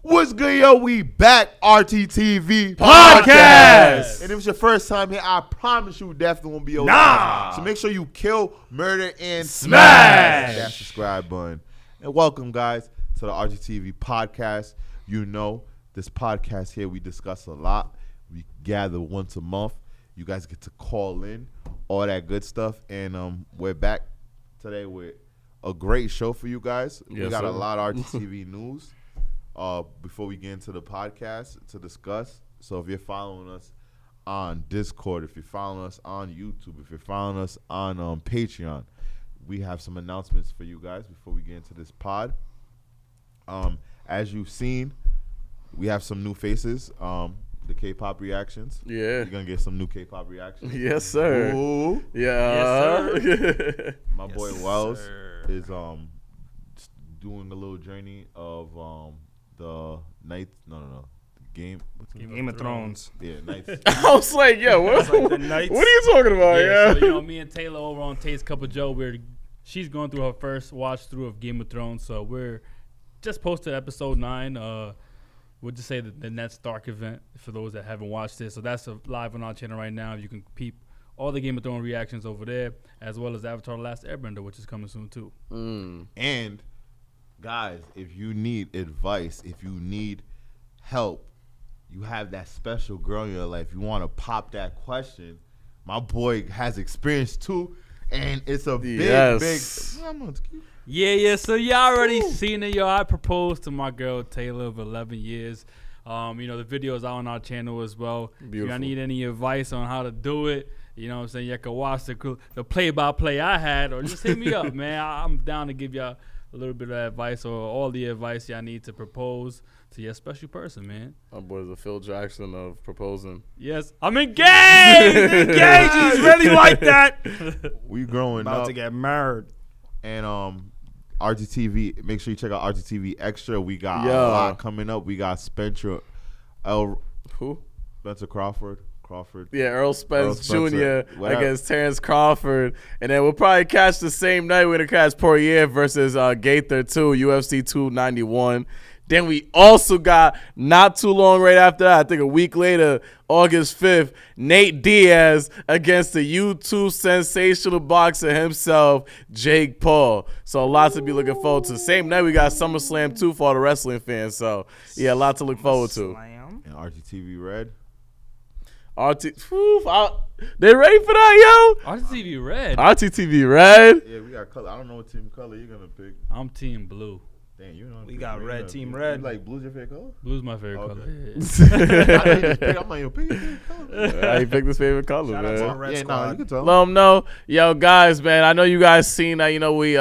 What's good, yo? We back, RTTV Podcast. And if it's your first time here, I promise you definitely won't be over. So make sure you kill, murder, and smash that subscribe button. And welcome, guys, to the RTTV Podcast. You know, this podcast here, we discuss a lot. We gather once a month. You guys get to call in, all that good stuff. And we're back today with a great show for you guys. We got a lot of RTTV news. Before we get into the podcast to discuss. So if you're following us on Discord, if you're following us on YouTube, if you're following us on Patreon, we have some announcements for you guys before we get into this pod. As you've seen, we have some new faces. The K-pop reactions. Yeah. You're going to get some new K-pop reactions. Yes, sir. Ooh. Yeah. Yes, sir. My boy Wells is doing a little journey of the Game of Thrones. Yeah, Knights. I was like, yeah, what are you talking about? Yeah. So, me and Taylor over on Taste Cup of Joe, she's going through her first watch through of Game of Thrones. So we're just posted episode 9. We'll just say the Ned Stark event for those that haven't watched it. So that's live on our channel right now. You can peep all the Game of Thrones reactions over there, as well as Avatar: The Last Airbender, which is coming soon too. And guys, if you need advice, if you need help, you have that special girl in your life, you want to pop that question, my boy has experience too, and it's a big. Yeah. So y'all already seen it, yo. I proposed to my girl Taylor of 11 years. The video is out on our channel as well. Beautiful. If y'all need any advice on how to do it, you know what I'm saying, you can watch the play-by-play I had, or just hit me up, man. I'm down to give y'all a little bit of advice or all the advice y'all need to propose to your special person, man. My boy's the Phil Jackson of proposing. Yes, I'm engaged. He's really like that. We growing about up to get married. And RTTV, make sure you check out RTTV Extra. We got a lot coming up. We got Spencer Crawford. Yeah, Earl Spence Jr. against Terrence Crawford. And then we'll probably catch the same night. We're going to catch Poirier versus Gaither 2, UFC 291. Then we also got, not too long right after that, I think a week later, August 5th, Nate Diaz against the YouTube sensational boxer himself, Jake Paul. So a lot to be looking forward to. Same night, we got SummerSlam 2 for all the wrestling fans. So, yeah, a lot to look forward to. And RTTV Red. They ready for that, yo? RTTV Red. RTTV Red. Yeah, we got color. I don't know what team color you're gonna pick. I'm Team Blue. Damn, you know. We got red, Team Red. You like blue's your favorite color? Blue's my favorite color. I'm like, yo, pick your favorite color. He picked his favorite color, Shout man. out to the Red Squad. You can tell. Let them know. Yo, guys, man, I know you guys seen that. You know, we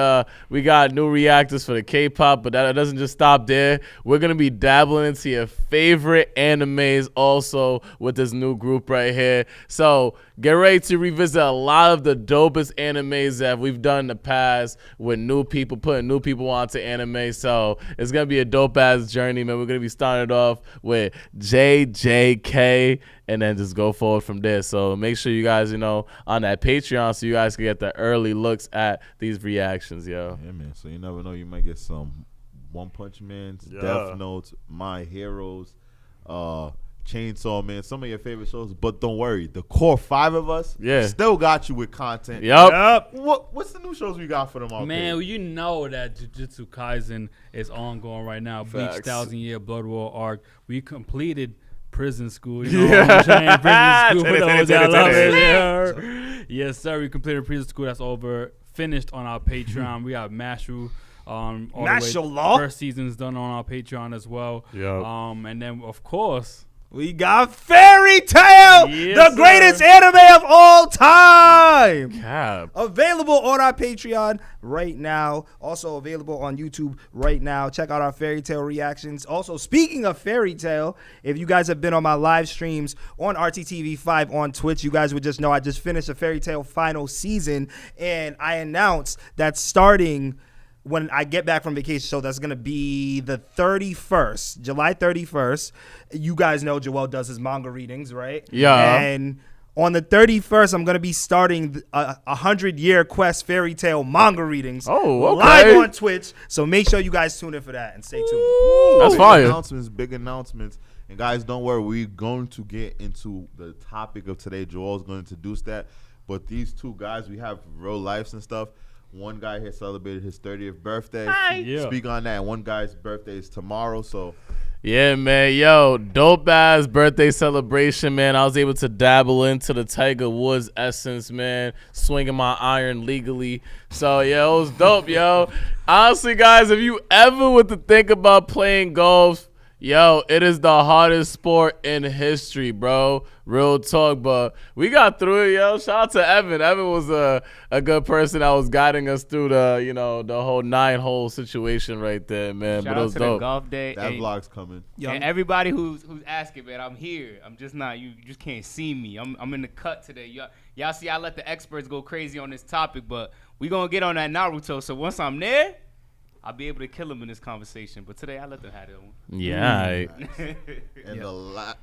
got new reactors for the K-pop, but that doesn't just stop there. We're going to be dabbling into your favorite animes also with this new group right here. So get ready to revisit a lot of the dopest animes that we've done in the past with new people, putting new people onto anime. So it's going to be a dope-ass journey, man. We're going to be starting off with JJK and then just go forward from there. So make sure you guys, on that Patreon so you guys can get the early looks at these reactions, yo. Yeah, man. So you never know. You might get some One Punch Man, Death Note, My Heroes, Chainsaw Man, some of your favorite shows, but don't worry, the core 5 of us still got you with content. Yep. What's the new shows we got for them out Man, there? you know that Jujutsu Kaisen is ongoing right now. Facts. Bleach 1,000-year Blood War arc. We completed Prison School. You know what I'm saying? Prison School. For those that love it. Yes, sir. We completed Prison School. That's over. Finished on our Patreon. We got Mashu. Mashallah. First season's done on our Patreon as well. Yep. And then, of course, we got Fairy Tail, the greatest anime of all time. Cap. Available on our Patreon right now. Also available on YouTube right now. Check out our Fairy Tail reactions. Also, speaking of Fairy Tail, if you guys have been on my live streams on RTTV5 on Twitch, you guys would just know I just finished a Fairy Tail final season, and I announced that starting when I get back from vacation, so that's going to be the 31st, July 31st. You guys know Joel does his manga readings, right? Yeah. And On the 31st, I'm going to be starting a 100-year quest fairy tale manga readings live on Twitch. So make sure you guys tune in for that and stay tuned. That's fire. Big announcements. And guys, don't worry. We're going to get into the topic of today. Joel's going to introduce that. But these two guys, we have real lives and stuff. One guy here celebrated his 30th birthday. Yeah. Speak on that. One guy's birthday is tomorrow, so... Yeah, man. Yo, dope ass birthday celebration, man. I was able to dabble into the Tiger Woods essence, man. Swinging my iron legally. So, yo, it was dope, yo. Honestly, guys, if you ever were to think about playing golf, yo, it is the hardest sport in history, bro. Real talk, but we got through it, yo. Shout out to Evan. Evan was a good person that was guiding us through the, the whole 9-hole situation right there, man. Shout but it out was to dope. the golf day. That vlog's coming. And everybody who's asking, man, I'm here. I'm just not. You just can't see me. I'm in the cut today. Y'all see, I let the experts go crazy on this topic, but we gonna get on that Naruto. So once I'm there, I'll be able to kill him in this conversation. But today, I let them have it on. Yeah. And the last...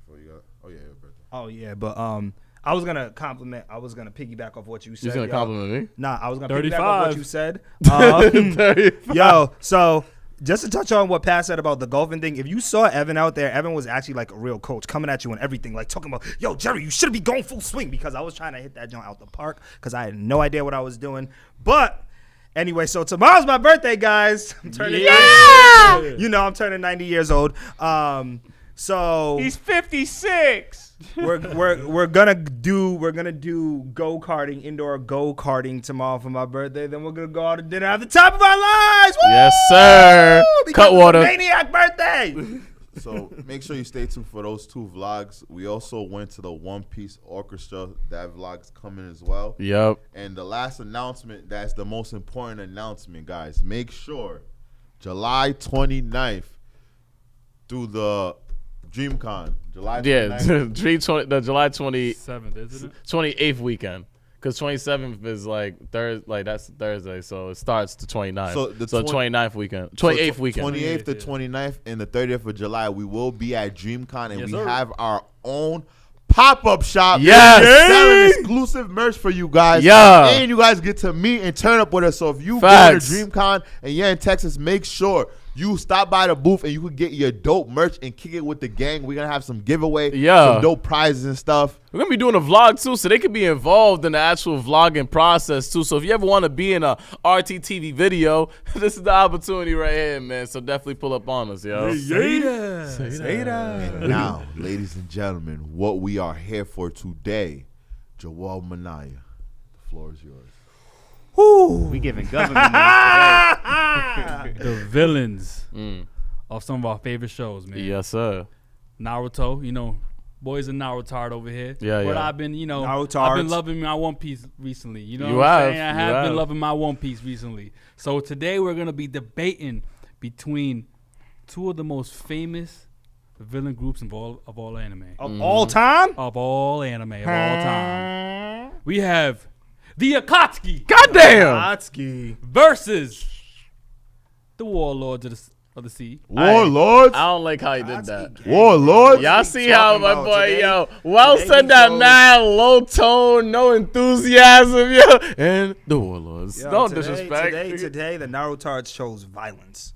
your birthday. Oh, yeah, but I was going to piggyback off what you said. You was going to compliment me? Nah, I was going to 35. piggyback off what you said. Yo, so just to touch on what Pat said about the golfing thing, if you saw Evan out there, Evan was actually like a real coach coming at you and everything, like talking about, yo, Jerry, you should be going full swing, because I was trying to hit that joint out the park because I had no idea what I was doing. But anyway, so tomorrow's my birthday, guys. I'm turning 90. I'm turning 90 years old. So he's 56. we're gonna do go-karting, indoor go-karting tomorrow for my birthday. Then we're gonna go out to dinner at the top of our lives. Woo! Yes, sir. Cutwater. Maniac birthday. So make sure you stay tuned for those two vlogs. We also went to the One Piece Orchestra. That vlog's coming as well. Yep. And the last announcement, that's the most important announcement, guys. Make sure July 29th through the DreamCon. July 29th. The July 28th 7th, isn't it? 28th weekend. Because 27th is that's Thursday, so it starts the 29th. So the the 29th weekend. 28th weekend. 28th to 29th and the 30th of July, we will be at DreamCon, and Yes, we sir. have our own pop-up shop. Yes. Selling exclusive merch for you guys. Yeah. And you guys get to meet and turn up with us. So if you Facts. go to DreamCon and you're in Texas, make sure you stop by the booth and you can get your dope merch and kick it with the gang. We're going to have some giveaway, some dope prizes and stuff. We're going to be doing a vlog, too, so they could be involved in the actual vlogging process, too. So if you ever want to be in a RTTV video, this is the opportunity right here, man. So definitely pull up on us, yo. Say that. And now, ladies and gentlemen, what we are here for today, Joel Manaya, the floor is yours. We giving government names today. The villains of some of our favorite shows, man. Yes, sir. Naruto, boys are Naruto over here. Yeah, but yeah. I've been, Naruto-tards. I've been loving my One Piece recently. You know You what I'm have. saying? I You have been have. loving my One Piece recently. So today we're going to be debating between two of the most famous villain groups of all anime. Of all time? Of all anime, of all time. We have the Akatsuki Goddamn. Akatsuki. versus the Warlords of the Sea. Warlords? I don't like how he did that. Warlords? Y'all see how my about boy, today? Well Today said we that chose- man, low tone, no enthusiasm, and the Warlords. Yo, Don't today, disrespect. Today, the Naruto chose violence.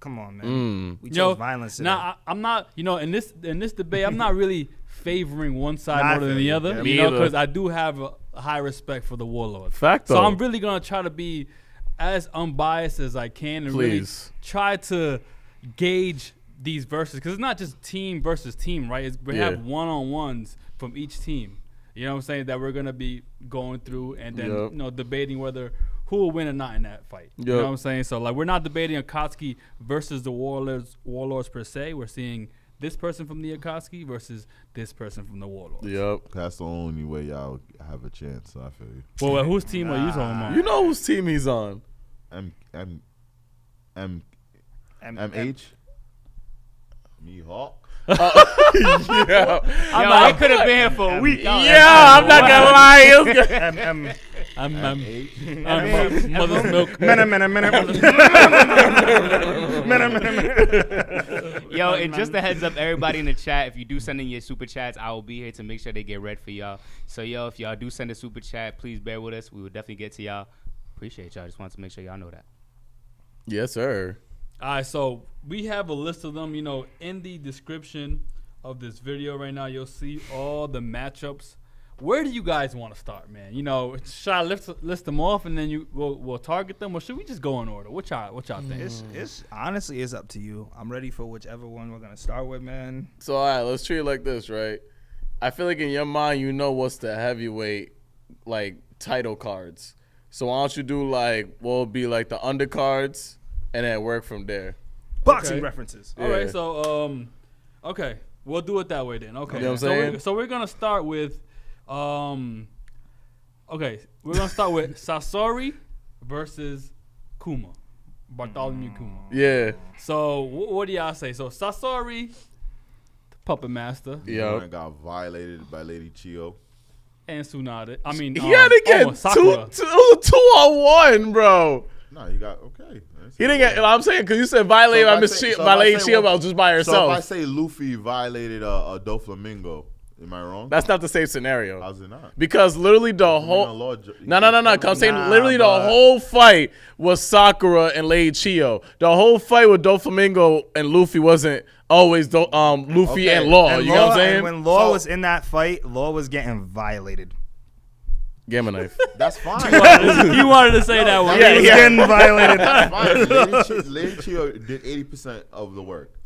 Come on, man. We chose Yo, violence today. Now I'm not, in this debate, I'm not really favoring one side Nah, I more than feel the you. other, Yeah, me either. because I do have a high respect for the Warlords. Fact, So though. I'm really gonna try to be as unbiased as I can and really Please. try to gauge these verses, because it's not just team versus team, right? We Yeah. have one-on-ones from each team. You know what I'm saying? That we're gonna be going through and then Yep. debating whether who will win or not in that fight. You know Yep. what I'm saying? So like we're not debating Akatsuki versus the Warlords per se. We're seeing this person from the Akatsuki versus this person from the Warlords. Yep. That's the only way y'all have a chance. So I feel you. Well, whose team are you talking about? You know whose team he's on. MH? Mihawk? Yeah, I could have been here for a week. I'm not gonna lie. It was good. Mother's milk. Yo, and just a heads up, everybody in the chat, if you do send in your super chats, I will be here to make sure they get read for y'all. So, yo, if y'all do send a super chat, please bear with us. We will definitely get to y'all. Appreciate y'all. Just wanted to make sure y'all know that. Yes, sir. All right, so we have a list of them. You know, in the description of this video right now, you'll see all the matchups. Where do you guys want to start, man? You know, should I list them off and then we'll target them, or should we just go in order? What y'all think? It's honestly, it's up to you. I'm ready for whichever one we're gonna start with, man. So, all right, let's treat it like this, right? I feel like in your mind, you know what's the heavyweight, like, title cards. So why don't you do, like, what would be, like, the undercards, and then work from there. Boxing references. All right, so, okay. We'll do it that way then. Okay. You know what I'm saying? So we're going to start with, we're going to start with Sasori versus Kuma. Bartholomew Kuma. Yeah. So what do y'all say? So Sasori, the puppet master. Yeah. Got violated by Lady Chiyo. And Tsunade. I mean, he had to get two on one, bro. No, you got okay. He didn't get. I'm saying because you said violated by Lady Chiyo, but just by herself. So if I say Luffy violated a Doflamingo, am I wrong? That's not the same scenario. How's it not? Because literally the whole no. I'm saying literally the whole fight was Sakura and Lady Chiyo. The whole fight with Doflamingo and Luffy wasn't always Luffy and Law. You know what I'm saying? And when Law was in that fight, Law was getting violated. Gamma knife. That's fine. You wanted to say that one. Yeah, he was getting violated. That's fine. Lady Chiyo did 80% of the work.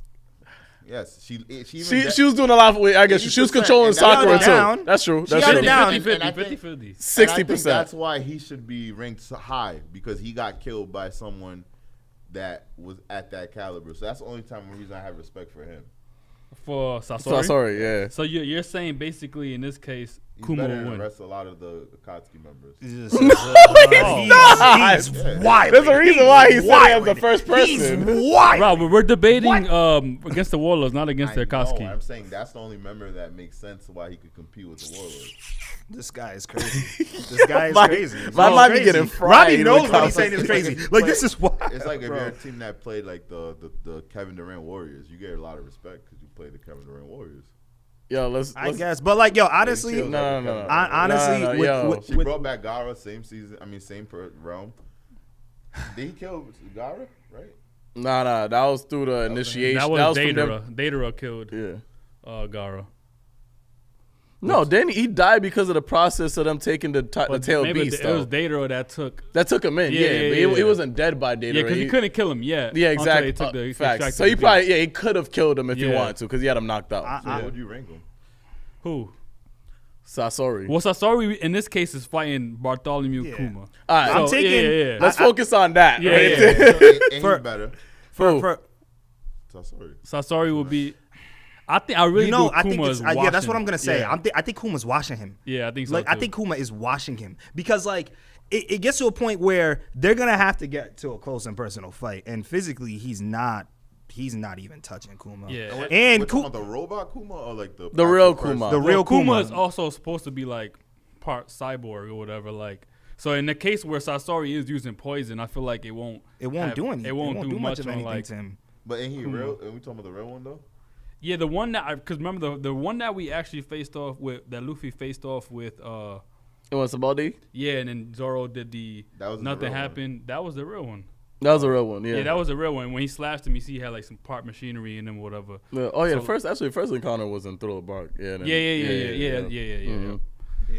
Yes, she was doing a lot. I guess she was controlling Sakura too. That's true. She got it down. 50-50. 60%. That's why he should be ranked so high, because he got killed by someone that was at that caliber. So that's the only reason I have respect for him. For Sasori? Sasori, yeah. So you're saying basically in this case, he's Kuma better will than win. the rest of a lot of the Akatsuki members. He's wild. There's a reason why he's saying as the first person. He's wild. Right, but we're debating against the Warlords, not against the Akatsuki. I'm saying that's the only member that makes sense why he could compete with the Warlords. This guy is crazy. This guy is crazy. My mind be getting fried. Robbie knows what he's saying is crazy. Like, this is why. It's like if you're a team that played like the Kevin Durant Warriors, you get a lot of respect because you play the Kevin Durant Warriors. Yo, let's I guess, but like, yo, honestly, no. Honestly, she brought back Gara, same season. I mean, same realm. Did he kill Gara? Right? Nah. That was through the initiation. That was Deidara. Deidara killed Gara. No, then he died because of the process of them taking the tail beast. It was Deidara that took him in. But he wasn't dead by Deidara. Yeah, because he couldn't kill him yet. Yeah, exactly. Facts. So he could have killed him if he wanted to, because he had him knocked out. How would you rank him? Who? Sasori. Well, Sasori in this case is fighting Bartholomew Kuma. All right, I'm taking. Let's focus on that. Yeah, right? And he's better. For Sasori would be. I really do. Kuma is washing. Yeah, that's what I'm gonna say. Yeah. I think Kuma's washing him. Yeah, I think so. Like, too. I think Kuma is washing him because, like, it gets to a point where they're gonna have to get to a close and personal fight, and physically he's not even touching Kuma. Yeah, and we're talking about the robot Kuma or like the real Kuma? The real Kuma is also supposed to be like part cyborg or whatever. Like, so in the case where Sasori is using poison, I feel like it won't do anything. It won't do much of anything like, to him. But ain't he real? Are we talking about the real one though? Yeah, the one that because remember the one that we actually faced off with, that Luffy faced off with. It was Sabaldi? Yeah, and then Zoro did nothing happened. One. That was the real one. That was a real one. Yeah, that was a real one. When he slashed him, you see he had like some part machinery in him, or whatever. Yeah. Oh yeah, the first encounter was in Thriller Bark. Yeah. Yeah.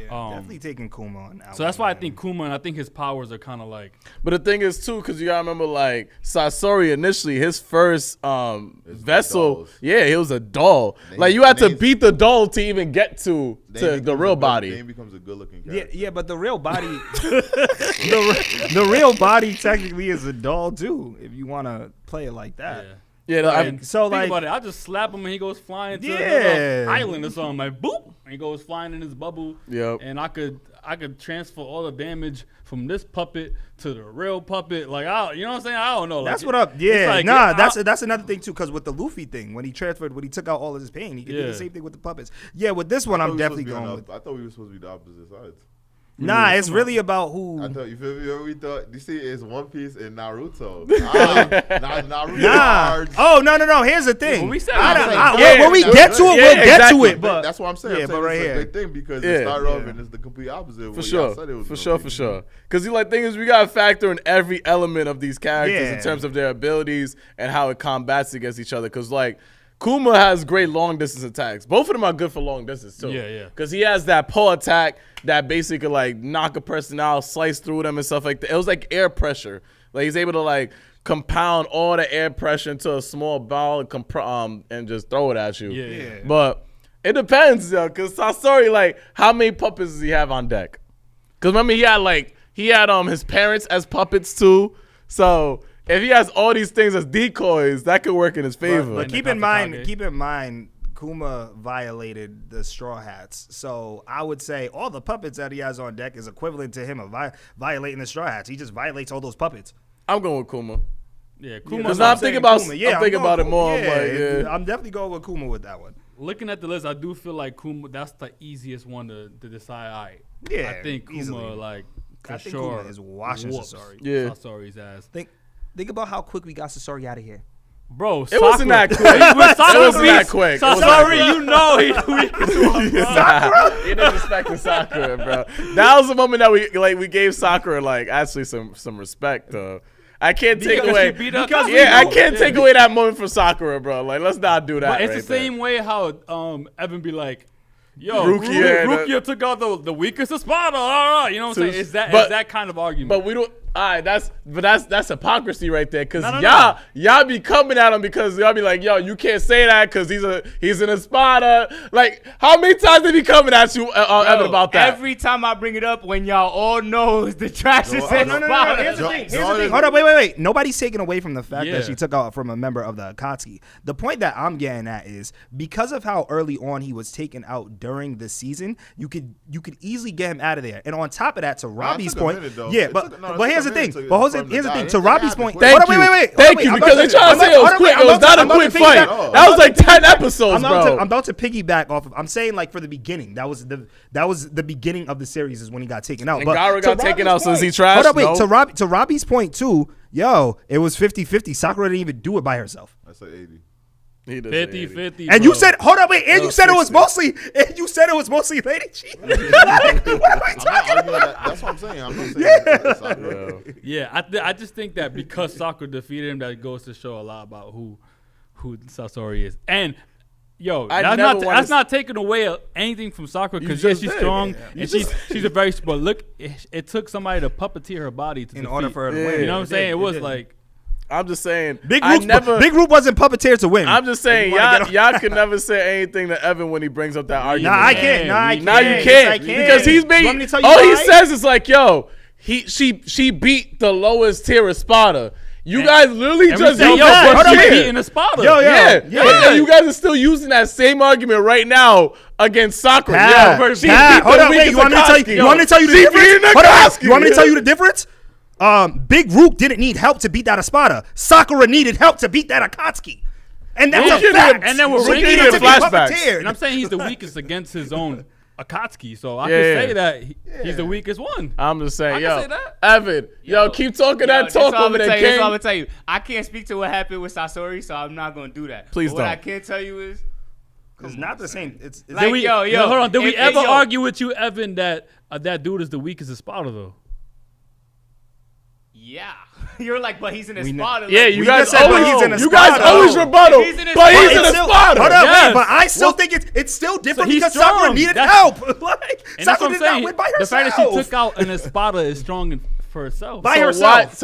Definitely taking Kuma on. So that's why I think Kuma, and I think his powers are kind of like. But the thing is too, because you gotta remember, like Sasori initially, his first vessel, he was a doll. Like you had to beat the doll to even get to the real body. Then becomes a good-looking character. Yeah, but the real body, the real body technically is a doll too. If you want to play it like that. Yeah, so think about it. I just slap him and he goes flying to another island or something. Like boop, and he goes flying in his bubble. Yep. And I could transfer all the damage from this puppet to the real puppet. Like, you know what I'm saying? I don't know. Like, That's what up. Yeah, like, that's another thing too. Because with the Luffy thing, when he took out all of his pain, he could do the same thing with the puppets. Yeah, with this one, I'm definitely going with. I thought we were supposed to be the opposite sides. Nah, it's really about who. I thought you feel me. We thought you see it's One Piece and Naruto. Naruto. Nah. Oh no. Here's the thing. When we said when we get to it, we'll get to it. But that's what I'm saying. Yeah, but right it's here, a big thing because it started off and it's the complete opposite. For sure. Because the thing is, we gotta factor in every element of these characters in terms of their abilities and how it combats against each other. Because like Kuma has great long distance attacks. Both of them are good for long distance too. Yeah. Because he has that pull attack that basically like knock a person out, slice through them and stuff like that. It was like air pressure. Like he's able to like compound all the air pressure into a small ball and just throw it at you. Yeah. But it depends, yo. Because Sasori, like, how many puppets does he have on deck? Because remember, he had his parents as puppets too. So if he has all these things as decoys, that could work in his favor. But keep in mind, Kuma violated the Straw Hats. So I would say all the puppets that he has on deck is equivalent to him of violating the Straw Hats. He just violates all those puppets. I'm going with Kuma. Yeah, Kuma. Kuma. I'm thinking about it more. I'm definitely going with Kuma with that one. Looking at the list, I do feel like Kuma. That's the easiest one to decide. All right. Yeah, I think Kuma easily. for sure Kuma is washing Sasori. Yeah, Sasori's ass. Think about how quick we got Sasori out of here. Bro, it wasn't that quick. It wasn't that quick. Sasori, you know he Sakura. He didn't respect the Sakura, bro. That was the moment that we gave Sakura like actually some respect. I can't take away. I can't take away that moment from Sakura, bro. Like, let's not do that. But it's right the same way how Evan be like, yo, Rukia took out the weakest of Sparta. You know what I'm saying? Is that kind of argument? But we don't. All right, that's hypocrisy right there. Cause y'all be coming at him because y'all be like, yo, you can't say that because he's an Espada. Like, how many times did he coming at you, Evan, about that? Every time I bring it up, when y'all all know the trash is Espada. No. Here's the thing. Hold up, wait. Nobody's taking away from the fact that she took out from a member of the Akatsuki. The point that I'm getting at is because of how early on he was taken out during the season, you could easily get him out of there. And on top of that, to Robbie's point, here's the thing. But here's the thing. To Robbie's point, thank you, because they trying to say it was quick. It was not a quick fight. That was like 10 episodes, bro. I'm about to piggyback off of. I'm saying like for the beginning, that was the beginning of the series is when he got taken out. And Gaara got taken out, so is he trash? Hold up, wait. To Robbie's point too, yo, it was 50-50. Sakura didn't even do it by herself. I said 80. 50-50. And you said, hold up, wait, and you said it was mostly Lady Chi. What am I talking about? That's what I'm saying. I'm not saying Sakura. Yeah, I just think that because Sakura defeated him, that goes to show a lot about who Sasori is. And yo, that's not taking away anything from Sakura because she's strong and she's a very. But look, it took somebody to puppeteer her body to in order for her to win. You know what I'm saying? It was like. I'm just saying. Big Group wasn't puppeteer to win. I'm just saying, y'all can never say anything to Evan when he brings up that argument. Nah, I can't. Now you can't. Because he's being. All he says is like, yo, she beat the lowest tier of Sparta. You guys literally just beating a Sparta. Yeah. But then you guys are still using that same argument right now against Sakura. Hold on, wait. You want me to tell you the difference? You want me to tell you the difference? Big Rook didn't need help to beat that Espada. Sakura needed help to beat that Akatsuki. And that's a fact. And then we're ranking him flashbacks. And I'm saying he's the weakest against his own Akatsuki. So I can say that he's the weakest one. I'm just saying, Evan, keep talking that talk over there, King. That's all I'm going to tell you. I can't speak to what happened with Sasori, so I'm not going to do that. Please don't. What I can tell you is, it's not the same. It's like, hold on. Did we ever argue with you, Evan, that that dude is the weakest Espada, though? Yeah, you're like, but he's in Espada. Yeah, like, you guys said, but he's in Espada. You guys always rebuttal, but he's in Espada. Hold on, but I still think it's still different because Sakura needed help. Sakura did not win by herself. The fact that she took out an Espada is strong for herself. By herself.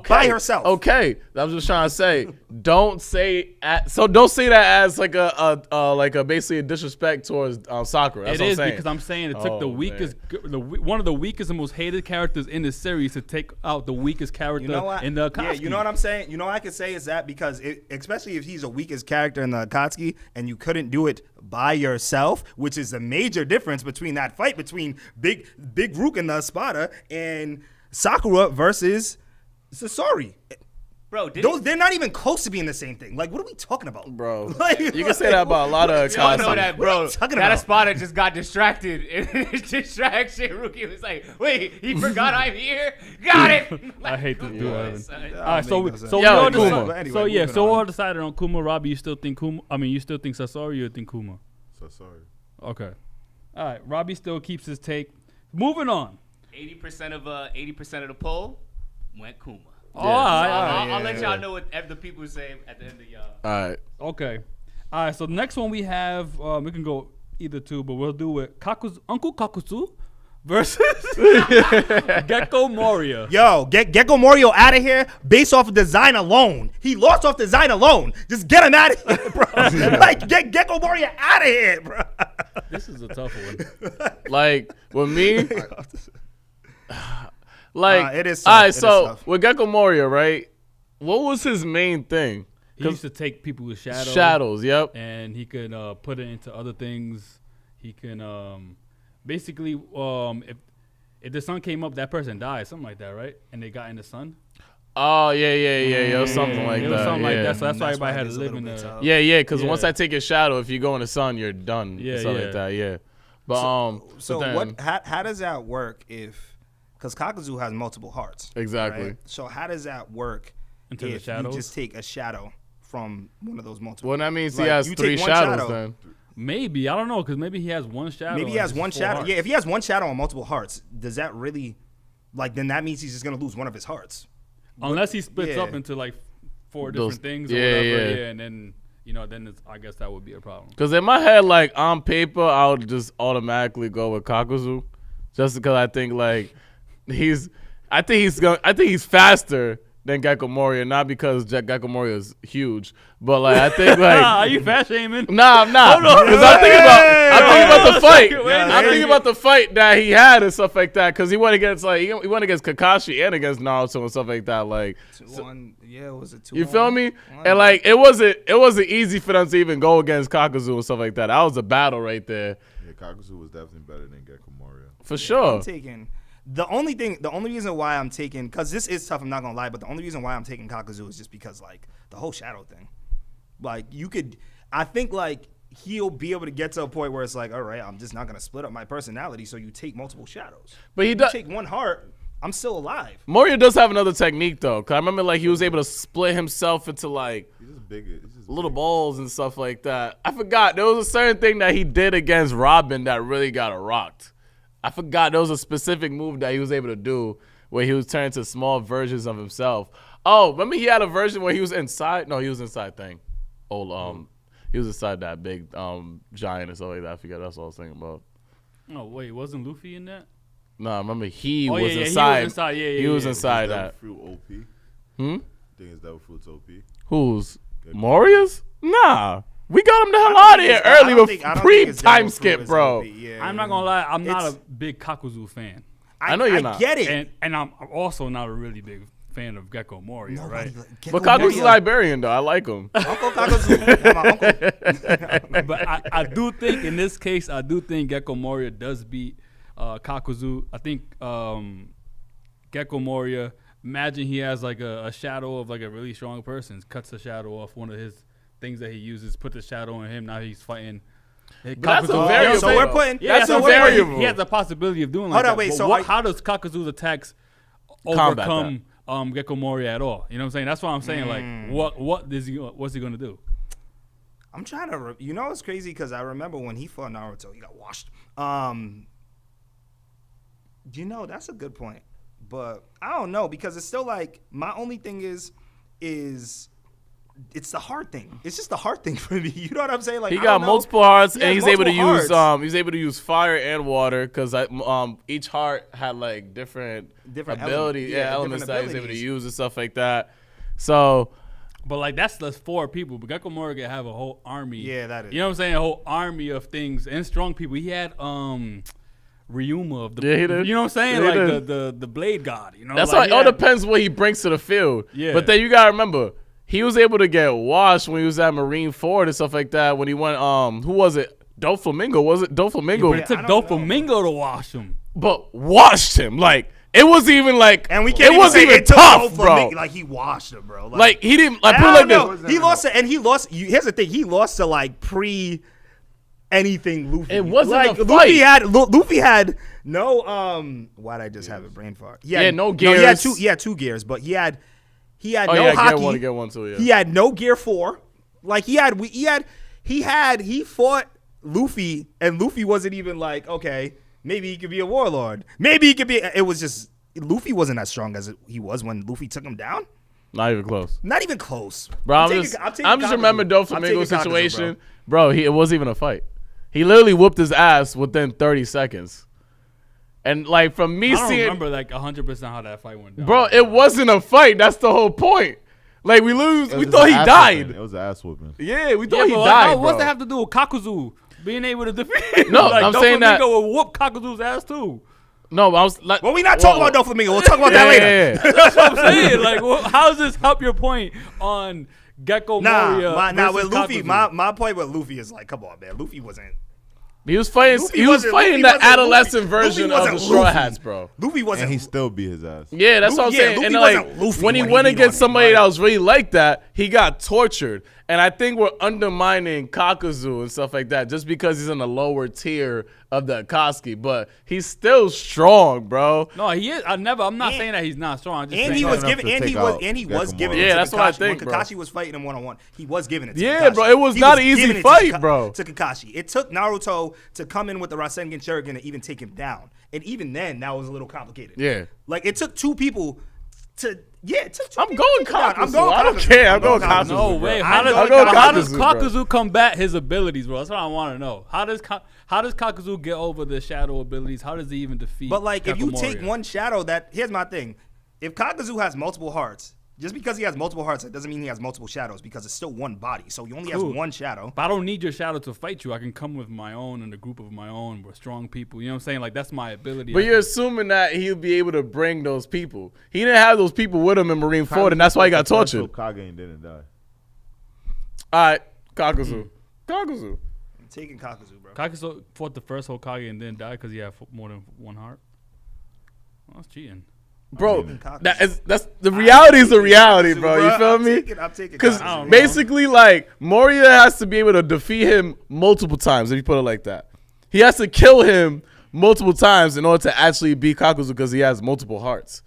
By herself. Okay, I was just trying to say, don't say that as like a basically a disrespect towards Sakura. That's it is what I'm because I'm saying it took the weakest, one of the weakest and most hated characters in the series to take out the weakest character in the Akatsuki. Yeah, you know what I'm saying? You know what I could say is that because especially if he's the weakest character in the Akatsuki and you couldn't do it by yourself, which is a major difference between that fight between Big Rook and the Espada and Sakura versus Sasori. Bro, They're not even close to being the same thing. Like, what are we talking about, Bro, Like, you can say that about a lot of y'all know Akatsuki. that, What are bro. you talking That about? Espada just got distracted. Distraction. Rookie was like, wait, he forgot I'm here? Got it. I hate to do that. Son. All right, so make no sense. so we Yo, all Kuma. decided. But anyway, So yeah, moving so we on. all decided on Kuma. Robbie, you still think Kuma? I mean, you still think Sasori or you think Kuma? So sorry. Okay. All right. Robbie still keeps his take. Moving on. 80% of the poll went Kuma. Oh, all right, all right. I'll let y'all know what the people say at the end of y'all. All right. Okay. All right. So the next one we have, we can go either two, but we'll do it. Uncle Kakuzu versus Gecko Moria. Yo, get Gecko Moria out of here based off of design alone. He lost off design alone. Just get him out of here, bro. Like, get Gecko Moria out of here, bro. This is a tough one. Like with me, like it is all tough. right. It is So tough. with Gecko Moria, right? What was his main thing? He used to take people with shadows. Shadows. Yep. And he could put it into other things. He can basically if the sun came up, that person died, something like that, right? And they got in the sun. Oh yeah. It was something like It that. was something like yeah. that. So that's why That's why everybody had it to is a live little in bit the. tough. Yeah. Because Yeah. once I take your shadow, if you go in the sun, you're done. Yeah, Something yeah. like that. Yeah. But So but then, what? How does that work if? Because Kakuzu has multiple hearts. Exactly. Right? So how does that work Into the if you shadows? just take a shadow from one of those multiple? Well, that means Like, he has you 3 take one shadows shadow. then. Maybe I don't know because maybe he has one shadow. Maybe he and has just one 4 shadow. hearts. Yeah, if he has one shadow on multiple hearts, does that really, like, then that means he's just gonna lose one of his hearts. Unless he splits Yeah. up into like 4 Those- different things yeah, or whatever. yeah. Yeah, and then then I guess that would be a problem. Because in my head, like on paper, I would just automatically go with Kakuzu, just because I think like I think he's faster than Gecko Moria, not because Gecko Moria is huge, but like I think like Are you fat shaming? nah, I'm not, because I'm thinking about the fight. Wait, I'm thinking about the fight that he had and stuff like that, because he went against he went against Kakashi and against Naruto and stuff like that, like. 2-1. Yeah, was it 2-1? You feel me? And like it wasn't easy for them to even go against Kakuzu and stuff like that. That was a battle right there. Yeah, Kakuzu was definitely better than Gecko Moria. For sure. I'm taking the only reason why I'm taking, because this is tough, I'm not gonna lie, but the only reason why I'm taking Kakuzu is just because like the whole shadow thing. Like I think like he'll be able to get to a point where it's like, all right, I'm just not gonna split up my personality, so you take multiple shadows. But he You does. take one heart, I'm still alive. Moria does have another technique though, cause I remember like he was able to split himself into like He's just bigger. He's just little big. balls and stuff like that. I forgot there was a certain thing that he did against Robin that really got rocked. I forgot there was a specific move that he was able to do where he was turned to small versions of himself. Oh, remember he had a version where he was inside. No, he was inside thing. He was inside that big giant or something like that. I forget. That's what I was thinking about. Oh wait, wasn't Luffy in that? No, remember he Oh, was yeah, he was inside. inside. Yeah, he yeah, was yeah. inside Devil that. Fruit OP. Hmm? I think his Devil Fruit's OP. Who's Moria's? Nah, we got him the hell out of here early with pre-time skip, bro. I'm not gonna lie, I'm not a big Kakuzu fan, I know you're not. I get it. and I'm also not a really big fan of Gecko Moria, right? But Kakuzu's Liberian though. I like him. Uncle Kakuzu. Yeah, my uncle. But I do think in this case, I do think Gecko Moria does beat Kakuzu. I think Gecko Moria. Imagine he has like a shadow of like a really strong person. Cuts the shadow off one of his things that he uses. Put the shadow on him. Now he's fighting. that's a Kakuzu- variable. So we're putting. Yeah, That's so a we're putting- variable. He has the possibility of doing Hold like on, that. wait, But so what, how does Kakuzu's attacks Combat overcome Gecko Moria at all? You know what I'm saying? That's why I'm saying like what's he gonna do? I'm trying to. You know, it's crazy because I remember when he fought Naruto, he got washed. You know, that's a good point, but I don't know because it's still like my only thing is it's the heart thing. It's just the heart thing for me. You know what I'm saying? Like He I got don't know. multiple hearts, He and has he's able to multiple hearts. use he's able to use fire and water because each heart had like different abilities, yeah, elements different that he's able to abilities. use and stuff like that. So But like that's 4 people. But Gecko Moria can have a whole army. Yeah, that is. You know what I'm saying? A whole army of things and strong people. He had Ryuma of the. Yeah, he did. You know what I'm saying? Yeah, he Like did. the blade god. You know. that's like, why it all depends what he brings to the field. Yeah. But then you gotta remember, he was able to get washed when he was at Marine Ford and stuff like that. When he went, who was it? Doflamingo, was it? Doflamingo, But it took I don't know. Doflamingo to wash him. but washed him like It wasn't even like, and we can't it wasn't even tough, bro. Like he washed him, bro. Like he didn't. Like, I put it don't like know. this. He lost to, and he lost. Here's the thing. He lost to like pre anything Luffy. It wasn't like a fight. Luffy had no why'd I just have a brain fart? He had, no gears. He had two gears, but he had Oh, no yeah, hockey. get one too, yeah. He had no gear 4. Like he fought Luffy, and Luffy wasn't even like, okay, maybe he could be a warlord. Maybe he could be. It was just Luffy wasn't as strong as he was when Luffy took him down. Not even close. Not even close. Bro, I'm just remember Doflamingo situation. Bro, it wasn't even a fight. He literally whooped his ass within 30 seconds. And like from me I don't seeing, remember like 100% how that fight went down. bro, it wasn't a fight. That's the whole point. Like we It thought he died. It was an ass whooping. Yeah, we thought Yeah, he but died. what's bro. that have to do with Kakuzu being able to defeat? No, like, I'm saying that- Doflamingo will whoop Kakuzu's ass too. No, I was like, Well, we're not talking about Doflamingo. We'll talk about that later. Yeah. That's what I'm saying. Like, how does this help your point on Gecko Moria? With versus Luffy, Kakuzu? my point with Luffy is like, come on, man. Luffy wasn't. He was fighting. Luffy He was wasn't- fighting Luffy the wasn't adolescent Luffy. version Luffy of the wasn't Straw Luffy. Hats, bro. Luffy wasn't. And he still beat his ass. Yeah, that's what I'm saying. Luffy And like wasn't Luffy when he when went he beat against on him, somebody right? that was really like that, he got tortured. And I think we're undermining Kakuzu and stuff like that just because he's in a lower tier of the Akatsuki. But he's still strong, bro. No, he is. I'm not saying that he's not strong. I'm just And saying he was enough giving. to And he take was. out And he was Gecko giving. Moria. It Yeah, to that's what I Kakashi. think, When bro. Kakashi was fighting him 1-on-1, he was giving it. To Yeah, Kakashi. bro, it was He not an easy giving it to fight, bro. To Kakashi, it took Naruto to come in with the Rasengan Shuriken to even take him down, and even then, that was a little complicated. Yeah. like it took two people to. Yeah, it took two I'm people going to take him down. Kakuzu. I don't care. I'm going Kakuzu. no bro. way. I'm How going does Kakuzu, bro. Kakuzu combat his abilities, bro? That's what I want to know. How does Kakuzu get over the shadow abilities? How does he even defeat? But like, if you Gecko take Moria? one shadow, here's my thing: if Kakuzu has multiple hearts, just because he has multiple hearts, that doesn't mean he has multiple shadows because it's still one body. So he only has Cool. one shadow. But I don't need your shadow to fight you. I can come with my own and a group of my own. We're strong people. You know what I'm saying? Like, that's my ability. But you're assuming that he'll be able to bring those people. He didn't have those people with him in Marineford, and that's why he got tortured. Kage and didn't die. All right, Kakuzu. Kakuzu. I'm taking Kakuzu, bro. Kakuzu fought the first Hokage and then died because he had more than one heart. Well, that's cheating. Bro, Kakuzu. that's the reality is the reality, bro. You feel me? I'm taking Because Kakuzu. I don't know. basically, like, Moria has to be able to defeat him multiple times, if you put it like that. He has to kill him multiple times in order to actually beat Kakuzu because he has multiple hearts.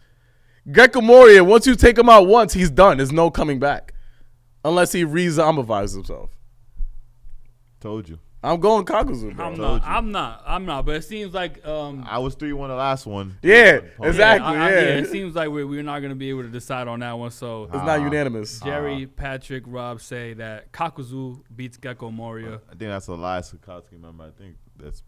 Gecko Moria, once you take him out once, he's done. There's no coming back. Unless he re-zombifies himself. Told you. I'm going Kakuzu, bro. I'm not. But it seems like I was 3-1 the last one. Yeah, Punk. exactly. yeah, Yeah. it seems like we're not gonna be able to decide on that one. So It's not unanimous. Jerry, Patrick, Rob say that Kakuzu beats Gecko Moria. I think that's the last Akatsuki member. I think that's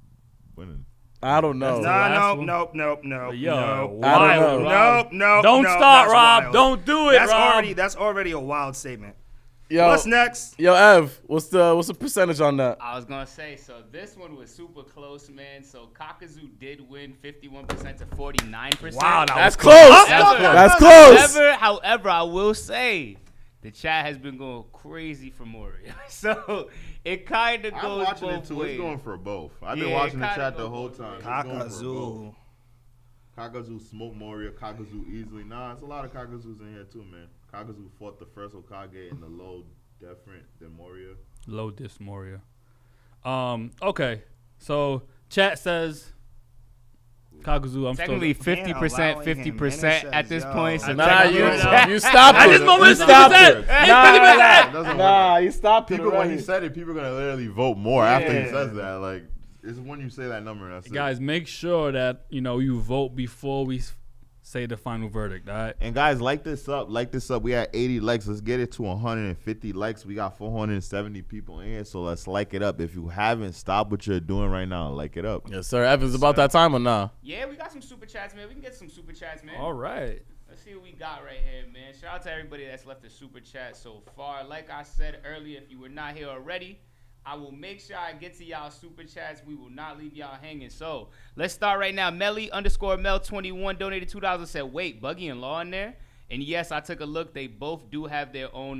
winning. I don't know. Last one? Nope. Yo, I don't wild, know. Rob. Nope. Don't nope, start, that's Rob. wild. Don't do it, Rob. That's already a wild statement. Yo, What's next? Yo, Ev, what's the percentage on that? I was gonna say, so this one was super close, man. So Kakuzu did win 51% to 49%. Wow, That's close. That's close. However, I will say the chat has been going crazy for Moria. So it kind of I'm goes watching it both too. ways. It's going for both. I've been Yeah, watching the kinda chat the go whole both time. ways. It's going for both. Kakuzu. Kakuzu smoked Moria. Kakuzu easily. Nah, it's a lot of Kakuzus in here too, man. Kakuzu fought the first Hokage in the low different than Moria. Low dis Moria. Okay. So chat says Kakuzu. I'm Technically still. 50%, 50% at this point. So Nah, technically- you stopped At it. this moment, You it's stopped 50%. it. It doesn't work. Nah, you stopped it. People, when he already. said it, people are gonna literally vote more after he Yeah. says that. Like, it's when you say that number. And that's it. Guys, make sure that you vote before we say the final verdict. All right. And guys, like this up. We had 80 likes. Let's get it to 150 likes. We got 470 people in here, so let's like it up. If you haven't, stop what you're doing right now. Like it up. Yes, sir. Evans, about that time or nah? Yeah, we got some super chats, man. We can get some super chats, man. All right. Let's see what we got right here, man. Shout out to everybody that's left a super chat so far. Like I said earlier, if you were not here already, I will make sure I get to y'all super chats. We will not leave y'all hanging. So let's start right now. Melly_Mel21 donated $2 and said, wait, Buggy and Law in there? And yes, I took a look. They both do have their own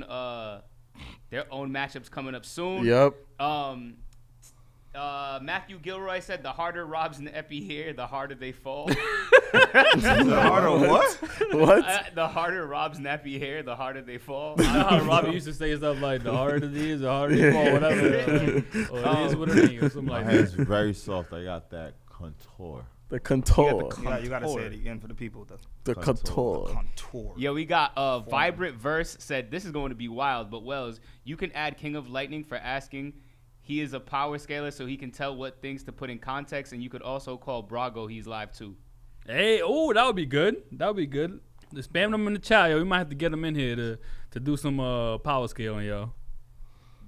matchups coming up soon. Yep. Matthew Gilroy said the harder Rob's Epi here, the harder they fall. The harder what? What? The harder Rob's nappy hair, the harder they fall. I know how Robbie used to say stuff like the harder it is, the harder it fall, whatever. Or it is what it is, or something My like hair's that. very soft. I got that contour. The contour. You gotta say it again for the people. The contour. Contour. Yeah, we got Vibrant Verse said this is going to be wild, but Wells, you can add King of Lightning for asking. He is a power scaler, so he can tell what things to put in context, and you could also call Brago. He's live too. Hey, oh, that would be good. That would be good. Just spam them in the chat, yo. We might have to get them in here to do some power scaling, yo.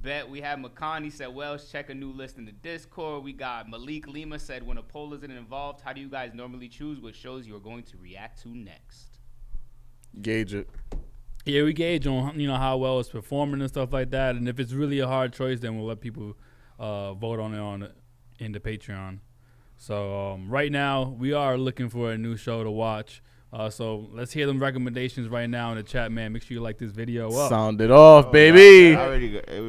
Bet we have Makan. He said, Wells, check a new list in the Discord. We got Malik Lima said, when a poll isn't involved, how do you guys normally choose what shows you are going to react to next? Gauge it. Yeah, we gauge on how well it's performing and stuff like that, and if it's really a hard choice, then we'll let people vote on it in the Patreon. So right now we are looking for a new show to watch. So let's hear them recommendations right now in the chat, man. Make sure you like this video up. Sound it off, baby.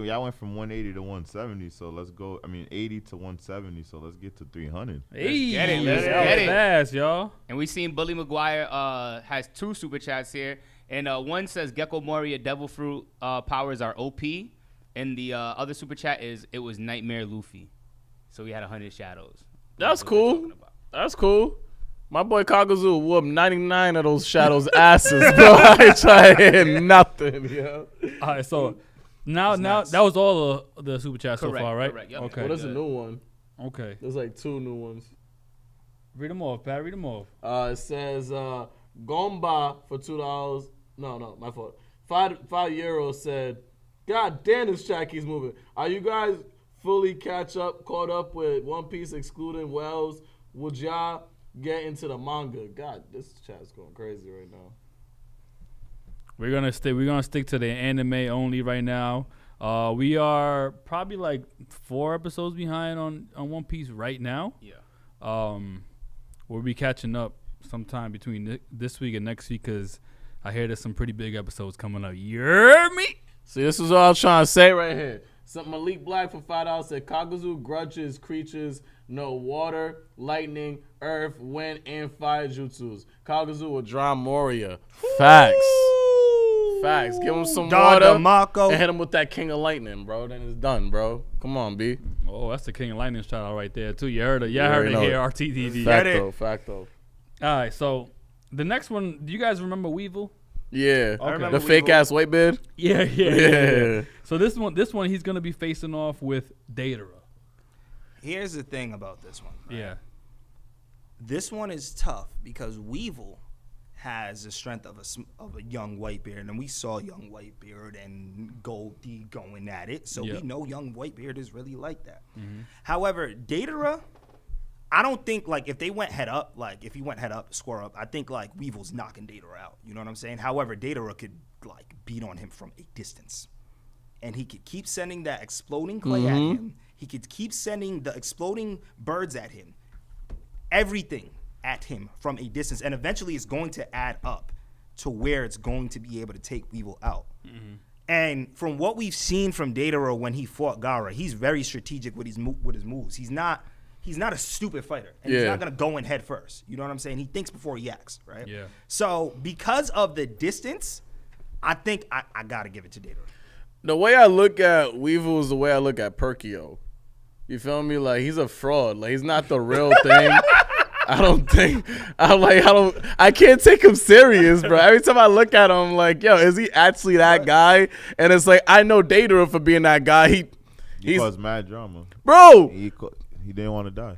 Y'all went from 180 to 170, so let's go. 80 to 170, so let's get to 300. Hey, get it, let's that get was it. fast, y'all. And we seen Bully McGuire has 2 super chats here. And one says Gecko Moria Devil Fruit powers are OP. And the other super chat is it was Nightmare Luffy. So we had 100 shadows. That's cool. That's cool. My boy Kakuzu whooped 99 of those shadows' asses, bro. I ain't trying to hear nothing, yo. All right, so now that was all the super chats so far, right? Correct, yep. Okay. Well, there's a new one. Okay. There's like 2 new ones. Read them off, Pat. Read them off. It says Gomba for $2. No, my fault. 5 euros said, God damn, this chat keeps moving. Are you guys fully caught up with One Piece excluding Wells? Would y'all get into the manga? God, this chat's going crazy right now. We're gonna stick to the anime only right now. We are probably like 4 episodes behind on One Piece right now. Yeah. We'll be catching up sometime between this week and next week because I hear there's some pretty big episodes coming up. You hear me? See, this is what I was trying to say right here. Something Malik Black for $5 said Kakuzu grudges creatures know water, lightning, earth, wind, and fire jutsus. Kakuzu will drown Moria. Facts. Facts. Give him some water and hit him with that King of Lightning, bro. Then it's done, bro. Come on, B. Oh, that's the King of Lightning shout out right there too. You heard it. Heard it here. RTTV. Facto. All right, so the next one. Do you guys remember Weevil? Yeah. Okay. The fake ass white beard. Yeah. So this one, he's gonna be facing off with Deidara. Here's the thing about this one. Right? Yeah. This one is tough because Weevil has the strength of a young Whitebeard, and we saw young Whitebeard and Goldie going at it, so we know young Whitebeard is really like that. Mm-hmm. However, Deidara, I don't think like if he went head up, square up, I think like Weevil's knocking Deidara out. You know what I'm saying? However, Deidara could like beat on him from a distance, and he could keep sending that exploding clay at him. He could keep sending the exploding birds at him. Everything at him from a distance, and eventually it's going to add up to where it's going to be able to take Weevil out. Mm-hmm. And from what we've seen from Deidara when he fought Gaara, he's very strategic with his moves. He's not a stupid fighter, and he's not gonna go in head first. You know what I'm saying? He thinks before he acts, right? Yeah. So because of the distance, I think I gotta give it to Deidara. The way I look at Weevil is the way I look at Perkio. You feel me? Like he's a fraud. Like he's not the real thing. I can't take him serious, bro. Every time I look at him, I'm like, yo, is he actually that guy? And it's like, I know Deidara for being that guy. He caused mad drama. Bro. He didn't want to die.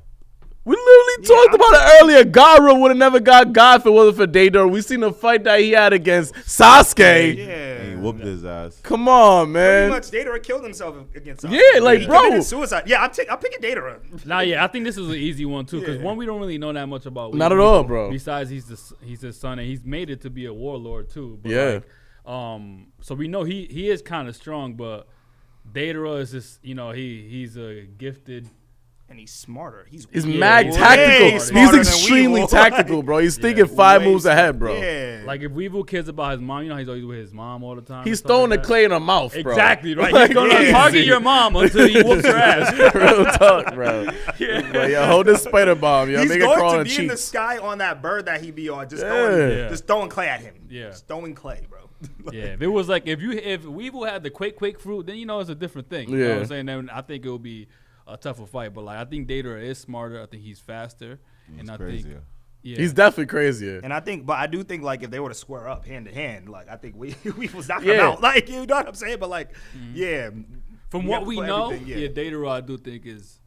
We literally talked about it earlier. Gaara would have never got God if it wasn't for Deidara. We seen the fight that he had against Sasuke. Yeah. And he whooped his ass. Come on, man. Pretty much, Deidara killed himself against Sasuke. Yeah, like, he bro. committed suicide. Yeah, I'm picking Deidara. Nah, yeah, I think this is an easy one too, because one, we don't really know that much about Weevil. Not at all, bro. Besides, he's his son, and he's made it to be a warlord too. But yeah. So we know he is kind of strong, but Deidara is just, he's a gifted And he's smarter. He's mad way tactical. smarter He's than extremely Weevil. tactical, bro. He's thinking 5 moves ahead, bro. Yeah. Like if Weevil cares about his mom, you know he's always with his mom all the time. He's throwing the clay in her mouth, bro. Exactly, right? Like, He's gonna target your mom until he whoops her ass. Real talk, bro. But yo, hold this spider bomb, yo. He's Make it crawl going on to be in the cheeks. sky on that bird that he be on, just Yeah. throwing clay at him. Yeah. Just throwing clay, bro. Yeah, if it was like if Weevil had the quake fruit, then you know it's a different thing. You know what I'm saying? Then I think it would be a tougher fight. But like I think Deidara is smarter. I think he's faster, and I think He's definitely crazier. And I do think like if they were to square up hand to hand, like I think Weevil's knocking him out. Like you know what I'm saying? But like, from what we know, Deidara I do think is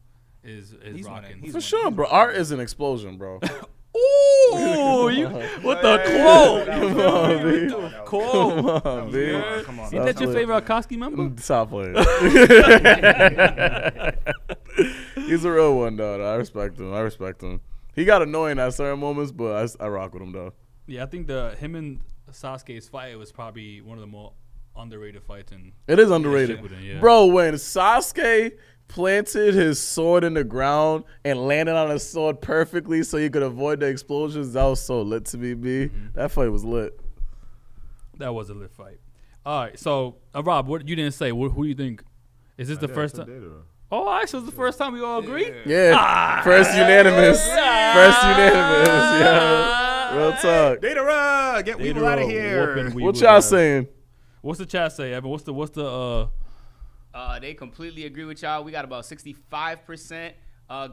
rocking. He's For sure, bro. Art is an explosion, bro. Ooh, you what the quote? Come on, B. Quote. Come on, B. Come on. Ain't that your favorite Akatsuki member? Stop playing. He's a real one, though. I respect him. He got annoying at certain moments, but I rock with him, though. Yeah, I think him and Sasuke's fight was probably one of the more underrated fights. It is underrated. Bro, when Sasuke planted his sword in the ground and landed on his sword perfectly so he could avoid the explosions, that was so lit to me, B. That fight was lit. That was a lit fight. All right, so Rob, what you didn't say? Who you think? Is this the first time? Oh, actually, it's the first time we all agree. Yeah, first unanimous. First unanimous. Yeah, real talk. Deidara, get Weevil out of here. What y'all saying? What's the chat say, Evan? What's the They completely agree with y'all. We got about 65%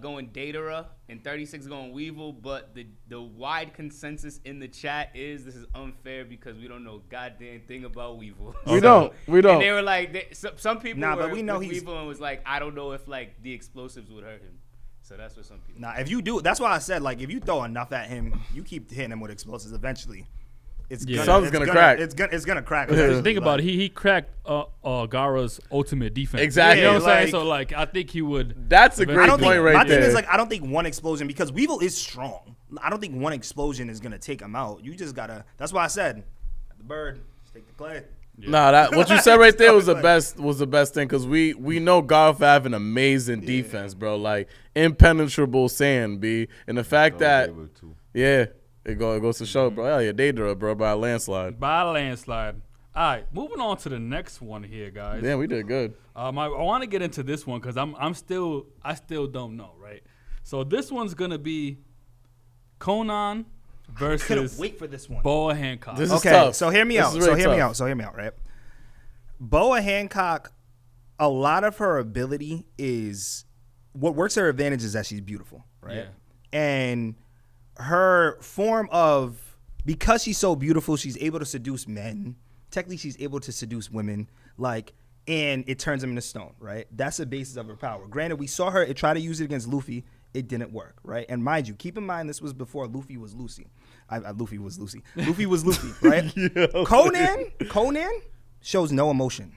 going Deidara and 36 going Weevil, but the wide consensus in the chat is this is unfair because we don't know goddamn thing about Weevil. We don't. And they were like, some people but were we know with he's Weevil and was like, I don't know if like the explosives would hurt him. So that's what some people. Nah, if you do, that's why I said like if you throw enough at him, you keep hitting him with explosives. Eventually, something's gonna crack. It's gonna crack. Think about it. He cracked Gaara's ultimate defense. Exactly. You know what I'm saying? So like, I think he would. That's a great point right my there. thing is like I don't think one explosion because Weevil is strong. I don't think one explosion is gonna take him out. You just gotta. That's why I said, the bird, just take the clay. Yeah. Nah, what you said right there was the best. Was the best thing because we know Garth have an amazing defense, bro. Like impenetrable sand, B. And the fact that it goes to show, bro. Hell yeah, Deidara, bro, by a landslide. All right, moving on to the next one here, guys. Damn, we did good. I want to get into this one because I still don't know, right? So this one's gonna be Konan versus Couldn't wait for this one. Boa Hancock. This is tough. So hear me out. Really Hear me out, right? Boa Hancock, a lot of her ability is what works her advantage is that she's beautiful, right? Yeah. And her form of because she's so beautiful, she's able to seduce men. Technically, she's able to seduce women, and it turns them into stone, right? That's the basis of her power. Granted, we saw her try to use it against Luffy. It didn't work, right? And mind you, keep in mind this was before Luffy was Lucy. Luffy was Lucy. Luffy was Luffy, right? Konan shows no emotion.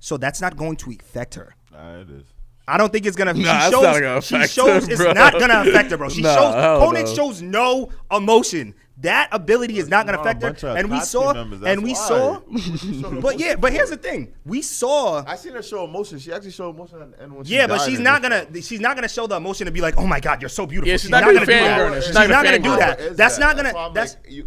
So that's not going to affect her. It is. I don't think it's gonna. It's not gonna affect her, it's bro. not gonna affect her, bro. Konan no. shows no emotion. That ability is not gonna affect her. And we saw. But here's the thing. We saw. I seen her show emotion. She actually showed emotion, and when she but she's not gonna show the emotion to be like, oh my God, you're so beautiful. Yeah, she's not gonna do that. She's not gonna do that. That's not gonna.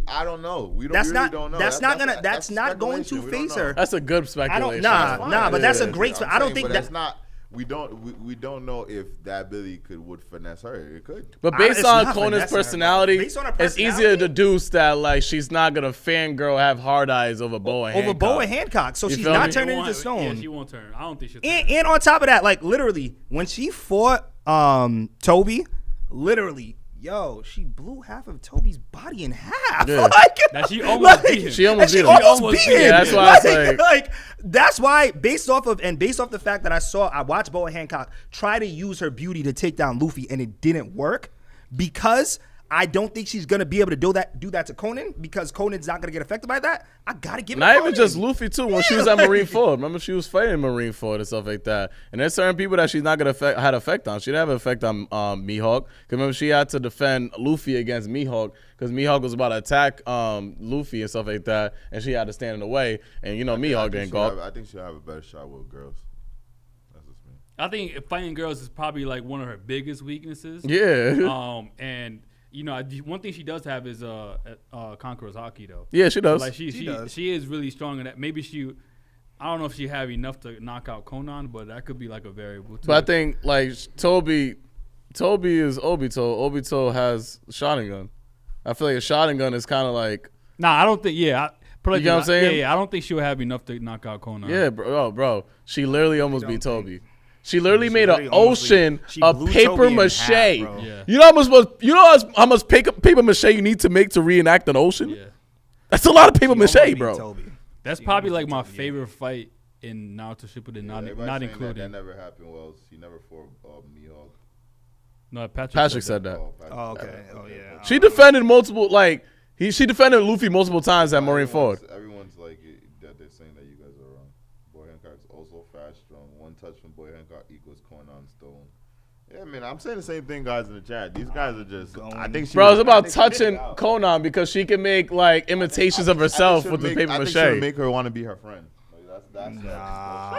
I don't know. We don't. That's really not. don't know. That's not gonna. That's not going to phase her. That's a good speculation. But that's a great. I don't think that's that. not. We don't know if that ability would finesse her. It could. But based on not Konan's finessing her, personality, Based on her it's easier to personality? deduce that like she's not gonna fangirl have hard eyes over Boa Hancock. Over Boa Hancock, so You she's feel not me? turning into Yeah, stone. she won't turn. I don't think she'll turn. And on top of that, like literally, when she fought Toby, literally, she blew half of Toby's body in half. Yeah. That she almost beat him. She almost beat him. Yeah, that's why I say. That's why, based off the fact that I watched Boa Hancock try to use her beauty to take down Luffy, and it didn't work because I don't think she's gonna be able to do that to Konan because Conan's not gonna get affected by that. I gotta give it. Not to even Konan. just Luffy too. When she was at Marineford, remember she was fighting Marineford and stuff like that. And there's certain people that she's not gonna had effect on. She didn't have an effect on Mihawk. Cause remember she had to defend Luffy against Mihawk because Mihawk was about to attack Luffy and stuff like that, and she had to stand in the way. And Mihawk didn't go. I think she'll have a better shot with girls. That's just me. I think fighting girls is probably like one of her biggest weaknesses. Yeah. And you know, one thing she does have is Conqueror's Haki though. Yeah, she does. Like she is really strong in that. Maybe I don't know if she have enough to knock out Konan, but that could be like a variable too. But I think like Toby is Obito. Obito has Sharingan. I feel like a Sharingan is kind of like. Nah, I don't think. Yeah, you know what I'm saying? Yeah, I don't think she'll have enough to knock out Konan. Yeah, bro. She literally almost beat Toby. She literally made literally an ocean of blew paper Toby in mache. half, bro. Yeah. You know how much paper mache you need to make to reenact an ocean? Yeah. That's a lot of paper She mache, almost beat bro. Toby. That's She probably almost like beat my Toby, favorite fight in Naruto Shippuden, not Everybody's saying including. that never happened. Well, he never fought Mihawk. No, Patrick said that. Oh, okay. Oh, yeah. She defended multiple, like, she defended Luffy multiple times at Marineford. Everyone's like that they're saying that you guys are wrong. Boa Hancock's also fast, strong. One touch from Boa Hancock equals Konan stone. Yeah, man, I'm saying the same thing, guys, in the chat. These guys are just. I think she. Bro, it's about I think she touching missed out. Konan because she can make, like, imitations of herself with the paper I think mache. she'll make her want to be her friend. Like, that's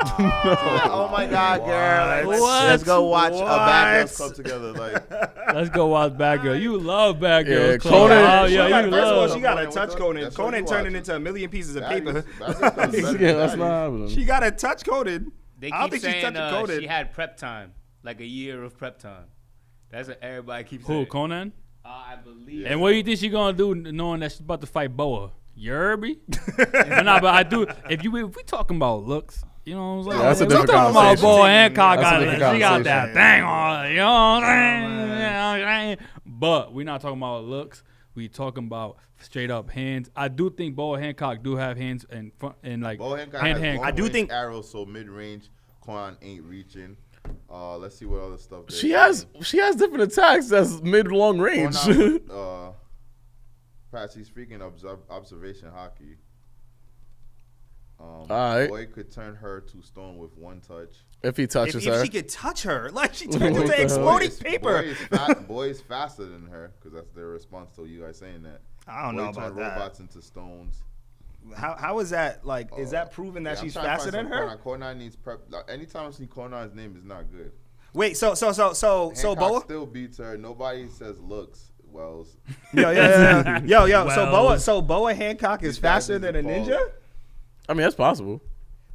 oh my God, girl! Like, let's go watch a Bad Girls Club together. Like, Let's go watch Bad Girl. You love Bad Girls Yeah, Club. Conan- Oh, She yeah, got- you first of all, love. she got to What touch the- Conan. that's what Conan you turning watch. into a million pieces of Bad paper. Girls- Bad Girls Club better than Yeah, that's Daddy. not happening. She got to touch Conan. They I don't keep think she's saying touching Conan. she had prep time, like a year of prep time. That's what everybody keeps Who, saying. Conan? I believe. And what do you think she gonna do knowing that she's about to fight Boa? Yerby? But I do. If we talking about looks, you know what I'm saying? Yeah, that's a We different talking about conversation. Boa Hancock. That's a different She got conversation. that thing on. You know what I'm saying? But we're not talking about looks. We talking about straight up hands. I do think Boa Hancock do have hands and front and like Boa Hancock hand. has I do think- arrows, so mid range, Konan ain't reaching. Let's see what other stuff. She has different attacks that's mid-long range. Patsy's freaking observation hockey. Alright. Boy could turn her to stone with one touch. If he touches her. If she could touch her, like she turned What into the hell? exploding paper. Boy is faster than her because that's their response to you guys saying that. I don't know Boy about turned that. robots into stones. How is that? Like, is that proven that Yeah, I'm she's trying to faster find than some her? Konan needs prep. Like, anytime I see Konan's name is not good. Wait, so Hancock Boa. still beats her. Nobody says looks. Wells. So Boa Hancock is These guys faster is than a appalled. ninja? I mean, that's possible.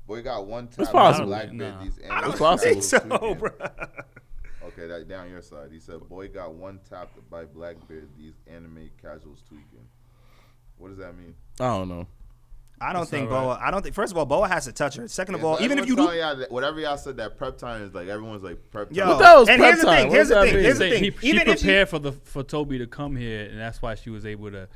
Boy got one tap. It's possible. Blackbeard, Nah. these I don't animals think so, tweaking. bro. Okay, that down your side. He said, "Boy got one tapped by Blackbeard. These anime casuals tweaking." What does that mean? I don't know. I don't think all Boa. I don't think. First of all, Boa has to touch her. Second of Yeah, all, so even if you everyone's do, telling y'all that whatever y'all said, that prep time is like everyone's like prep time. yo, What the hell is and prep here's the time? thing. What Here's does the that thing. mean? Here's the He thing. Even if prepared for Toby to come here, and that's why she was able to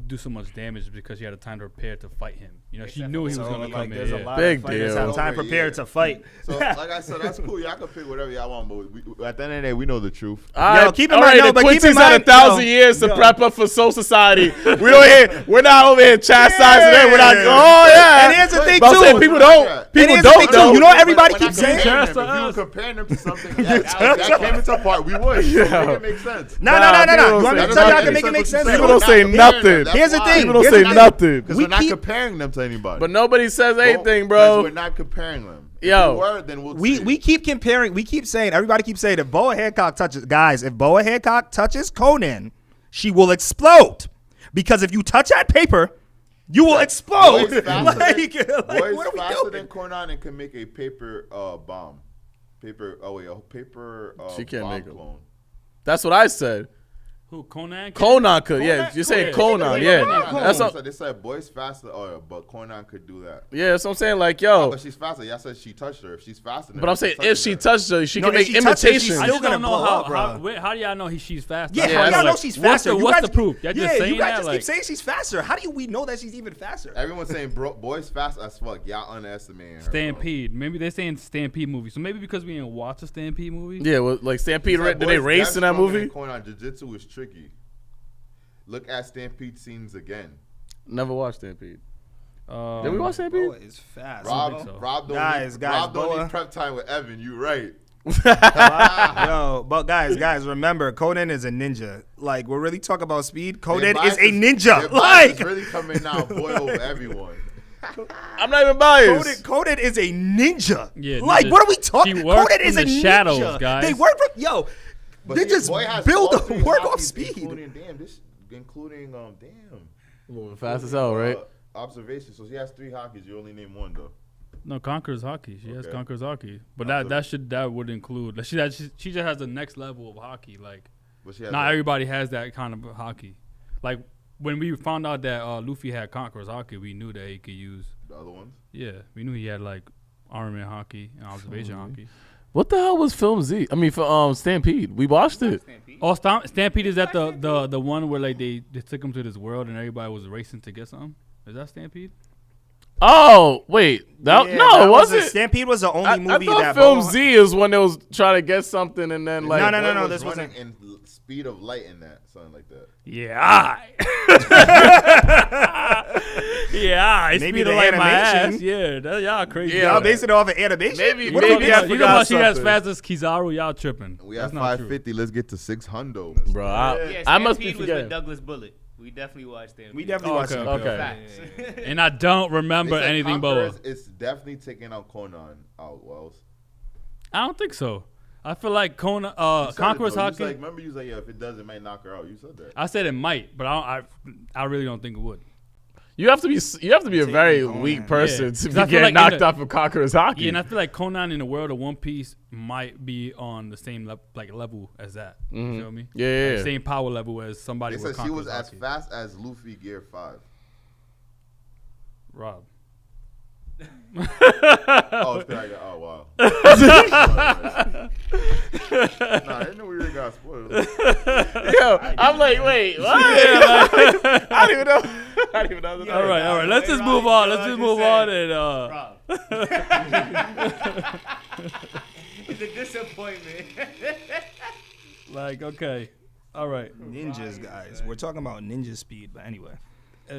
do so much damage because she had a time to prepare to fight him. You know, she knew he was so, going to come like, here. there's a Yeah. lot Big of fighters deal. have time Over a prepared year. to fight. So, like I said, that's cool. Y'all can pick whatever y'all want, but at the end of the day, we know the truth. Keep in mind- no, the but keep in Quincy's had mind- 1,000 yo, years to yo. prep up for Soul Society. We're not over here chastising them. We're not. Yeah. Oh yeah. And here's the thing, But I'm too. saying people don't. People here's the thing, don't too. know. You know what everybody When I keeps saying? compare them, Trust if you were us. comparing them to something that came into part, we would. Yeah. Make it make sense. No. Nah, people You want me don't to say tell you how I nothing. can make it make sense? People We're don't not say comparing nothing. them. That's Here's the why. thing. People don't Here's say the thing. nothing. Because We we're not keep- comparing them to anybody. But nobody says anything, Because bro. we're not comparing them. If Yo. we were, then we'll We see. we keep comparing. We keep saying. Everybody keeps saying if Boa Hancock touches guys. If Boa Hancock touches Conan, she will explode. Because if you touch that paper, you will explode. Boy's faster like, Boy's what are we faster doing? than Konan and can make a paper bomb. A paper She can't bomb make 'em. clone. That's what I said. Who, Conan? Conan could. Yeah, you're saying Conan. Yeah, that's what. They said boy's faster. Oh, yeah, but Konan could do that. Yeah, that's what I'm saying. Like, yo. But she's faster. Y'all said she touched her. If she's faster, But I'm saying if she touched her, she No, can if make she touches her, she's imitations. I still just gonna don't know blow how. up, bro. How do y'all know she's faster? Yeah, Yeah, how do y'all like, know she's faster? What's the proof? Y'all just Yeah, saying you guys that, just like- keep saying she's faster. How do we know that she's even faster? Everyone's saying boy's fast as fuck. Y'all underestimating her. Stampede. Maybe they're saying Stampede movie. So maybe because we didn't watch a Stampede movie. Yeah, well, like Stampede. Bro. Did they race in that movie? Konan Jiu-Jitsu is tricky. Look at Stampede scenes again. Never watched Stampede. Did we watch Stampede? Boa is fast. Rob so. don't Guys, Rob Boa- don't need prep time with Evan. You right. Yo, but guys, remember, Conan is a ninja. Like, we're really talking about speed. Conan is a ninja. Their bias Like, is really coming now, boy over everyone. I'm not even biased. Konan is a ninja. Yeah, like, ninja. what are we talking? She works Konan from is a the ninja. shadows, guys. They work from But They see, just boy has build all a three work off Hakis, speed. Including Moving fast as hell, right? Observation. So she has 3 Hakis. You only name 1 though. No, Conqueror's Haki. She has Okay. Conqueror's Haki. But Absolutely. that would include. Like, she just has the next level of hockey. Like, But she has not like, everybody has that kind of hockey. Like, when we found out that Luffy had Conqueror's Haki, we knew that he could use. the other ones. Yeah, we knew he had like armament hockey and observation hockey. What the hell was Film Z? I mean, for Stampede. We watched it. Stampede. Oh, Stampede is that the one where like they took him to this world and everybody was racing to get something? Is that Stampede? Oh, wait. That was it? Stampede was the only movie I thought that Film Boa- Z is when they was trying to get something and then like. No, Boy was this running wasn't- in speed of light in that, something like that. Yeah, yeah. It's Maybe me to the like my animation. ass. Yeah, y'all crazy. Yeah, Y'all based it off of animation. Maybe- What are we maybe You I getting? know about forgot she as something. fast as Kizaru, y'all tripping. We That's have not true. 550. Let's get to 600. Bro, Yeah, I must be Stampede was with forgetting. Douglas Bullet. We definitely watched Stampede. We definitely watched it. Okay. Facts. And I don't remember They said anything, Boa. Conquerors is definitely taking out Konan out, Wells. I don't think so. I feel like You said Conqueror's it, though. You was Haki. like, remember you was like, yeah, if it does, it might knock her out. You said that. I said it might, but I really don't think it would. You have to be a very Conan. weak person Yeah. to 'Cause I be feel getting like in knocked the- off of Conqueror's Hockey. Yeah, and I feel like Konan in the world of One Piece might be on the same level as that. You feel me? Yeah. Like, same power level as somebody They with said she was Conqueror's as Haki. fast as Luffy Gear 5. Rob. Oh, it's like, oh wow. Nah, I didn't know we really got spoiled. Yo, I'm like, wait, what? I don't even know. I don't even know. All right. Let's just move on. Let's just move on and Rob. It's a disappointment. like okay. All right. Ninjas, guys. We're talking about ninja speed, but anyway.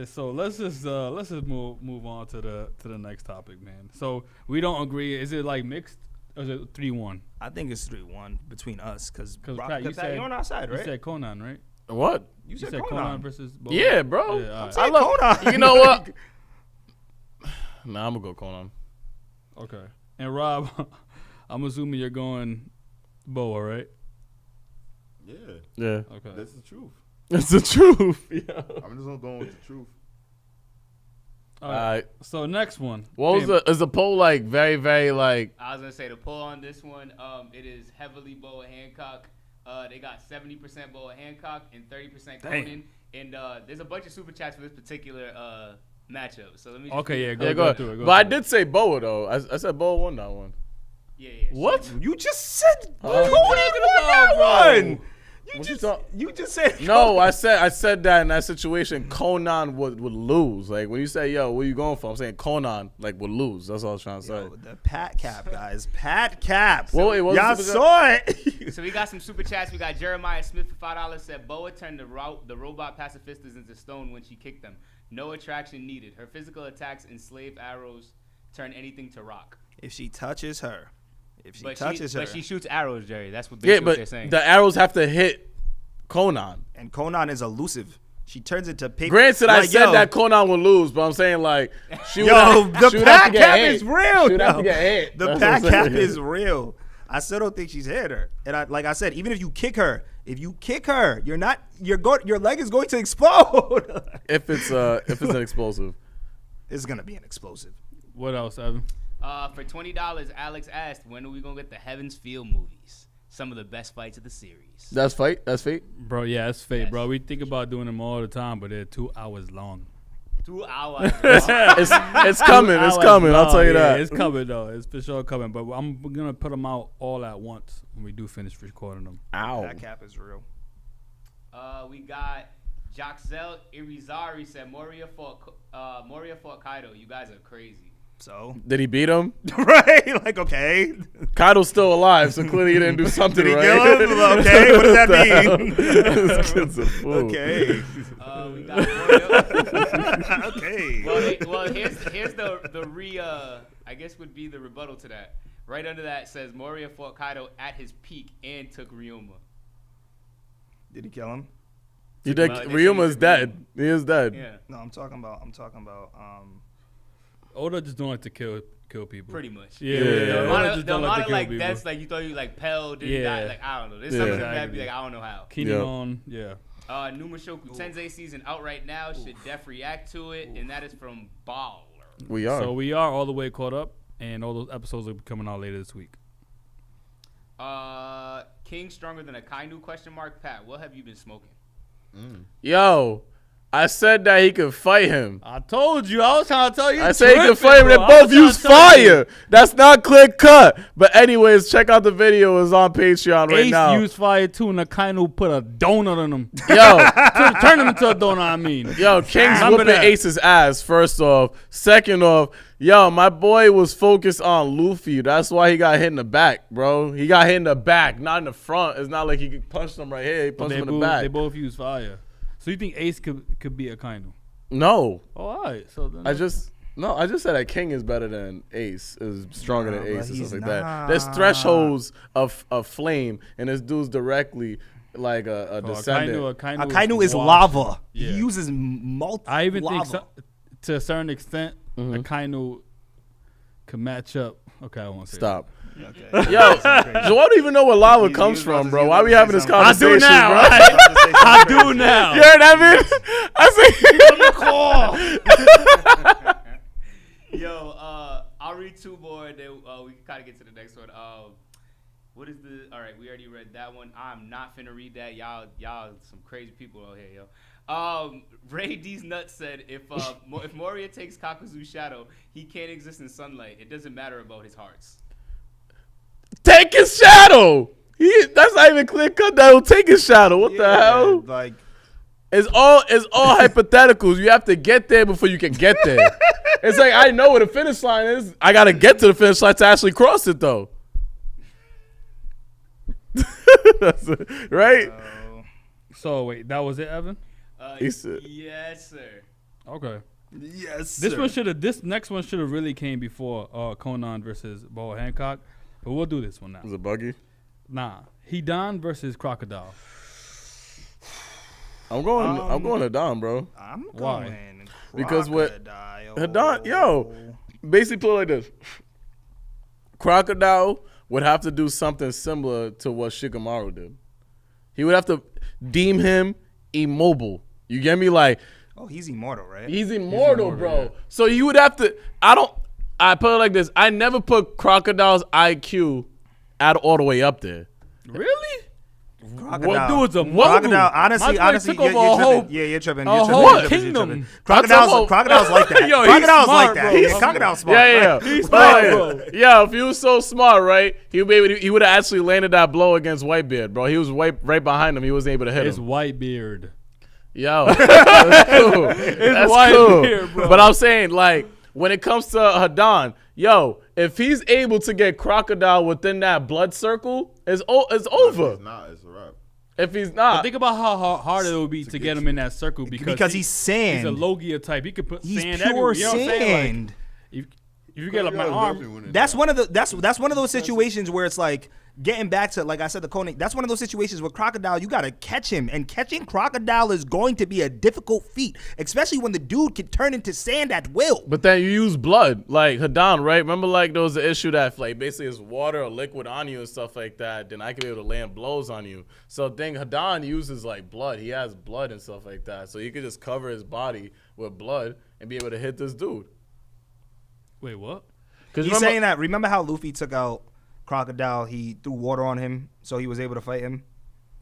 So let's just move on to the next topic, man. So we don't agree. Is it like mixed or is it 3-1? I think it's 3-1 between us because Pat, you said you're on our side, You right? said Konan, right? What? You You said said Konan. Konan versus Boa? Yeah, bro. Yeah, all right. I love Konan. You know what? Nah, I'm gonna go Conan. Okay. And Rob, I'm assuming you're going Boa, right? Yeah, Yeah, Okay. that's the truth. it's the truth. Yeah. I'm just gonna go with the truth. All All right. right. So next one. What was Damn. is the poll like? Very, very like. I was gonna say the poll on this one. It is heavily Boa Hancock. They got 70% Boa Hancock and 30% Conan. And there's a bunch of super chats for this particular matchup. So let me. Just Okay, yeah, Yeah, go go through ahead. it. But I did say Boa though. I said Boa won that one. Yeah. What? You just said What Conan are you won talking that about, bro? one. What you talk- You just said No, I said that in that situation, Conan would lose. Like when you say, "Yo, where you going for?" I'm saying Conan like would lose. That's all I was trying to say. Yo, the Pat Cap, guys. Pat Cap. Well, wait, what was Y'all the- saw it. So we got some super chats. We got Jeremiah Smith for $5 said Boa turned the robot pacifistas into stone when she kicked them. No attraction needed. Her physical attacks and slave arrows turn anything to rock. If she touches her. But her. she shoots arrows, Jerry. That's what Yeah, what but they're saying. the arrows have to hit Conan. And Conan is elusive. She turns into paper. Granted, I Like, said yo, that Conan would lose, but I'm saying like she would Yo, have, the she would have to Pat get Cap hit. is real. She would have yo. to get hit. The That's Pat what I'm Cap saying. is real. I still don't think she's hit her. And like I said, even if you kick her, your leg is going to explode. If it's an explosive. It's gonna be an explosive. What else, Evan? For $20, Alex asked, when are we going to get the Heaven's Feel movies? Some of the best fights of the series. That's fate. That's fate. Bro, yeah, it's fate, Yes. bro. We think about doing them all the time, but they're 2 hours long. 2 hours. It's coming. It's coming. I'll tell you that. It's coming, though. It's for sure coming. But we're going to put them out all at once when we do finish recording them. Ow. Pat Cap is real. We got Joxel Irizarry said Moria fought Kaido. You guys are crazy. So Did he beat him? right, like okay. Kaido's still alive, so clearly he didn't do something Did he right. kill him? Okay, what does that mean? This kid's a fool. Okay. We got Moria. Okay. Well, here's the I guess would be the rebuttal to that. Right under that says Moria fought Kaido at his peak and took Ryuma. Did he kill him? He did. Well, they Ryuma's say dead. He is dead. Yeah. No, I'm talking about Oda just don't like to kill people. Pretty much. Yeah. The Oda just don't like to kill like people. that's like you thought you like Pell didn't die. Like I don't know. There's something that be like I don't know how. Kinemon, yeah. Numashoku Tensei season out right now. Should def react to it, and that is from Baller. We are. So we are all the way caught up, and all those episodes will be coming out later this week. King stronger than a Kainu ? Pat, what have you been smoking? Yo, I said that he could fight him. I told you. I was trying to tell you. I said he could fight him. They both use fire. That's not clear cut. But anyways, check out the video. It's on Patreon right now. Ace used fire too, and Akainu put a donut on him. Yo, Turn him into a donut. I mean, yo, King's Remember whooping that. Ace's ass. First off, second off, yo, my boy was focused on Luffy. That's why he got hit in the back, bro. He got hit in the back, not in the front. It's not like he punched him right here. He punched him in the back. They both use fire. So you think Ace could be Akainu? No. Oh, all right. So then I just said that King is better than Ace, is stronger than Ace and stuff like that. not. There's thresholds of flame, and this dude's directly like a descendant. Akainu is washed. lava. Yeah. He uses multiple. I even lava. think to a certain extent, Akainu could match up. Okay, I won't say Stop. Okay. Yo, so I don't even know where lava comes from, bro. Why we having this conversation, bro? I do now. You heard that, man? Yo, I'll read two more. Then we can kind of get to the next one. What is the? All right, we already read that one. I'm not finna read that. Y'all, some crazy people out here, yo. Ray D's nuts said if Moria takes Kakuzu's shadow, he can't exist in sunlight. It doesn't matter about his hearts. Take his shadow. That's not even clear cut. That will take his shadow. What the hell? Like, it's all hypotheticals. You have to get there before you can get there. It's like I know where the finish line is. I gotta get to the finish line to actually cross it, though. That's it, right? So wait, that was it, Evan? He said, Yes, sir. Okay. yes. This next one should have really came before Konan versus Boa Hancock, but we'll do this one now. is it Buggy? Nah, Hidan versus Crocodile. I'm going to Don, bro. I'm Why? going Because what Crocodile. Hidan, yo, basically put it like this. Crocodile would have to do something similar to what Shikamaru did. He would have to deem him immobile. You get me? Like, Oh, he's immortal, right? he's immortal, bro. yeah. So you would have to. I put it like this. I never put Crocodile's IQ all the way up there. Really? Crocodile. What dude's a Crocodile. mogul. Honestly, My boy took over you're a whole. tripping. Yeah, you're tripping. a You're tripping. whole You're tripping. kingdom. You're tripping. Crocodile's like that. Yo, he's Crocodile's smart, like that. bro. He's Crocodile's smart. Yeah. He's smart, bro. Yeah, if he was so smart, right, he would have actually landed that blow against Whitebeard, bro. He was right behind him. He wasn't able to hit It's him. Whitebeard. Yo, that's cool. That's Whitebeard, cool. bro. But I'm saying, like, when it comes to Hidan, yo, if he's able to get Crocodile within that blood circle, it's over. If it's not, it's a wrap. If he's not, Think about how hard it would be to get him in that circle because he's sand. He's a Logia type. He could put He's sand pure everywhere. You know what I'm saying? sand. Like, if you get like my arm, That's one of the that's one of those situations where it's like getting back to, like I said, the Konan. That's one of those situations where Crocodile, you gotta catch him, and catching Crocodile is going to be a difficult feat, especially when the dude can turn into sand at will. but then you use blood, like Hidan, right? Remember, like, there was an issue that, like, basically is water or liquid on you and stuff like that. Then I could be able to land blows on you. So, Hidan uses, like, blood. He has blood and stuff like that. So, you could just cover his body with blood and be able to hit this dude. wait, what? He's saying that. Remember how Luffy took out Crocodile? He threw water on him, so he was able to fight him.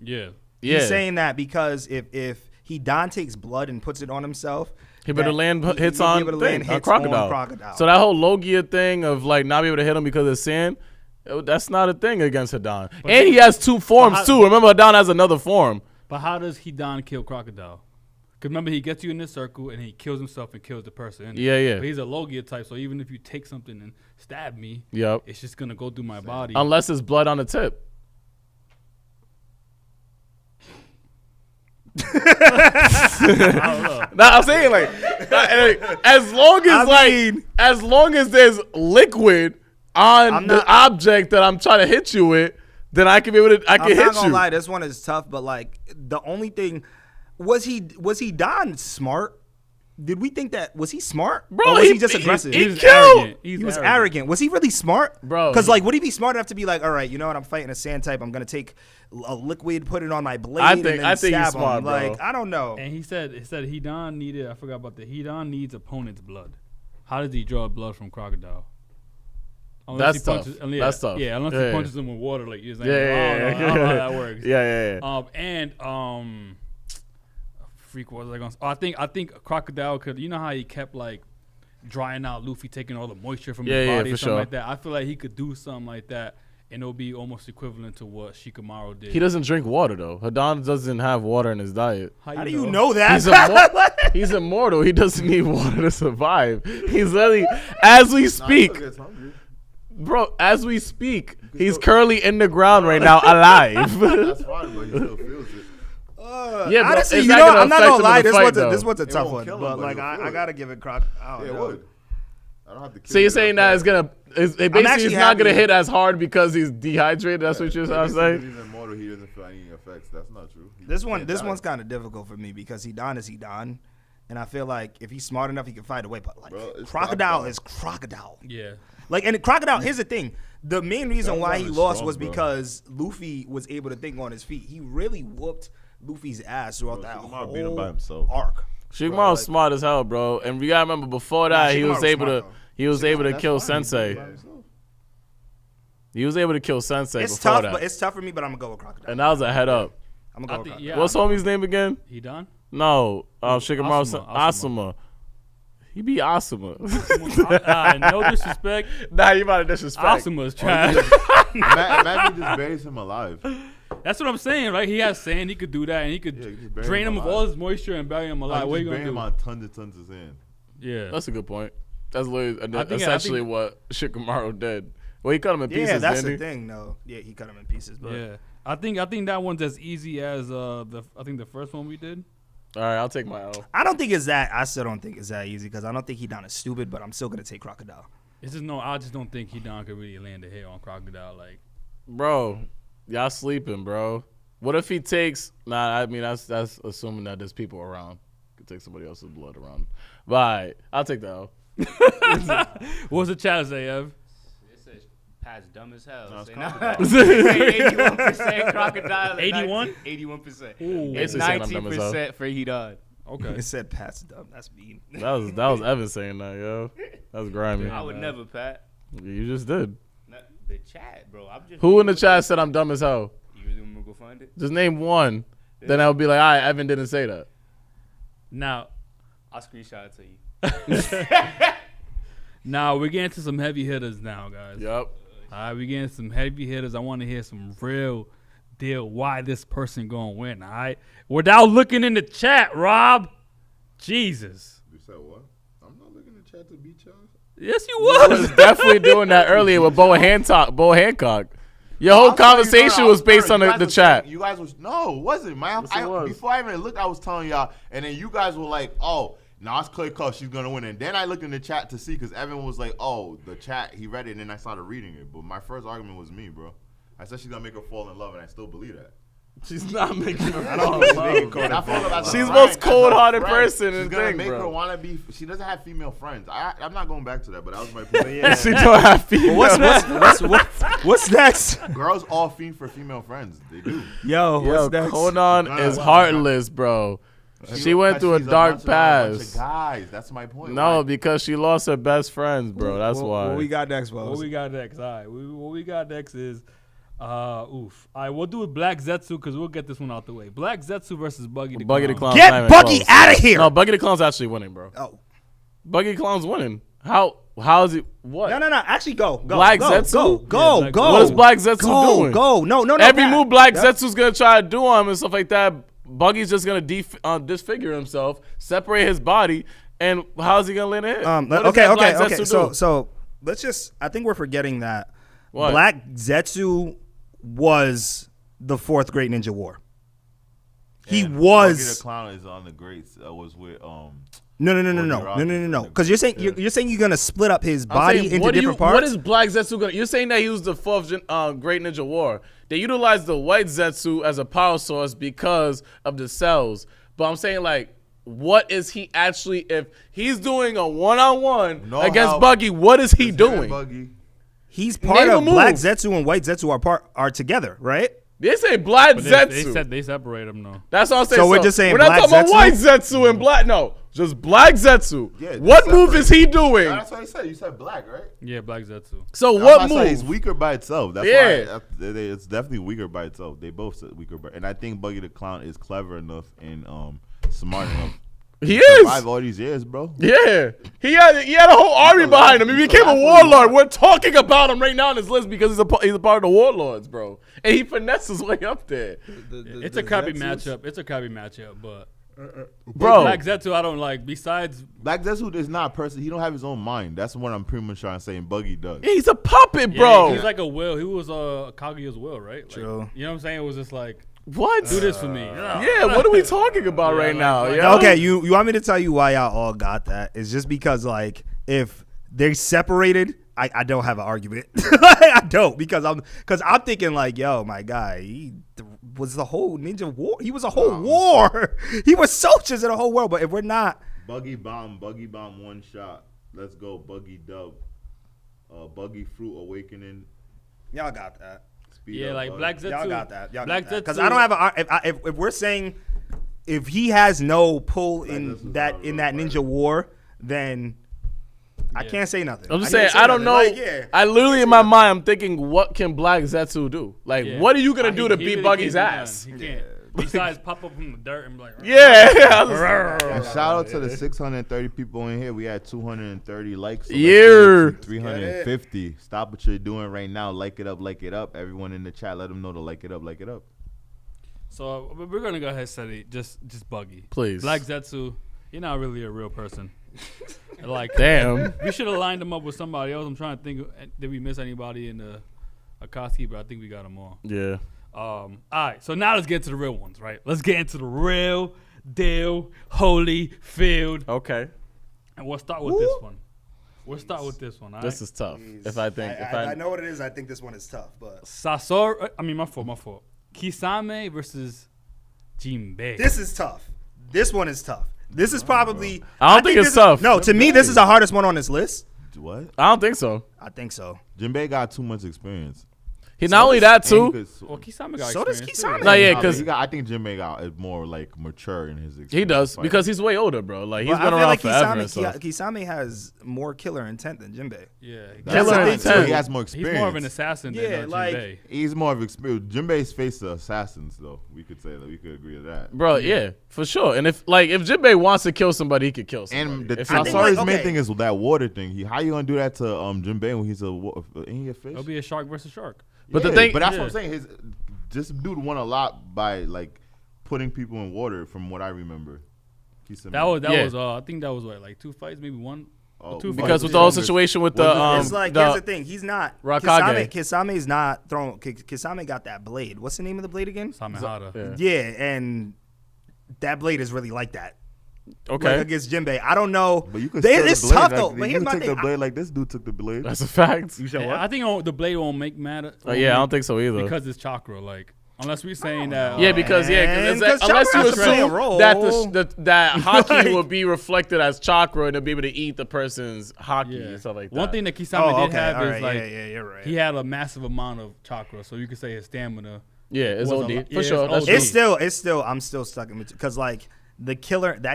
Yeah. He's saying that because if Hidan takes blood and puts it on himself, he better land hits he'll on be able to land hits Crocodile. on Crocodile. So that whole Logia thing of, like, not be able to hit him because of sand, that's not a thing against Hidan. And he has two forms too. Remember, Hidan has another form. But how does Hidan kill Crocodile? Because remember, he gets you in this circle and he kills himself and kills the person. In it. Yeah. But he's a Logia type, so even if you take something and stab me, Yep. it's just gonna go through my body. Unless it's blood on the tip. I don't know. Nah, I'm saying, like, as long as there's liquid on the object that I'm trying to hit you with, then I can be able to. I can hit you. I'm not gonna lie, this one is tough, but like the only thing was he Don smart? did we think that was he smart? Bro, or was he just aggressive? He He's killed. arrogant. He was arrogant. Was he really smart? Bro, Because, like, would he be smart enough to be like, all right, you know what? I'm fighting a sand type. I'm going to take a liquid, put it on my blade, I and think then he's stab smart, him. bro. Like, I don't know. And he said Hidan needed. I forgot about that. Hidan needs opponent's blood. How does he draw blood from Crocodile? Unless That's he punches, tough. Yeah, That's tough. Yeah, unless Yeah. he punches him with water, like you're saying. Yeah. I don't know how that works. Yeah. And freak, what was I going to say? I think Crocodile could, you know how he kept like drying out Luffy, taking all the moisture from his body for or something sure. like that. I feel like he could do something like that, and it'll be almost equivalent to what Shikamaru did. He doesn't drink water though. Hidan doesn't have water in his diet. How do you know that? He's immortal. He doesn't need water to survive. He's literally, as we speak, bro. As we speak, he's currently in the ground right now, alive. That's fine, but he still feels it. Yeah, bro, honestly, it's you not know, gonna I'm not affect gonna him in lie. the This fight, one's though. this one's a It tough won't one, kill him, but but like it'll feel I it. gotta give it Croc. I don't Yeah, it know. would. I don't have to. So you're saying that it's gonna, basically it's not gonna happy. hit as hard because he's dehydrated. That's what you're saying. He's immortal. He doesn't feel any effects. That's not true. This one's kind of difficult for me because Hidan is Hidan, and I feel like if he's smart enough, he can fight away. But like Bro, it's Crocodile Crocodile. is Crocodile. Yeah. Like, and Crocodile, here's the thing. The main reason why he Crocodile is lost strong, was bro. because Luffy was able to think on his feet. He really whooped Luffy's ass throughout that Shikamaru beat him by whole himself. arc. Shikamaru's smart as hell, bro. And we gotta remember before that, he was Shikamaru's able smart, to though. he was able to That's kill fine. Sensei. By himself. He was able to kill Sensei It's before tough, that. but it's tough for me. But I'm gonna go with Crocodile. And that was a head up. I'm gonna go with Crocodile. Yeah. What's homie's name again? Hidan? No, Shikamaru. Asuma. Asuma. He be Asuma. No disrespect. Nah, you about to disrespect. Asuma's trash. Imagine he just buries him alive. That's what I'm saying, right? He has sand. He could do that, and he could Yeah, just bury drain him him of alive. all his moisture and bury him alive. Like, What are just you bury gonna him do? on tons and tons of sand. Yeah. That's a good point. That's literally I think- essentially what Shikamaru did. Well, he cut him in pieces. Yeah, that's didn't the he? thing, though. Yeah, he cut him in pieces. But Yeah. I think that one's as easy as the first one we did. All right, I'll take my L. I don't think it's that. I still don't think it's that easy because I don't think Hidan is stupid. But I'm still gonna take Crocodile. It's just I just don't think Hidan could really land a hit on Crocodile. Like, Bro, y'all sleeping, bro. What if he takes? Nah, I mean that's assuming that there's people around. Could take somebody else's blood around. But all right, I'll take the L. what's the challenge say, Ev? It says Pat's dumb as hell. No, it's Say Crocodile. 81% Crocodile. 81? 81%. Ooh. It's Basically saying I'm dumb as hell. 19% for Hidan. It Okay. said Pat's dumb. That's mean. That was Evan saying that, yo. That was grimy. I would never, Pat. You just did. Not the chat, bro. I'm just. Who in the chat said I'm dumb as hell? You really want me to go find it? Just name one. Then I would be like, all right, Evan didn't say that. Now, I'll screenshot it to you. we're getting to some heavy hitters now, guys. Yep. All right, we're getting some heavy hitters. I want to hear some real deal why this person gonna win. All right, without looking in the chat, Rob. Jesus. You said what? I'm not looking to chat to beat y'all. Yes, you I was. was definitely doing that earlier with Boa Hancock. Your whole conversation was based on the chat. You guys was no, it wasn't. Before I even looked, I was telling y'all, and then you guys were like, "Oh, now it's clear cut. She's gonna win." And then I looked in the chat to see because Evan was like, "Oh, the chat." He read it, and then I started reading it. But my first argument was me, bro. I said she's gonna make her fall in love, and I still believe that. She's not making her I don't believe it. She's the most cold-hearted person in She's the gonna thing, make bro. her wanna be. She doesn't have female friends. I'm not going back to that, but that was my point. She don't have female. What's next? Girls all fiend for female friends. They do. Yo, Yo, what's next? Konan is heartless, bro. She went through a She's dark bunch of bunch of past. guys, that's my point. No, because she lost her best friends, bro. That's why. What we got next, bro? What we got next? All right, what we got next is, All right, we'll do it Black Zetsu because we'll get this one out the way. Black Zetsu versus Buggy the Buggy the Clown. Clown's not Get even Buggy close. out of here. No, Buggy the Clown's actually winning, bro. Oh. Buggy the Clown's winning. How is it? What? No. Actually, go. Black Zetsu? Go. Yeah, What is Black Zetsu doing? Go. No. Every Pat. move Black Yep. Zetsu's gonna try to do on him and stuff like that, Buggy's just gonna disfigure himself, separate his body, and how's he gonna land a hit? What is that Black Okay. Zetsu do? So let's just. I think we're forgetting that What? Black Zetsu was the fourth Great Ninja War. He And was. Buggy the Clown is on the greats. Was with No. Because you're saying you're saying you're gonna split up his I'm body saying, into what different parts. What is Black Zetsu gonna? You're saying that he was the fourth Great Ninja War. They utilized the White Zetsu as a power source because of the cells. But I'm saying like, what is he actually, if he's doing a one-on-one No against help. Buggy, what is he Let's hear it, doing? Buggy. He's part Name a of Black move. Zetsu and White Zetsu are together, right? They say Black But Zetsu. they said they separate them though. That's what I'm saying. So we're just saying we're not Black talking about Zetsu? White Zetsu and Black. No, just Black Zetsu. Yeah, what separate. move is he doing? No, that's what I said. You said black, right? Yeah, Black Zetsu. So That's what why I said He's move? weaker by itself. That's Yeah. why it's definitely weaker by itself. They both said weaker, and I think Buggy the Clown is clever enough and smart enough. He to survive is. all these years, bro. Yeah, he had a whole army behind him. He became a warlord. We're talking about him right now on his list because he's a part of the warlords, bro. And he finessed his way up there, It's a crappy matchup. It's a crappy matchup, but bro. Black Zetsu I don't like. Besides, Black Zetsu is not a person. He don't have his own mind. That's what I'm pretty much trying to say. And Buggy does. He's a puppet, yeah, bro. he's like a will. He was Kaguya's will, right? Like, True. You know what I'm saying? It was just like, What? do this for me. Yeah, what are we talking about right now? like- yo? Okay, you want me to tell you why y'all all got that? It's just because like if they separated, I don't have an argument. I don't because I'm thinking like, yo, my guy, he was the whole ninja war. He was a whole war. He was soldiers in the whole world. But if we're not, Buggy bomb one shot. Let's go, Buggy dub. Buggy fruit awakening. y'all got that. Speed Yeah, up, like Bug. Black Zetsu. Y'all got that. Y'all Black got that. Because Zetsu- I don't have a if we're saying if he has no pull in Zetsu's that not real ninja war, then I can't say nothing. I'm just can't saying, say I don't know. nothing. Like, yeah. I literally in my mind, I'm thinking, what can Black Zetsu do? Like, Yeah. what are you gonna He- do to he beat really Buggy's can't do ass? nothing. He can't. Besides, pop up from the dirt and be like, Yeah. And shout out to the 630 people in here. We had 230 likes. So let's Yeah. get it to 350. Stop what you're doing right now. Like it up, like it up. Everyone in the chat, let them know to like it up, like it up. So we're gonna go ahead and set it just Buggy. Please. Black Zetsu, you're not really a real person. Like, Damn. we should have lined him up with somebody else. I'm trying to think, did we miss anybody in the Akatsuki? But I think we got them all. Yeah. All right, so now let's get into the real ones, right? Let's get into the real deal, holy field, Okay. and we'll start with this one. We'll start with this one. All This right? is tough. If I know what it is. I think this one is tough, but Sasori. I mean, my fault. Kisame versus Jimbei. this is tough. This one is tough. This is probably. I don't think it's this is- tough. No, to me, this is the hardest one on this list. What? I don't think so. I think so. Jimbei got too much experience. He not only that too. Well, Kisame got So does experience, too. Kisame. No, yeah, Nah, but because I think Jimbei got more like mature in his experience. he does fighting. because he's way older, bro. Like he's But been I feel around like forever. and stuff. Kisame has more killer intent than Jimbei. Yeah, That's Killer the thing, intent. too. He has more he's experience. more of an assassin Yeah, than like- Jimbei. He's more of experience. Jimbei's faced the assassins, though. We could say that. We could agree to that. Bro, yeah, for sure. And if Jimbei wants to kill somebody, he could kill somebody. And the If I he think, Sasori's like, main okay. thing is that water thing. How you gonna do that to Jimbei when he's ain't he a fish? It'll be a shark versus shark. But the Yeah, thing- but that's what Yeah. I'm saying. This dude won a lot by like putting people in water, from what I remember. That was Yeah. I think that was what, like 2 fights, maybe one. Oh, 2 because fights. with the whole situation with the It's like here's the thing. He's not. Raikage. Kisame's not throwing. Kisame got that blade. What's the name of the blade again? Samehada. Yeah. Yeah, and that blade is really like that. Okay, Like against Jimbei. I don't know. But you can. It's tough though. But But here's you my took thing. the blade like this dude took the blade. that's a fact. Yeah, I think the blade won't make matter. Yeah, I don't think so either. Because it's chakra, like unless we're saying that. Yeah, because Man, unless you chakra play a assume role. that that hockey Like- will be reflected as chakra and they'll be able to eat the person's hockey and stuff like that. One thing that Kisame did have all is right, like yeah, you're right. he had a massive amount of chakra, so you could say his stamina. yeah, it's was a OD lot- for yeah, sure. it's That's OD. true. It's still. I'm still stuck in between because like that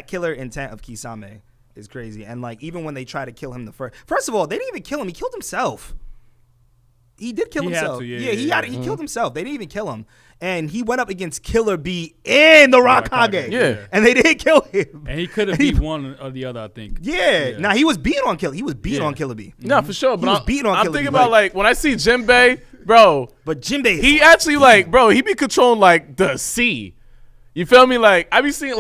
killer intent of Kisame is crazy, and like even when they try to kill him first of all, they didn't even kill him. He killed himself. He did kill He had himself. to, He yeah. killed himself. They didn't even kill him, and he went up against Killer B in the Raikage. Yeah. and they didn't kill him. And he could have beat one or the other, I think. Yeah. Now he was beating on Killer. He was beating Yeah. on Killer B. No, for sure. But was beating on I'm Killer thinking Bee, about like when I see Jimbei, bro. But Jimbei, He actually like, bro, he be controlling like the sea. You feel me? Like we seen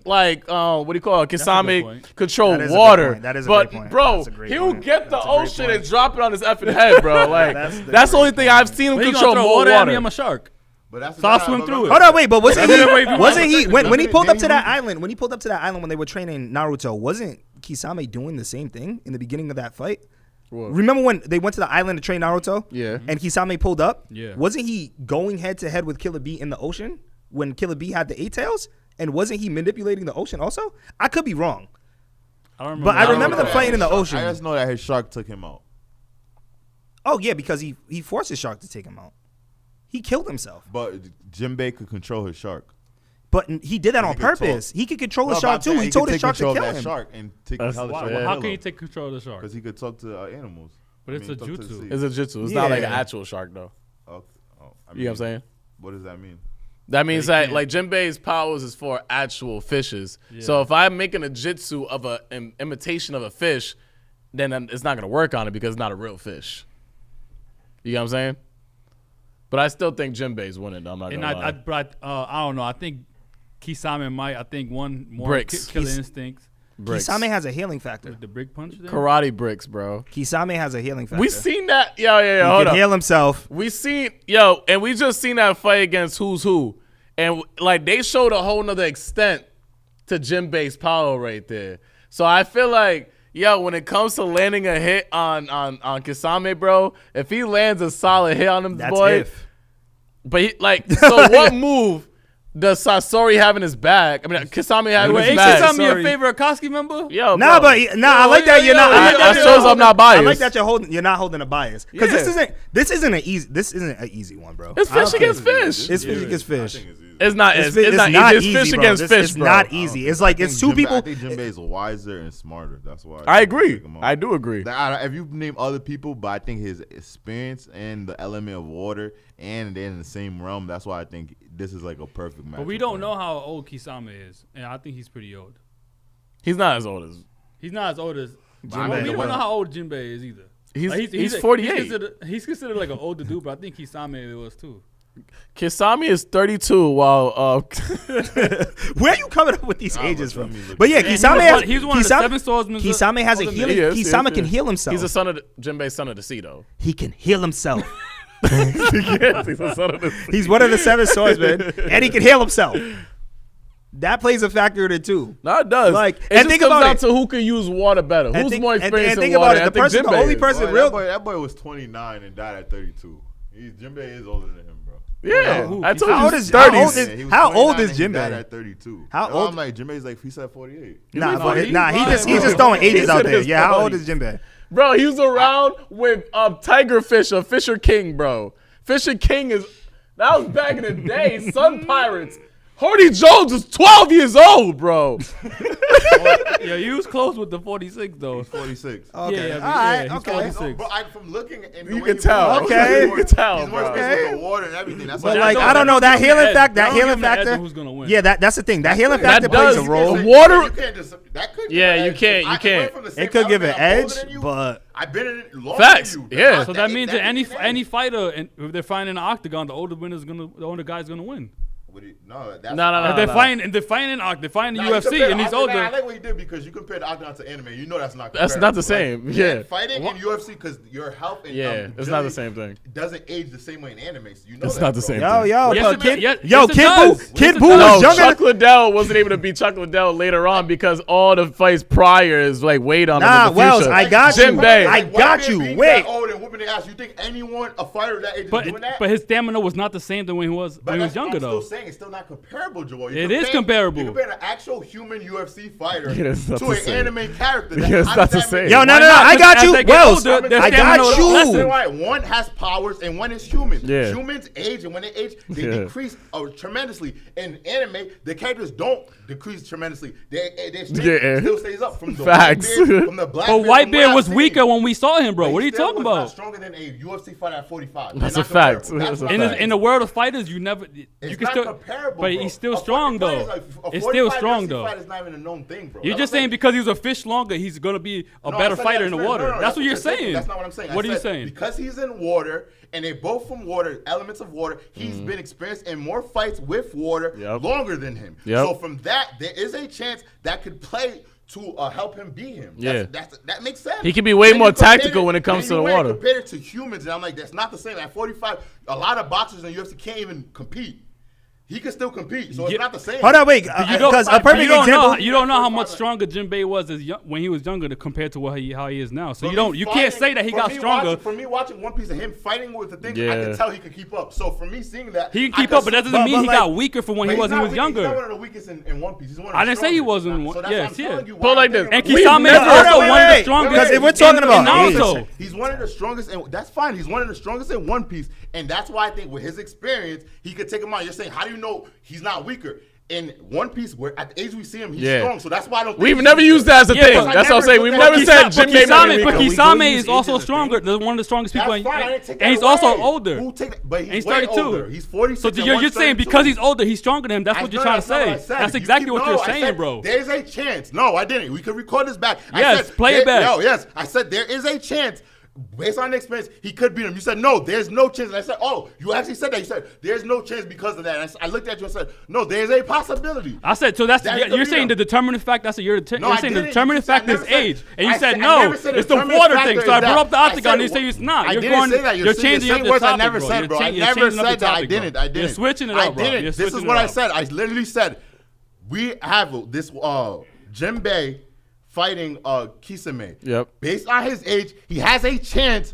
like what do you call it? a good Kisame point. control That is a good water. point. That is a but great point. bro, That's a great he'll point. get the That's a great ocean point. and drop it on his effing head, bro. Like That's the that's the only great thing I've seen him But he control gonna throw more water at me, water. I'm a shark. But that's So I'll swim through it. Hold on, wait, but wasn't That's the way if you want. he when he pulled up to Then that you- island? When he pulled up to that island when they were training Naruto, wasn't Kisame doing the same thing in the beginning of that fight? What? Remember when they went to the island to train Naruto? Yeah. And Kisame pulled up? Yeah. Wasn't he going head to head with Killer B in the ocean when Killer B had the 8 tails? And wasn't he manipulating the ocean also? I could be wrong. I don't remember. But I remember them fighting in the I ocean. just know that his shark took him out. Oh, yeah, because he forced his shark to take him out. He killed himself. But Jimbei could control his shark. But he did that on purpose. He could control the shark too. He told his shark to kill him. Shark and take That's how the shark wild. would How kill can he him. take control of the shark? Because he could talk to animals. But it's a talk to the jutsu. sea. It's a jutsu. It's not like an Yeah. actual shark though. Okay. Oh, I You know what I'm saying? What does that mean? That means that like Jinbei's powers is for actual fishes. So if I'm making a jutsu of an imitation of a fish, then it's not gonna work on it because it's not a real fish. You know what I'm saying? But I still think Jinbei's winning. Though, I'm not gonna lie. I don't know. I think Kisame might. I think one more Bricks. killer instincts. Bricks. Kisame has a healing factor. The brick punch there? Karate bricks, bro. Kisame has a healing factor. We seen that. Yo, He hold can up. heal himself. We seen and we just seen that fight against Who's Who, and like they showed a whole nother extent to Jinbei's power right there. So I feel like when it comes to landing a hit on Kisame, bro, if he lands a solid hit on him, That's boy. if. But so what move does Sasori have in his bag? I mean, Kisame have in his Ain't bag. Kisame your Sorry. favorite Akatsuki member? Yo, Nah, bro. I like that you're not. I like that you're shows not I'm not biased. I like that you're not holding a bias because Yeah. this isn't an easy one, bro. It's I don't fish against care. fish. It's fish against fish. It's not. It's It's not not easy. It's fish bro. against This fish, is bro. not easy. It's like it's two people. I think Jimbei is wiser and smarter. That's why. I agree. take him out. I do agree. If you name other people, but I think his experience and the element of water and they're in the same realm, that's why I think this is like a perfect match. But we don't know how old Kisame is, and I think he's pretty old. He's not as old as. He's not as old as Jinbei. Well, we don't know how old Jinbei is either. He's 48. He's considered like an older dude, but I think Kisame was too. Kisame is 32, while Where are you coming up with these ages from? let me look But yeah, at Kisame He's one of the seven swordsmen. Kisame has a healing. Kisame can heal himself. he's a son of Jinbei's son of the sea, though. He can heal himself. Yes, he's a son of the sea. He's one of the seven swordsmen, and he can heal himself. That plays a factor in it too. No, it does. Like, it and just think comes about down it. to who can use water better. And Who's think- more and experienced think in about water? it. I The think person- the Jinbei only is. person- that boy was 29 and died at 32. Jimbei is older than him, bro. Yeah, Who? I told How you old he's is- how 30s. old is- Yeah, he was how old 29 is and he Jimbei? died at 32. How No, old- I'm like Jimbei's like he said 48. He's just throwing ages He's out in there. his Yeah, how old 40s. is Jimbei? Bro, he was around with Tiger Fisher, Fisher King, bro. Fisher King that was back in the day. Sun Pirates. Hardy Jones was 12 years old, bro. Yeah, you was close with the 46 though. He's 46. Okay, Yeah, all right, he's okay. 46. Bro, from looking and You can tell. Okay. You can tell, he's more bro. experienced with the water and everything. That's But why like, I don't know that healing factor. That healing factor. Who's gonna win? Yeah, that's the thing. That healing That factor plays does- a role. Water- You can't just, that could Yeah, give an you edge. can't- I you can't. went from the same It could give an element, I'm older edge, than you. but I've been in it longer Facts, than you. yeah. So that means that any can any fighter, and if they're fighting in an octagon, the older guy's gonna win. No, that's No. If they're fighting in they're fighting in Nah, UFC, you compare and he's the octagon- I older. like what he did because you compared the octagon to anime. You know that's not. That's not the same. Right? Yeah. Fighting in UFC because your health and Yeah, it's not the agility same thing. Doesn't age the same way in anime. So you know It's that, not the bro. same yo, thing. yo, Yes, but it- Kid, yes, yo, yes, it Kid does. Buu, Yes, Kid it Buu does. No, was younger. Chuck Liddell wasn't able to beat Chuck Liddell later on because all the fights prior is like weighed on him Nah, in the Wells, future. I got you. Jinbei. I got you. Being Wait. that old and whooping their ass. You think anyone, a fighter that age, is doing that? But his stamina was not the same than when he was But younger I'm though. still saying it's still not comparable, Joel. It is comparable. You compare an actual human UFC fighter Yeah, it's not to the an same. anime character. Yeah, it's How not does the that make same. Yo, no, Why no, no. not? I got As you, they get Wells. older, their I stamina got lessens. you. Right, one has powers and one is human. Yeah. Humans age, and when they age, they Yeah. decrease tremendously. In anime, the characters don't decrease tremendously. Their Yeah. strength still stays up from the Facts. Whitebeard, from the But Blackbeard. Whitebeard was weaker when we saw him, bro. But What are he you still talking was not about? stronger than a UFC fighter at 45. That's They're a not fact. comparable. That's a what In I'm fact. saying. the world of fighters, you never. You It's can not still. comparable, But bro. he's still A strong 40 though. fighter is like- a It's 40 still fighter strong UFC though. fighter is not even a known thing, bro. You're That's just what I'm saying because he was a fish longer, he's gonna be a No, better I said fighter that in the experience. water. No, That's what you're what you're saying. That's not what I'm saying. What I are you said saying? Because he's in water and they both from water, elements of water, he's been experienced in more fights with water Yep. longer than him. Yep. So from that, there is a chance that could play to help him beat him. Yeah. That makes sense. He can be way Then more you compare tactical it- when it comes then to the you water. Compare it to humans, and I'm like, that's not the same. At 45, a lot of boxers in UFC can't even compete. he can still compete. So it's not the same. Hold on, wait. Because a perfect example. You don't know how much stronger Jimbei was when he was younger compared to how he is now. So you can't say that he got stronger. For me watching One Piece and him fighting with the thing, I can tell he could keep up. So for me seeing that, he can keep up, but that doesn't mean he got weaker from when he was younger. He's not one of the weakest in One Piece. He's one of the I didn't say he wasn't. So yes, yeah. But like this, and Kisame is also one of the strongest. Because if we're talking about Naruto, he's one of the strongest, and that's fine. He's one of the strongest in One Piece, and that's why I think with his experience, he could take him on. You're saying, how do you know he's not weaker? In One Piece, where at the age we see him, he's strong. So that's why I don't. We've never used that as a thing. That's what I'm saying. We've never said Jimbei might be weaker. But Kisame is also stronger. One of the strongest people, and he's also older. But he's 32. He's 46. So you're saying because he's older, he's stronger than him. That's what you're trying to say. That's exactly what you're saying, bro. There's a chance. No, I didn't. We can record this back. Yes, play it back. No, yes, I said there is a chance. Based on the experience, he could beat him. You said, no, there's no chance. And I said, oh, you actually said that. You said, there's no chance because of that. And I looked at you and said, no, there's a possibility. I said, so you're saying the determining fact, you're saying the determining fact is age. And you said, no, it's the water thing. So I brought up the octagon and you say it's not. You're changing up the topic, I never said, bro. I never said that. I didn't. You're switching it up, bro. I didn't. This is what I said. I literally said, we have this Jimbei fighting Kisame. Yep. Based on his age, he has a chance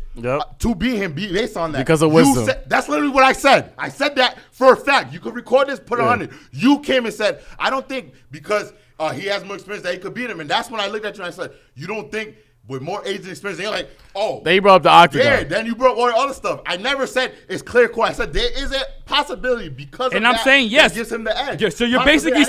to beat him based on that. Because of wisdom. That's literally what I said. I said that for a fact. You could record this, put it on it. You came and said, I don't think because he has more experience that he could beat him. And that's when I looked at you and I said, you don't think with more age and experience, and you're like, oh. Then you brought up the octagon. Yeah, then you brought all the other stuff. I never said it's clear cut. I said there is a possibility because of that. And I'm saying yes. That gives him the edge. Yeah, so you're basically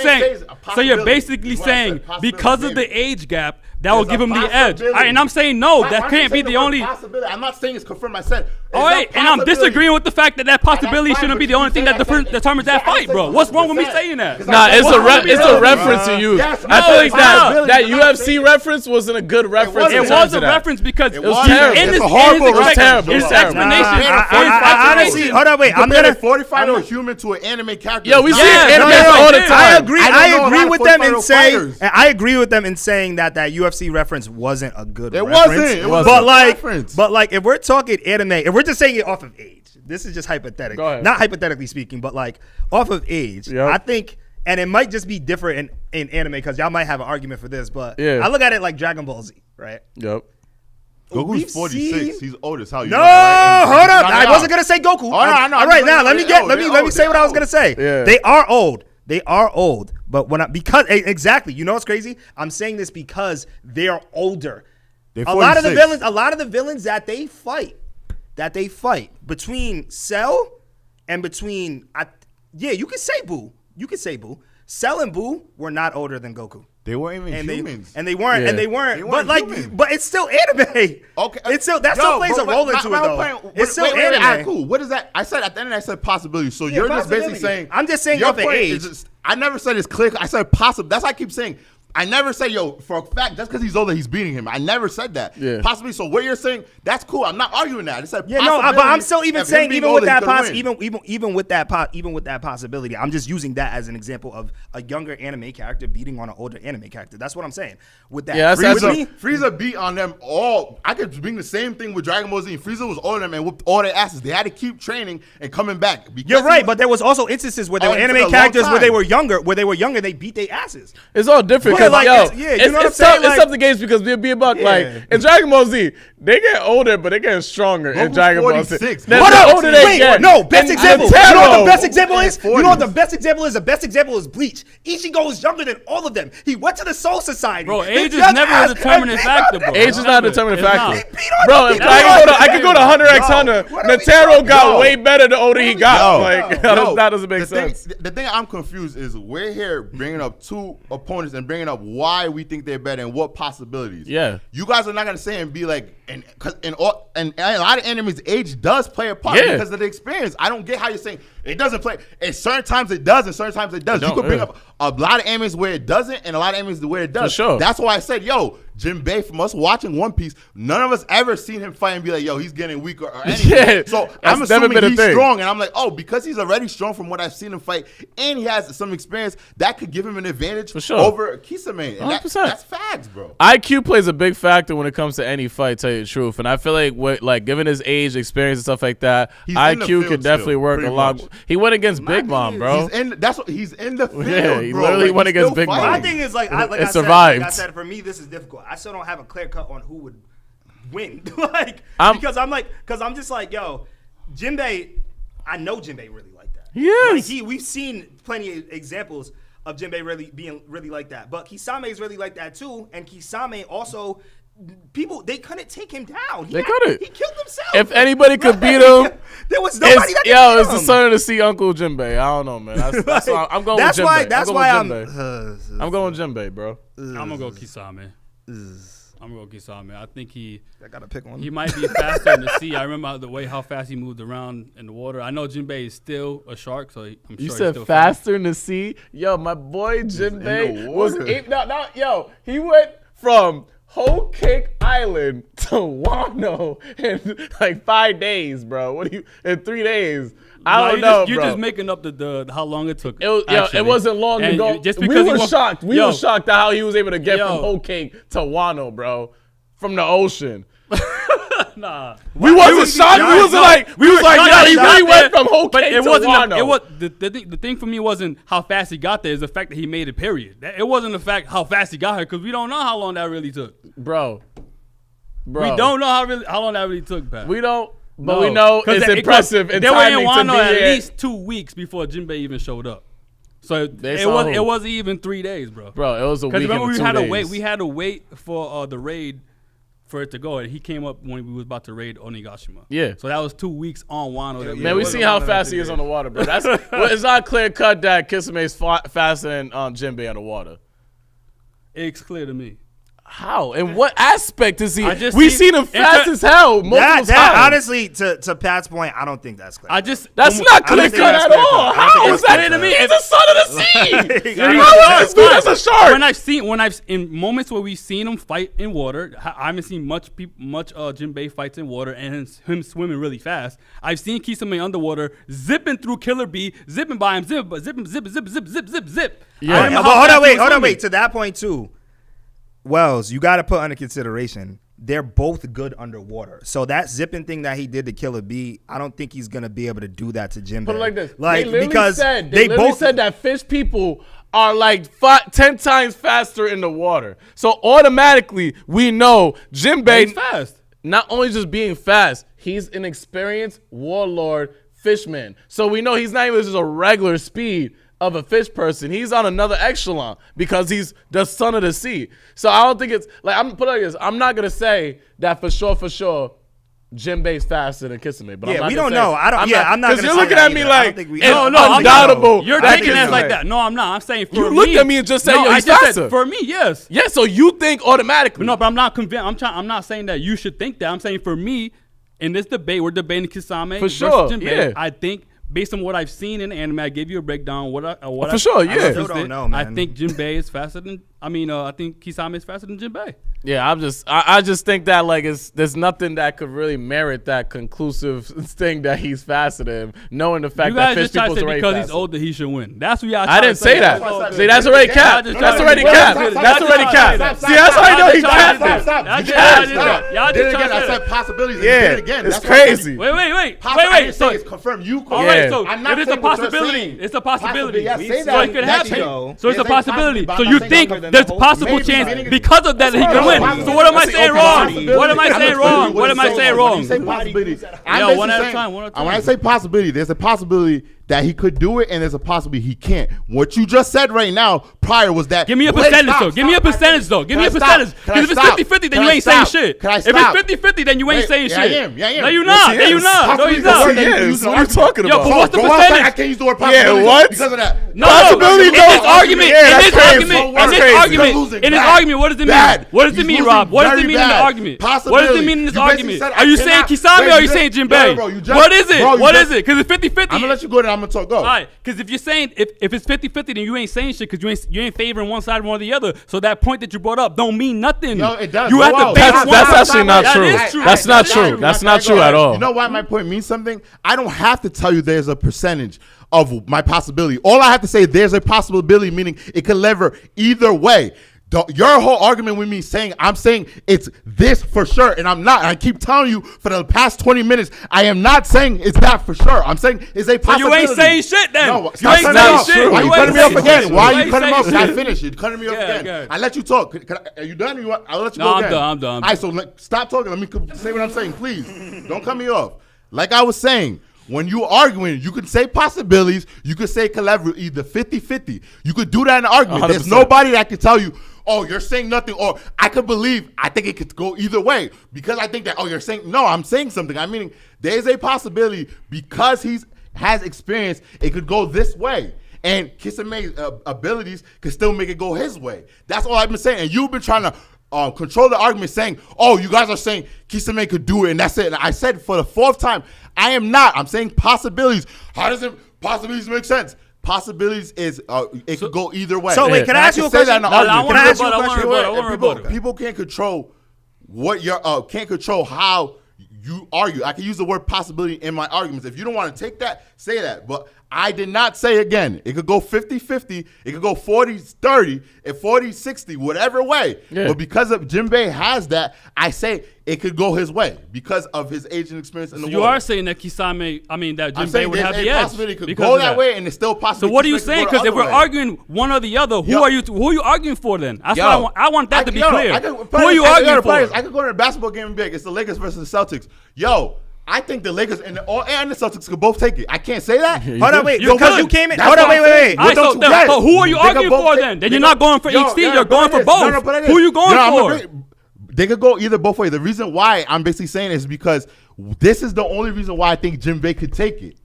saying because of the age gap, that will give him the edge. And I'm saying no, that can't be the only possibility. I'm not saying it's confirmed. I said all right, and I'm disagreeing with the fact that possibility shouldn't be the only thing that determines that fight, bro. What's wrong with me saying that? Nah, it's a reference to you. I feel like that UFC reference wasn't a good reference. It was a reference because it was terrible. It's a horrible reference. His explanation. Honestly, hold on, wait. I'm gonna 45-year-old human to an anime character. Yo, we see anime all the time. I agree with them in saying. I agree with them in saying that UFC reference wasn't a good reference. It wasn't. But like, if we're talking anime, if we're just saying it off of age, this is just hypothetical. Not hypothetically speaking, but like off of age, I think, and it might just be different in anime because y'all might have an argument for this, but I look at it like Dragon Ball Z, right? Yep. Goku's 46. He's old as hell. No, hold on. I wasn't gonna say Goku. All right, now let me say what I was gonna say. Yeah. They are old. But because exactly, you know what's crazy? I'm saying this because they're older. A lot of the villains that they fight between Cell and between you could say Boo. Cell and Boo were not older than Goku. They weren't even humans. They weren't. But like, but it's still anime. Okay, it's still still plays a role into it though. It's still anime. Cool. What is that? I said at the end. I said possibility. So you're just basically saying. I'm just saying off the age. I never said it's clear. I said possible. That's why I keep saying. I never said, for a fact, just because he's older, he's beating him. I never said that. Yeah. Possibly. So what you're saying, that's cool. I'm not arguing that. I said but I'm still even saying even with that possibility, I'm just using that as an example of a younger anime character beating on an older anime character. That's what I'm saying. With that, Frieza beat on them all. I could bring the same thing with Dragon Ball Z. Frieza was older than them and whooped all their asses. They had to keep training and coming back. You're right, but there was also instances where there were anime characters where they were younger, they beat their asses. It's all different. Like, it's tough to gauge because be a buck. Like in Dragon Ball Z, they get older, but they get stronger in Dragon Ball Z. Best example. You know what the best example is? The best example is Bleach. Ichigo is younger than all of them. He went to the Soul Society. Bro, age is never a determining factor, bro. Age is not a determining factor. Bro, if I could go to Hunter x Hunter, Netero got way better the older he got. Like that doesn't make sense. The thing I'm confused is we're here bringing up two opponents and bringing up why we think they're better and what possibilities. Yeah. You guys are not going to say and be like, and a lot of animes, age does play a part because of the experience. I don't get how you're saying it doesn't play. At certain times it does, and certain times it does. You could bring up a lot of animes where it doesn't and a lot of animes where it does. For sure. That's why I said, Jimbei, from us watching One Piece, none of us ever seen him fight and be like, yo, he's getting weaker or anything. Yeah, so I'm assuming he's strong, and I'm like, oh, because he's already strong from what I've seen him fight, and he has some experience, that could give him an advantage over Kisame. And that's facts, bro. IQ plays a big factor when it comes to any fight, tell you the truth. And I feel like given his age, experience, and stuff like that, IQ could definitely work along. He went against Big Mom, bro. He's in the field, yeah, he bro. literally went against Big Mom. My thing is, like I survived. said, for me, this is difficult. I still don't have a clear cut on who would win. Because I'm just like, yo, Jimbei, I know Jimbei really like that. Yes. Like we've seen plenty of examples of Jimbei really being really like that. But Kisame is really like that too. And Kisame also, they couldn't take him down. They couldn't. He killed himself. If anybody could beat him, there was nobody that could beat him. It's the son of the sea, Uncle Jimbei. I don't know, man. That's why I'm going with Jimbei. That's why I'm going Jimbei, bro. I'm gonna go Kisame. I'm gonna go Kisame. I think I gotta pick one. He might be faster in the sea. I remember how fast he moved around in the water. I know Jimbei is still a shark, so I'm sure you he's said still faster in the sea. Yo, my boy Jimbei was he went from Whole Cake Island to Wano in like 5 days, bro. In 3 days? I don't know, You're bro. just making up the how long it took. It wasn't long and ago. Just we because were shocked. We were shocked at how he was able to get from Whole Cake to Wano, bro, from the ocean. Nah, we wasn't shocked. We was like, yeah, he really went from Whole Cake to Wano. The thing for me wasn't how fast he got there. It's the fact that he made it. Period. It wasn't the fact how fast he got here, because we don't know how long that really took, bro. We don't know how long that really took, Pat. We don't. But we know it's impressive. They were in Wano at least 2 weeks before Jimbei even showed up. So it wasn't even 3 days, bro. Bro, it was a week and 2 days. Remember, we had to wait for the raid for it to go, and he came up when we was about to raid Onigashima. Yeah. So that was 2 weeks on Wano. Man, we see how fast he is on the water, bro. It's not clear cut that Kisame is faster than Jimbei on the water. It's clear to me. How? In what aspect is he? We seen him fast as hell multiple times. Honestly, to Pat's point, I don't think that's clear. That's not clear cut at all. How is that to me? It's the son of the sea. This dude is a shark. When I've in moments where we've seen him fight in water, I haven't seen much Jimbei fights in water and him swimming really fast. I've seen Kisame underwater zipping through Killer Bee, zipping by him, zip. Yeah, but hold on, wait. To that point too. Wells, you got to put under consideration, they're both good underwater. So that zipping thing that he did to Killer Bee, I don't think he's going to be able to do that to Jimbei. Put it like this. They both said that fish people are like 10 times faster in the water. So automatically, we know Jimbei is fast. Not only just being fast, he's an experienced warlord fishman. So we know he's not even just a regular speed of a fish person. He's on another echelon because he's the son of the sea. So I don't think it's like, I'm put it like this. I'm not gonna say that for sure Jimbei's faster than Kisame, but we don't know. I'm not. Because you're looking at me like it's undoubtable. You're taking it like that. No, I'm not. I'm saying for me. You looked at me and just said, he's faster. For me, yes. Yeah. So you think automatically? No, but I'm not convinced. I'm not saying that you should think that. I'm saying for me, in this debate, we're debating Kisame versus Jimbei. Yeah. I think, based on what I've seen in the anime, I gave you a breakdown. For sure, yeah. I still don't know, man. I think Jimbei is faster than. I think Kisame is faster than Jimbei. Yeah, I just think that like there's nothing that could really merit that conclusive thing that he's faster than him, knowing the fact that fish people's already because faster. he's older, he should win. That's what y'all. I didn't say that. See, that's already capped. That's already capped. That's already capped. See, that's how I know he capped. Y'all did it again. I said possibilities. Yeah, did it again. It's crazy. Wait. So it's confirmed. You all right. So if it's a possibility, it's a possibility. So it could happen. So it's a possibility. So you think there's a possible chance because of that he can win? So what am I saying wrong? What am I saying wrong? What am I saying wrong? Yeah, one at a time. When I say possibility, there's a possibility that he could do it, and there's a possibility he can't. What you just said right now prior was that. Give me a percentage, though. Give me a percentage. Because if it's 50-50, then you ain't saying shit. If it's 50-50, then you ain't saying shit. I am. No, you're not. No, you're not. No, he's not. What are you talking about? Yo, but what's the percentage? I can't use the word possibility. Yeah, what? Because of that. No, in this argument, what does it mean? What does it mean, Rob? What does it mean in the argument? What does it mean in this argument? Are you saying Kisame or are you saying Jimbei? What is it? What is it? Because it's 50-50. I'm gonna let you go to I'm gonna talk. Go. All right, because if you're saying if it's 50-50, then you ain't saying shit because you ain't favoring one side or the other. So that point that you brought up don't mean nothing. No, it does. You have to That's actually not true. That is true. That's not true. That's not true at all. You know why my point means something? I don't have to tell you there's a percentage of my possibility. All I have to say, there's a possibility, meaning it could lever either way. Your whole argument with me saying I'm saying it's this for sure, and I'm not. I keep telling you for the past 20 minutes, I am not saying it's that for sure. I'm saying it's a possibility. So you ain't saying shit then. No, you ain't saying shit. Why you cutting me off again? Why are you cutting me off? I shit. finished. You're cutting me off again. I let you talk. Are you done? I'll let you go again. I'm done. All right, so stop talking. Let me say what I'm saying, please. Don't cut me off. Like I was saying, when you're arguing, you could say possibilities. You could say collaborate, either 50-50. You could do that in an argument. 100%. There's nobody that can tell you, oh, you're saying nothing, or I think it could go either way. Because I think that, oh, you're saying, no, I'm saying something. I mean, there's a possibility because has experience, it could go this way. And Kisame's abilities could still make it go his way. That's all I've been saying. And you've been trying to control the argument saying, oh, you guys are saying Kisame could do it, and that's it. And I said for the fourth time, I am not. I'm saying possibilities. How does possibilities make sense? Possibilities is it could go either way. So wait, can I ask you a question? People can't control what your can't control how you argue. I can use the word possibility in my arguments. If you don't want to take that, say that. But I did not say again. It could go 50-50. It could go 40-30, and 40-60, whatever way. Yeah. But because of Jimbei has that, I say it could go his way because of his age and experience in the world. You are saying that that Jimbei would have the edge. Possibility could go that way, and it's still possible. So what are you saying? Because if we're arguing one or the other, who are you arguing for then? That's what I want that to be clear. Who are you arguing for? I could go to a basketball game and be like, it's the Lakers versus the Celtics. Yo, I think the Lakers and the Celtics could both take it. I can't say that. Hold on, wait. Because you came in. Hold on, wait. But who are you arguing for then? Then you're not going for each team. You're going for both. Who are you going for? They could go either both ways. The reason why I'm basically saying is because this is the only reason why I think Jimbei could take it.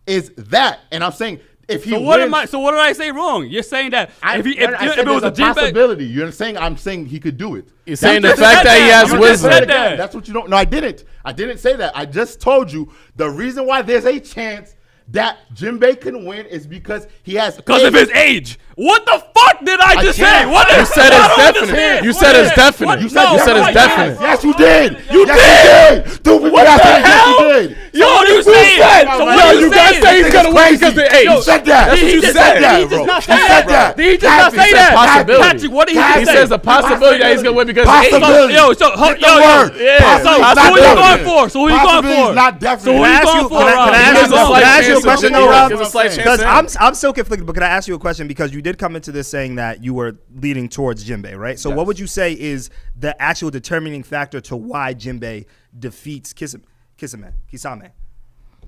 Is that, and I'm saying if he wins. So what did I say wrong? You're saying that if it was a possibility, you're saying I'm saying he could do it. You're saying the fact that he has wisdom. That's what you don't. No, I didn't. I didn't say that. I just told you the reason why there's a chance that Jimbei can win is because he has because of his age. What the fuck did I just say? You said it's definite. You said it's definite. You said it's definite. Yes, you did. You did. Stupid. What the hell? You did. Yo, you said. Yo, you guys say he's gonna win because of the age. You said that. He just said that, bro. He said that. He just not say that. Patrick, what did he say? He says a possibility that he's gonna win because of the age. Possibility. So who are you going for? So who are you going for? Not definite. Can I ask you a question though, Rob? Because I'm still conflicted, but can I ask you a question? Because you did come into this saying that you were leaning towards Jimbei, right? So what would you say is the actual determining factor to why Jimbei defeats Kisame?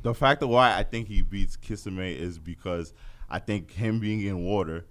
The fact of why I think he beats Kisame is because I think him being in water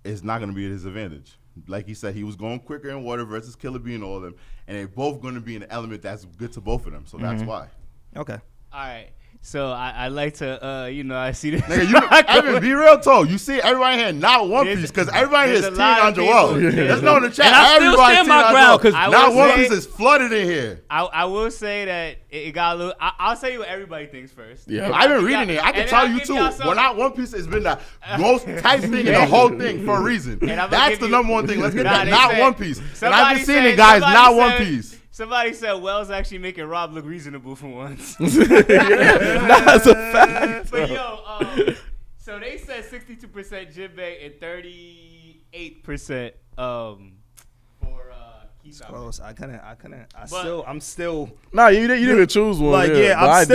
is not going to be at his advantage. Like he said, he was going quicker in water versus Killer Bee and all of them, and they're both going to be an element that's good to both of them. So that's why. Okay. All right. So I like to, I see this. Nigga, be real talk. You see everybody here not One Piece because everybody here is Team on Joel. There's no in the chat. And I still stand my ground because not One Piece is flooded in here. I will say that it got a little. I'll tell you what everybody thinks first. Yeah, I've been reading it. I can tell you too. When not One Piece has been the most type thing in the whole thing for a reason. That's the number one thing. Let's get that. Not One Piece. And I've been seeing it, guys. Not One Piece. Somebody said Wells actually making Rob look reasonable for once. That's a fact. But so they said 62% Jimbei and 38% for Kisame. Close. I'm still. Nah, you didn't even choose one. Like, I'm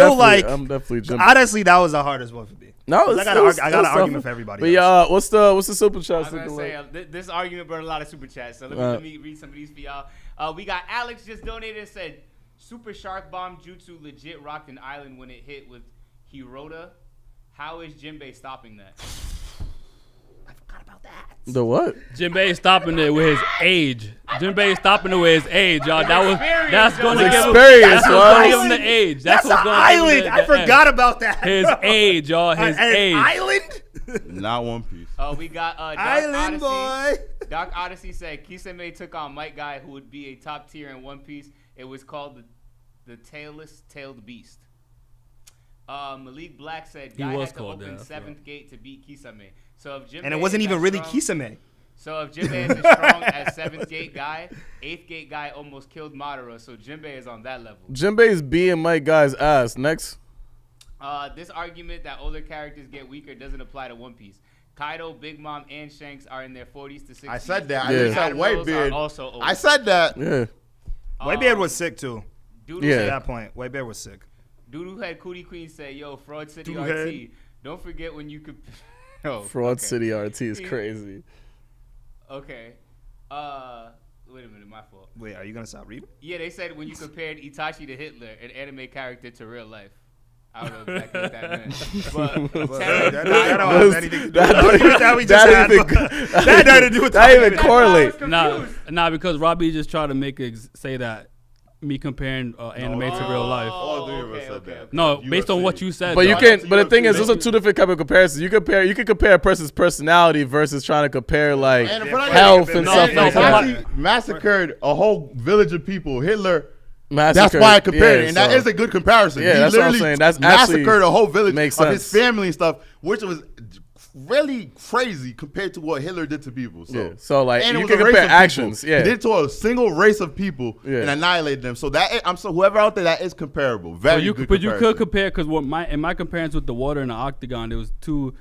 definitely Jimbei. Honestly, that was the hardest one for me. No, I got an argument for everybody. But yeah, what's the super chat? I was gonna say this argument brought a lot of super chats. So let me read some of these for y'all. We got Alex just donated and said, Super Shark Bomb Jutsu legit rocked an island when it hit with Hirota. How is Jimbei stopping that? I forgot about that. The what? Jimbei is stopping it with his age. Jimbei is stopping it with his age, y'all. That's going to give him the age. That's an island. I forgot about that. His age, y'all. His age. Island? Not One Piece. We got Island Boy. Doc Odyssey said Kisame took on Might Guy, who would be a top tier in One Piece. It was called the Tailed Beast. Malik Black said He Guy was had to called open that, 7th gate to beat Kisame. So if Jimbei And it wasn't is even as really strong- Kisame. So if Jimbei is as strong as 7th gate Guy, 8th gate Guy almost killed Madara. So Jimbei is on that level. Jimbei's beating Mike Guy's ass. Next. This argument that older characters get weaker doesn't apply to One Piece. Kaido, Big Mom, and Shanks are in their 40s to 60s. I said that. Yeah. I just said Admirals are Whitebeard. also old. I said that. Yeah. Whitebeard was sick too. Doodle Yeah. At said, that point, Whitebeard was sick. Doodle Head Cootie Queen said, "Yo, Fraud City Doodle RT. Head. Don't forget when you could." Oh, Fraud okay. City RT is crazy. Okay. Wait a minute, my fault. Wait, are you gonna stop reading? Yeah, they said when you compared Itachi to Hitler, an anime character, to real life. I don't know exactly what that meant. But That don't That's- have anything to do with that the argument that we just had. even- That nothing to do with the That even argument. correlate. Nah, because Robbie just tried to make it say that me comparing anime to real life. All three of us said that. No, UFC. based on what you said. But you though. can. But the thing is, UFC. those are two different type of comparisons. You can compare a person's personality versus trying to compare like And for that- health and No, stuff no, like but that. Itachi massacred a whole village of people. Hitler. That's Massacre. why I compared Yeah, it, and that so- is a good comparison. Yeah, he that's what I'm literally saying. That's actually massacred a whole village makes of his sense. family and stuff, which was really crazy compared to what Hitler did to people. So, Yeah, so, like, and it you was can a race compare of people. actions, yeah. He did it to a single race of people Yeah. and annihilated them. So whoever out there, that is comparable. Very good But you comparison. could compare because in my comparisons with the water and the octagon, there was two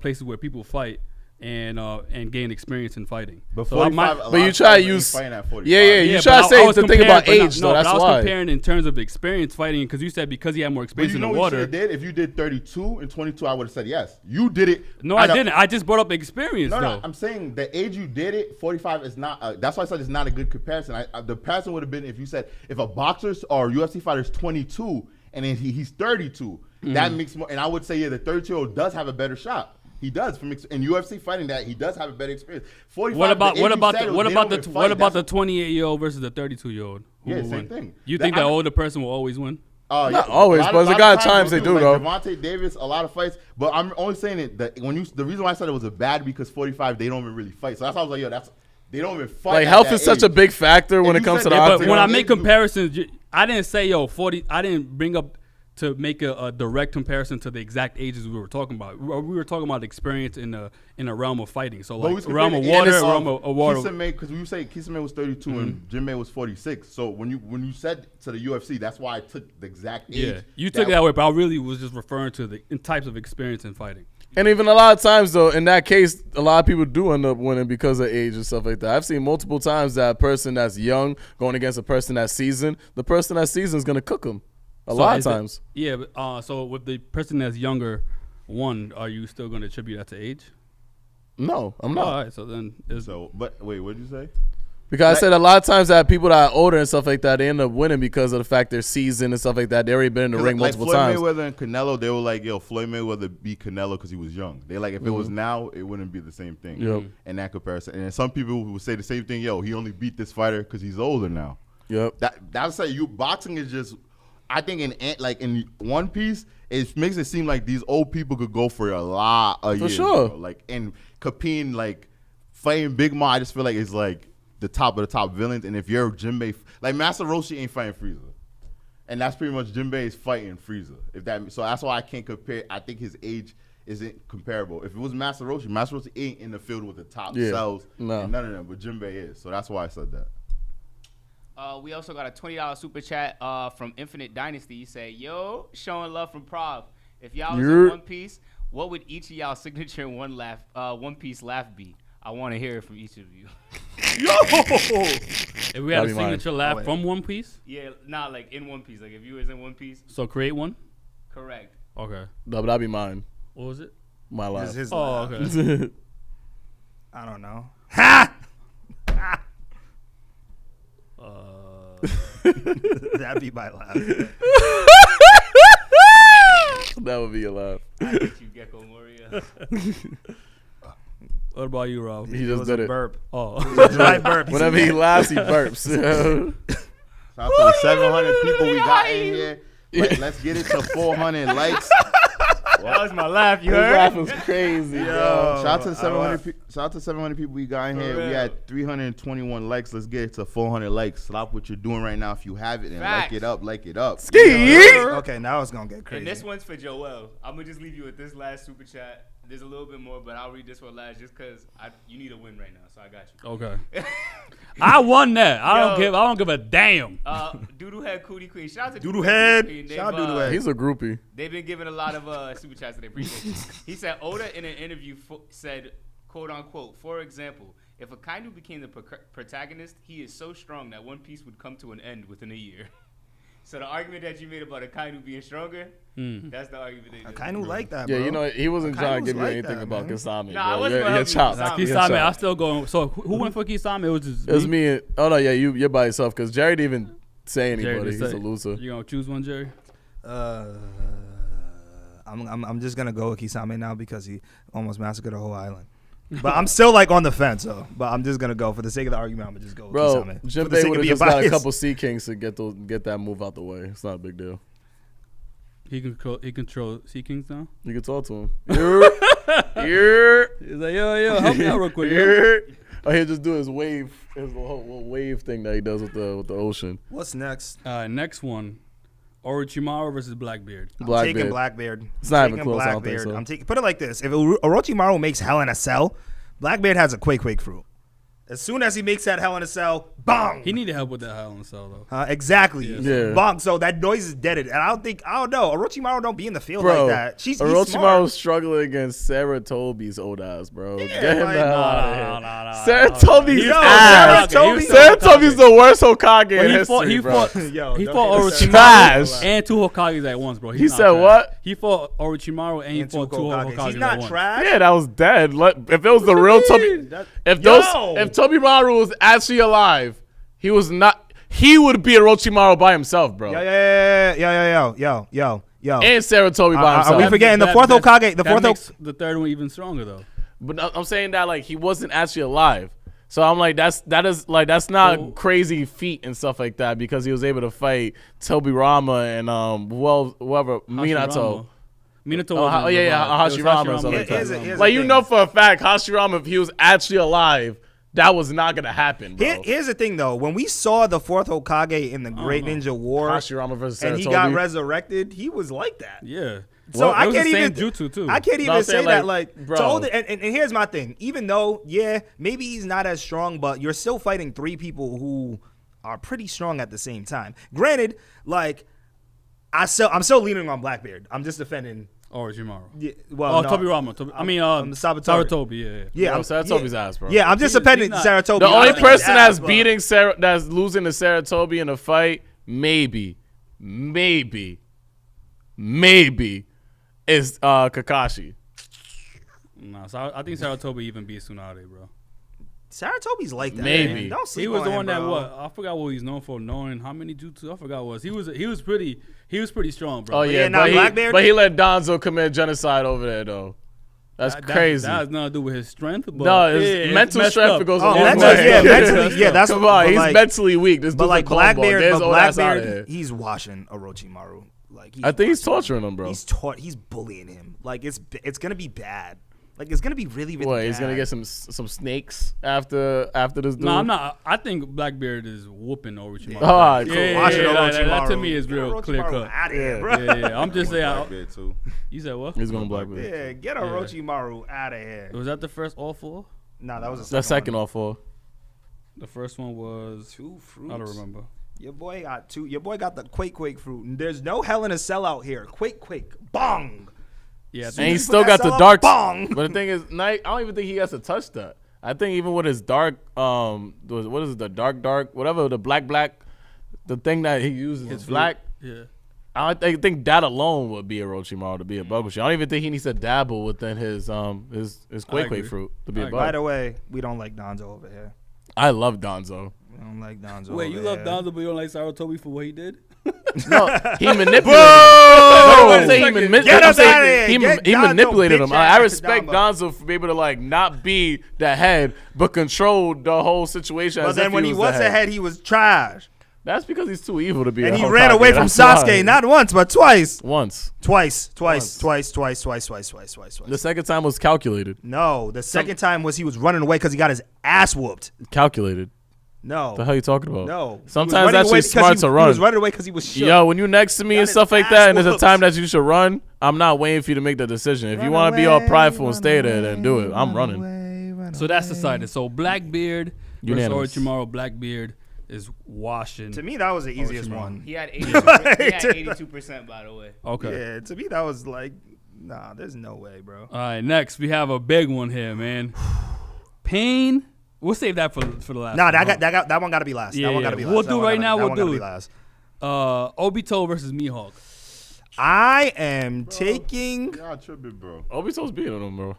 places where people fight and gain experience in fighting. But So I 45, might- a lot But you of try to guys ain't use. fighting at 45. Yeah. You Yeah, try but to say was the thing about comparing- but age, no, though. but That's I was why. comparing in terms of experience fighting because you said because he had more But experience you in know the what you water. should have did? If you did 32 and 22, I would have said yes. You did it. No, I at a- didn't. I just brought up experience No, though. I'm saying the age you did it, 45 is not. That's why I said it's not a good comparison. The comparison would have been if you said if a boxer or UFC fighter is 22 and then he's 32. That makes more. And I would say yeah, the 32-year-old does have a better shot. He does in UFC fighting that he does have a better experience. 45. What about the age you said the it, what they about don't the even what fight. about the That's- 28-year-old versus the 32-year-old? Yeah, same thing. You think That- that older person will always win? Not always, but there's a lot of times they do, like though. Devontae Davis, a lot of fights. But I'm only saying it that the reason why I said it was a bad because 45 they don't even really fight. So that's why I was like, yo, they don't even fight. Like at health that is such a age. big factor when If it you comes said to the they- but But when I octagon. make comparisons, I didn't say 40. I didn't bring up to make a direct comparison to the exact ages we were talking about. We were talking about experience in a realm of fighting. So But like we a realm of compared water, the a realm of water. Kisame, because you say Kisame was 32 and Jimbei was 46. So when you said to the UFC, that's why I took the exact age. Yeah, you took that way, but I really was just referring to the types of experience in fighting. And even a lot of times, though, in that case, a lot of people do end up winning because of age and stuff like that. I've seen multiple times that a person that's young going against a person that's seasoned, the person that's seasoned is going to cook them. A lot of times. Yeah, but, so with the person that's younger, are you still going to attribute that to age? No, I'm Oh, not. all right, so then So, but wait, what did you say? Because I said a lot of times that people that are older and stuff like that, they end up winning because of the fact they're seasoned and stuff like that. They already been in the ring Like multiple Floyd times. Mayweather and Canelo, they were like, yo, Floyd Mayweather beat Canelo because he was young. They like, if it was now, it wouldn't be the same thing. Yep. In that comparison. And then some people would say the same thing, yo, he only beat this fighter because he's older now. Yep. That's like boxing is just, I think in One Piece, it makes it seem like these old people could go for a lot of years. sure. Bro. Like, and competing, like, fighting Big Mom, I just feel like it's like the top of the top villains. And if you're Jimbei, like Master Roshi ain't fighting Frieza. And that's pretty much Jimbei is fighting Frieza. So that's why I can't compare. I think his age isn't comparable. If it was Master Roshi ain't in the field with the top cells. No. And none of them, but Jimbei is. So that's why I said that. We also got a $20 super chat from Infinite Dynasty. He said, yo, showing love from Prov. If y'all was in One Piece, what would each of y'all signature One Piece laugh be? I want to hear it from each of you. Yo! if we had That'd a be mine. signature laugh from One Piece, Yeah, not like in One Piece. Like if you was in One Piece, so create one. correct. Okay. No, but that'd be mine. What was it? My This laugh. is his Oh, laugh. okay. I don't know. Ha! That'd be my laugh. That would be a laugh. I hate you, Gecko Moria. What about you, Rob? He It just was did a it. burp. Oh. Dry burp. Whenever he laughs, he burps. Shout out to the 700 people we got in here. Let's get it to 400 likes. That was my laugh. You His heard? laugh was crazy, bro. Shout out to the 700. Shout out to 700 people we got in here. We had 321 likes. Let's get it to 400 likes. Stop what you're doing right now if you have it and Facts. like it up. Okay, now it's gonna get crazy. And this one's for Joel. I'm gonna just leave you with this last super chat. There's a little bit more, but I'll read this one last just because you need a win right now, so I got you. Okay. I won that. I don't give a damn. Doodoo Head Cootie Queen. Shout out to Doodoo Head. Queen. Shout out Doodoo Head. He's a groupie. They've been giving a lot of super chats that they appreciate. He said Oda in an interview said, quote unquote, for example, if Akainu became the protagonist, he is so strong that One Piece would come to an end within a year. So the argument that you made about Akainu being stronger, that's the argument they did. Akainu like that, bro. Yeah, you know, he wasn't trying to give you like anything that, about man. Kisame. Nah, I bro. wasn't gonna You're help you chopped. with Kisame, I still going. So who went for Kisame? It was just It was me. Oh no, yeah, you're by yourself because Jerry didn't even say Jerry anybody. just He's a said- loser. You gonna choose one, Jerry? I'm just gonna go with Kisame now because he almost massacred the whole island. But I'm still like on the fence, though. But I'm just gonna go for the sake of the argument. I'm gonna just go with Bro, Kisame. For the Jimbei sake would of have being just got a biased. couple Sea Kings to get that move out the way. It's not a big deal. He control Sea Kings now. You can talk to him. Yeah. He's like, yo, help me out real quick. Yo. Yeah. Oh, he'll just do his little wave thing that he does with the ocean. What's next? Next one, Orochimaru versus Blackbeard. I'm Blackbeard. taking Blackbeard. It's not even Taking close, I don't think Blackbeard. so. I'm taking. Put it like this: if Orochimaru makes Hell in a Cell, Blackbeard has a quake fruit. As soon as he makes that Hell in a Cell, bong. He needed help with that Hell in a Cell though. Exactly. Yeah. Bong. So that noise is deaded. And I don't know. Orochimaru don't be in the field Bro, like that. He's Orochimaru smart. was struggling against Sarah Toby's old ass, bro. Yeah, Get him like, the hell nah, out of here. nah. Sarah Toby's Yo, ass. Sarah Toby- Sarah Toby's the worst Hokage in He history, bro. fought Yo, he don't fought get us Orochimaru Trash. and two Hokages at once, bro. He's He not said trash. what? He fought Orochimaru and he And two fought two Hokages. Hokages He's at not once. trash. Yeah, that was dead. If it was the real Toby, if Tobimaru was actually alive, he was not. He would be Orochimaru by himself, bro. Yo. And Sarah Toby by himself. Are we forgetting the fourth Hokage? The fourth makes the third one even stronger though. But I'm saying that like he wasn't actually alive. So I'm like that's not a crazy feat and stuff like that because he was able to fight Tobirama and whoever Minato. Minato. Oh yeah, Hashirama and stuff like Here's that. the Like you thing. know for a fact Hashirama, if he was actually alive, that was not gonna happen, bro. Here's the thing, though. When we saw the fourth Hokage in the Great Ninja War, Hashirama versus Sarah and he Toby. got resurrected, he was like that. Yeah. So Well, I it was can't the same even jutsu too. I can't No, even I'm say saying, that like, like bro. to hold it, and here's my thing. Even though, yeah, maybe he's not as strong, but you're still fighting three people who are pretty strong at the same time. Granted, like I'm still leaning on Blackbeard. I'm just defending. Orochimaru. Yeah, well, no, Tobirama. Saboteur. Sarutobi. Yeah. Yeah, Bro, Sarah Toby's ass, bro. Yeah, I'm just defending not- Sarah Toby. The I only don't think he's person ass, but- that's losing to Sarah Toby in a fight, maybe, is Kakashi. Nah, so I think Sarutobi even beat Tsunade, bro. Sarah Toby's like that. Maybe. Man. Don't sleep He was on the him, one that bro. I forgot what he's known for, knowing how many jutsu. I forgot what he was pretty strong, bro. Oh yeah, yeah, now Blackbeard- but he let Danzo commit genocide over there though. That's crazy. That has nothing to do with his strength, but No, it's mental messed strength up. that goes a Oh, long mentally, way. yeah, mentally, yeah. That's Come what, on, but he's like, mentally weak. This But dude's like a cornball. Get Blackbeard, his old ass outta here. Blackbeard, he's washing Orochimaru. Like I think he's watching him. torturing him, bro. He's bullying him. Like it's gonna be bad. Like it's gonna be really What? bad. He's gonna get some snakes after this dude. No, I'm not. I think Blackbeard is whooping Orochimaru. All right, cool. Watching that to Orochimaru. me is Get real Orochimaru clear cut. Out of here, bro. Yeah. I'm just saying. Blackbeard too. You said what? He's going Blackbeard. Yeah, get Orochimaru out of here. Was that the first all four? Nah, that was The second one. all four. The first one was Two fruits. I don't remember. Your boy got two. Your boy got the quake fruit. And there's no Hell in a Cell out here. Quake, bong. Yeah, I And think he you still put got that the cell dark. up, bong. But the thing is, I don't even think he has to touch that. I think even with his dark, what is it, the dark, whatever, the black, the thing that he uses is black. yeah. I think that alone would be Orochimaru to be a bug. I don't even think he needs to dabble within his quake agree. fruit to be I a agree. By bug. the way, we don't like Donzo over here. I love Danzo. We don't like Donzo. Wait, over you love here. Danzo, but you don't like Sarutobi for what he did? No, he manipulated. Whoa! I'm saying he Get us outta here. he Get he Danzo, manipulated him. bitch I ass respect Danzo. Danzo for being able to like not be the head, but control the whole situation. But as then if when he was the ahead, he was trash. That's because he's too evil to be. And a he Hokage. ran away from That's Sasuke why. not once, but twice. Twice. Twice. The second time was calculated. No, the second time was he was running away because he got his ass whooped. Calculated. No. What the hell are you talking about? No. Sometimes that's actually smart to run. He was running away because he was shook. Yo, when you next to me and stuff like that, and there's a time that you should run, I'm not waiting for you to make the decision. If you want to be all prideful and stay there, then do it. I'm running. So that's decided. So Blackbeard versus Unanimous. Orochimaru. Blackbeard is washing. To me, that was the easiest one. He had 82%, by the way. Okay. Yeah, to me, that was like, nah, there's no way, bro. All right, next we have a big one here, man. Pain. We'll save that for the last. Nah, one. that one got to be last. Yeah, that one yeah. got to be last. We'll That do one right gotta- now, that we'll one gotta do be it. last. Obito versus Mihawk. I am taking. Y'all tripping, bro. Obito's beating him, bro.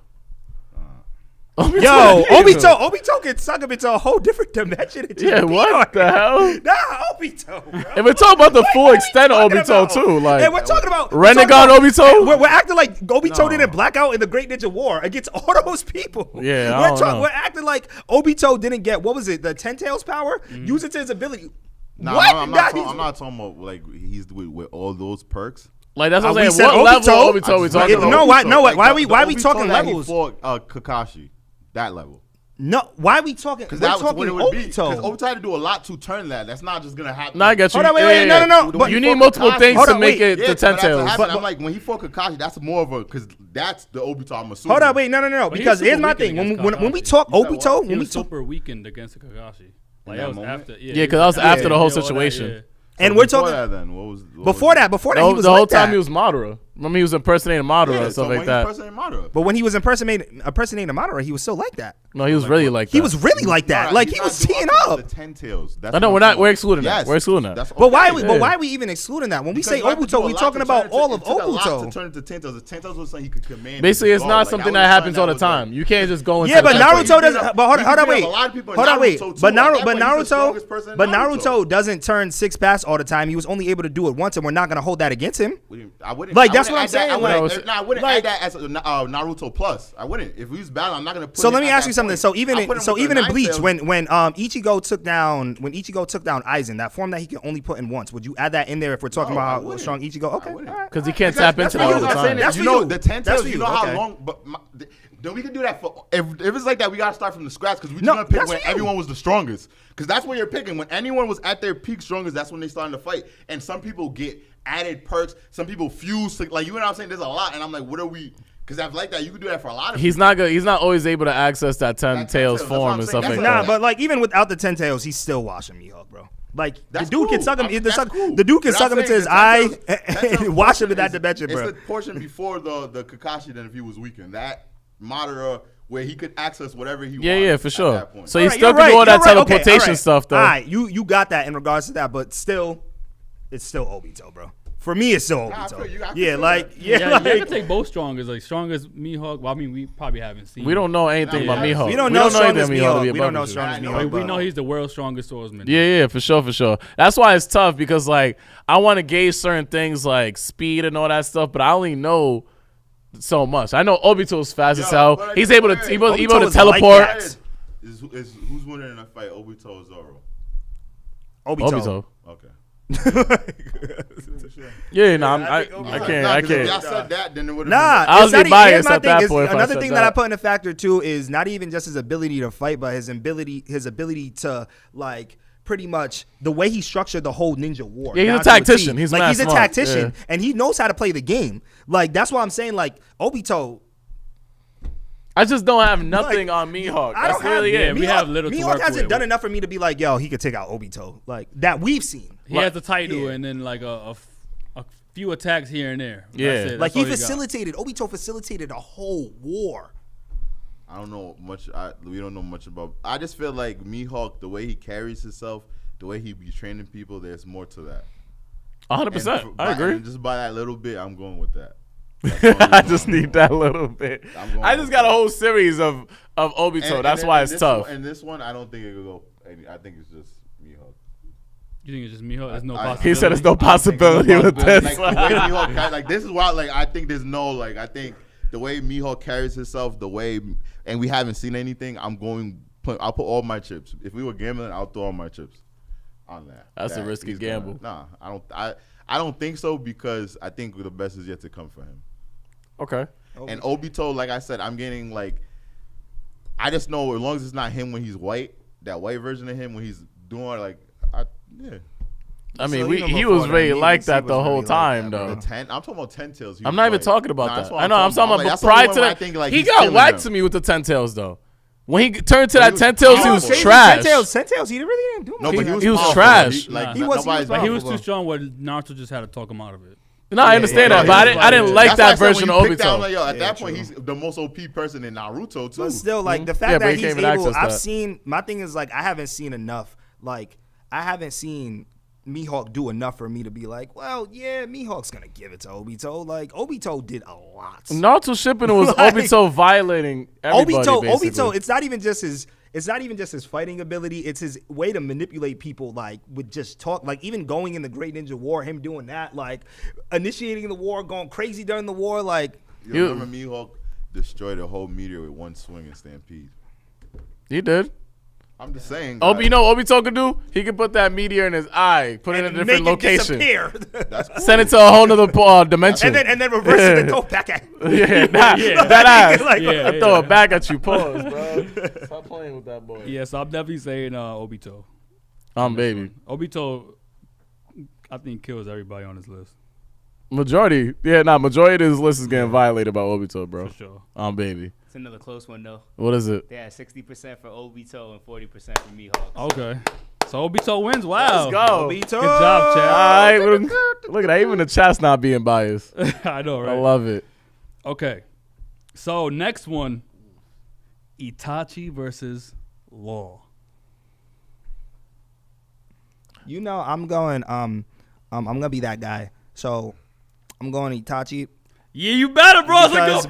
Yo, Obito can suck him into a whole different dimension. And just Yeah, beat what on the him. hell? Nah, Obito. Bro. And we're talking about the full What are we extent of talking Obito about? too. Like, And we're talking about Renegade Obito? We're acting like Obito No. didn't black out in the Great Ninja War against all those people. Yeah, I don't know. We're acting like Obito didn't get, what was it, the Ten Tails power? Use it to his ability. Nah, What? I'm not talking about like he's with all those perks. like that's what We I'm said saying. What level Obito. of Obito we I just talking said No, about? why- Obito. no, Like, why the we Obito talking that levels? He fought Kakashi, that level. No, why are we talking? Because We're that was talking what it would be. Because Obito. Obito had to do a lot to turn that. That's not just gonna happen. No, I get you. Hold on, wait, Yeah, no. yeah. But you he need fought multiple Kakashi. things Hold to on, make wait. it Yeah, the for that to Ten Tails. happen, But- I'm like, when he fought Kakashi, that's more of a, because that's the Obito I'm assuming. Hold on, wait, no. But Because he's here's super my weak thing. against When we Kakashi. talk You said Obito, what? He when we was talk, super weakened against Kakashi. Like that that was moment? after. Yeah, because that was after the whole situation. and we're Before talking that, then what was before that, he was The like whole time that. he was Madara. Remember he was impersonating Madara Yeah, and stuff so like when that. he first Madara. But when he was impersonating Madara, he was still like that. No, he was really like that. He was really like that. No, like he's he not was doing teeing all up. The 10 tails. That's I know what we're I'm not. saying. We're excluding that. Yes, We're excluding that. that's But why? okay. But why are we even excluding that? When we say Because you have to do Obito, a we lot talking to about turn it to- all of it took a lot to Obito. turn it to 10 tails. The 10 tails was something he could command. Basically, it's his not guard. something Like, that was happens all the something that was time. You can't just go into. Yeah, but the- Naruto Naruto doesn't. But hold You on, can wait. have a lot of people in Hold on, wait. Naruto, too. But At that point, he's the strongest Naruto, person in but Naruto. Naruto doesn't turn 6 past all the time. He was only able to do it once, and we're not gonna hold that against him. I wouldn't. Like, I that's wouldn't what I'm add that- saying, I wouldn't, like- no, I wouldn't like- add that as a Naruto plus. I wouldn't. If we was bad, I'm not gonna put. So him let me at ask that you something. point. So even I'll put him with the in 9 Bleach, tails. when Ichigo took down Aizen, that form that he can only put in once, would you add that in there if we're talking No, I about how wouldn't. strong Ichigo? Okay, I wouldn't. all right. Because he can't tap into that all the time. That's You for know you. the 10 That's tails. for You you. know how Okay. long. But then we can do that for if it's like that. We gotta start from the scratch because we just No, gonna pick that's when for you. everyone was the strongest. Because that's what you're picking. When anyone was at their peak strongest, that's when they started to fight. And some people get added perks. Some people fuse. Like you know what I'm saying. There's a lot, and I'm like, what are we? Because I like that. You can do that for a lot of. He's not good. He's not always able to access that 10 That 10 tails tails, that's what form I'm and saying. stuff like That's that. Nah, but like even without the 10 tails, he's still washing Mihawk, bro. Like That's the dude can cool. suck him. I mean, The that's cool. dude can But suck I'm him into saying his the eye 10 tails and wash him portion in that is- dimension, bro. It's the portion before the Kakashi than if he was weakened. That Madara where he could access whatever he Yeah, wanted yeah, for at sure. that point. So he Alright, still you're can do all right, that you're right. Okay, teleportation alright. stuff though. All right, you got that in regards to that, but still, it's still Obito, bro. For me, it's still Nah, I feel Obito. you. I can Yeah, feel like that. yeah, Yeah, like, you can take both strongest. Like strongest Mihawk. Well, I mean, we probably haven't seen. We don't know anything Nah, about yeah. Mihawk. We don't know anything strongest about Mihawk. to be We don't above know him. strongest Yeah, I Mihawk. know. We but- know he's the world's strongest swordsman. Yeah, for sure. That's why it's tough because like I want to gauge certain things like speed and all that stuff, but I only know so much. I know Obito's fast as hell. but He's I able to just- able Obito to is like teleport. that. Is who's winning in a fight? Obito or Zoro? Obito. Okay. Yeah, no, I I think Obito. can't. Nah, I 'cause if y'all can't. said that, then it would have Nah, I was it's not being even- biased here's my at that thing, point if I Another said thing that that. I put in a factor too is not even just his ability to fight, but his ability to like pretty much the way he structured the whole ninja war. Yeah, he's a down to T. tactician. He's like mad he's a smart. tactician, Yeah. and he knows how to play the game. Like that's why I'm saying like Obito. I just don't have nothing Like, on Mihawk. I That's don't have. really yeah, it. we have little to Mihawk work hasn't with. done enough for me to be like, yo, he could take out Obito like that we've seen. He has the title Yeah. and then like a few attacks here and there. Yeah. That's it. Like That's he all got. facilitated. Obito facilitated a whole war. I don't know much. We don't know much about. I just feel like Mihawk, the way he carries himself, the way he be training people, there's more to that. 100%. And I agree. and just by that little bit, I'm going with that. I just need that little bit. I'm going I just with got a that. whole series of Obito. And That's then why in it's this tough. And this one, I don't think it could go. I think it's just Mihawk. You think it's just Mihawk? There's no I- possibility. He said there's no possibility with possibility. this. Like the way Mihawk, like this is why, like I think there's no, like I think the way Mihawk carries himself, the way, and we haven't seen anything. I'll put all my chips. If we were gambling, I'll throw all my chips. on that. That's a risky gamble. I don't think so because I think the best is yet to come for him. Okay. And Obito, like I said, I'm getting like, I just know as long as it's not him when he's white, that white version of him when he's doing like, yeah. I mean, So he was really like that the whole time, though. I'm talking about 10 tails. I'm not even talking about that. I know. I'm talking about like, prior to that. He got whacked to me with the 10 tails, though. When he turned to that 10 tails, he was trash. 10 tails, he really didn't do much. No, but he was trash. He was too strong where Naruto just had to talk him out of it. No, I understand that, but I didn't like that version of Obito. Like, at that point, he's the most OP person in Naruto, too. But still, like, the fact that he's able, my thing is, like, I haven't seen enough. Like, I haven't seen Mihawk do enough for me to be like, well, yeah, Mihawk's gonna give it to Obito. Like, Obito did a lot. Naruto Shippuden was like, Obito violating everybody, Obito, it's not even just his fighting ability, it's his way to manipulate people, like, with just talk. Like, even going in the Great Ninja War, him doing that, like, initiating the war, going crazy during the war, like. You remember Mihawk destroyed a whole meteor with one swing in Stampede? He did. I'm just saying. You know what Obito could do? He could put that meteor in his eye, put it in a different location. That's cool. Send it to a whole nother dimension. And then reverse it and throw it back at him. That ass. Like, throw it back at you. Pause, bro. Stop playing with that boy. Yeah, so I'm definitely saying Obito. Baby. Obito, I think, kills everybody on his list. Majority of his list is getting violated by Obito, bro. For sure. Baby. It's another close one, though. What is it? They had 60% for Obito and 40% for Mihawk. Okay. So Obito wins. Wow. Let's go. Obito. Good job, Chad. All right. Look at that. Even the chat's not being biased. I know, right? I love it. Okay. So next one, Itachi versus Law. You know, I'm gonna be that guy. So I'm going Itachi. Yeah, you better, bro. Because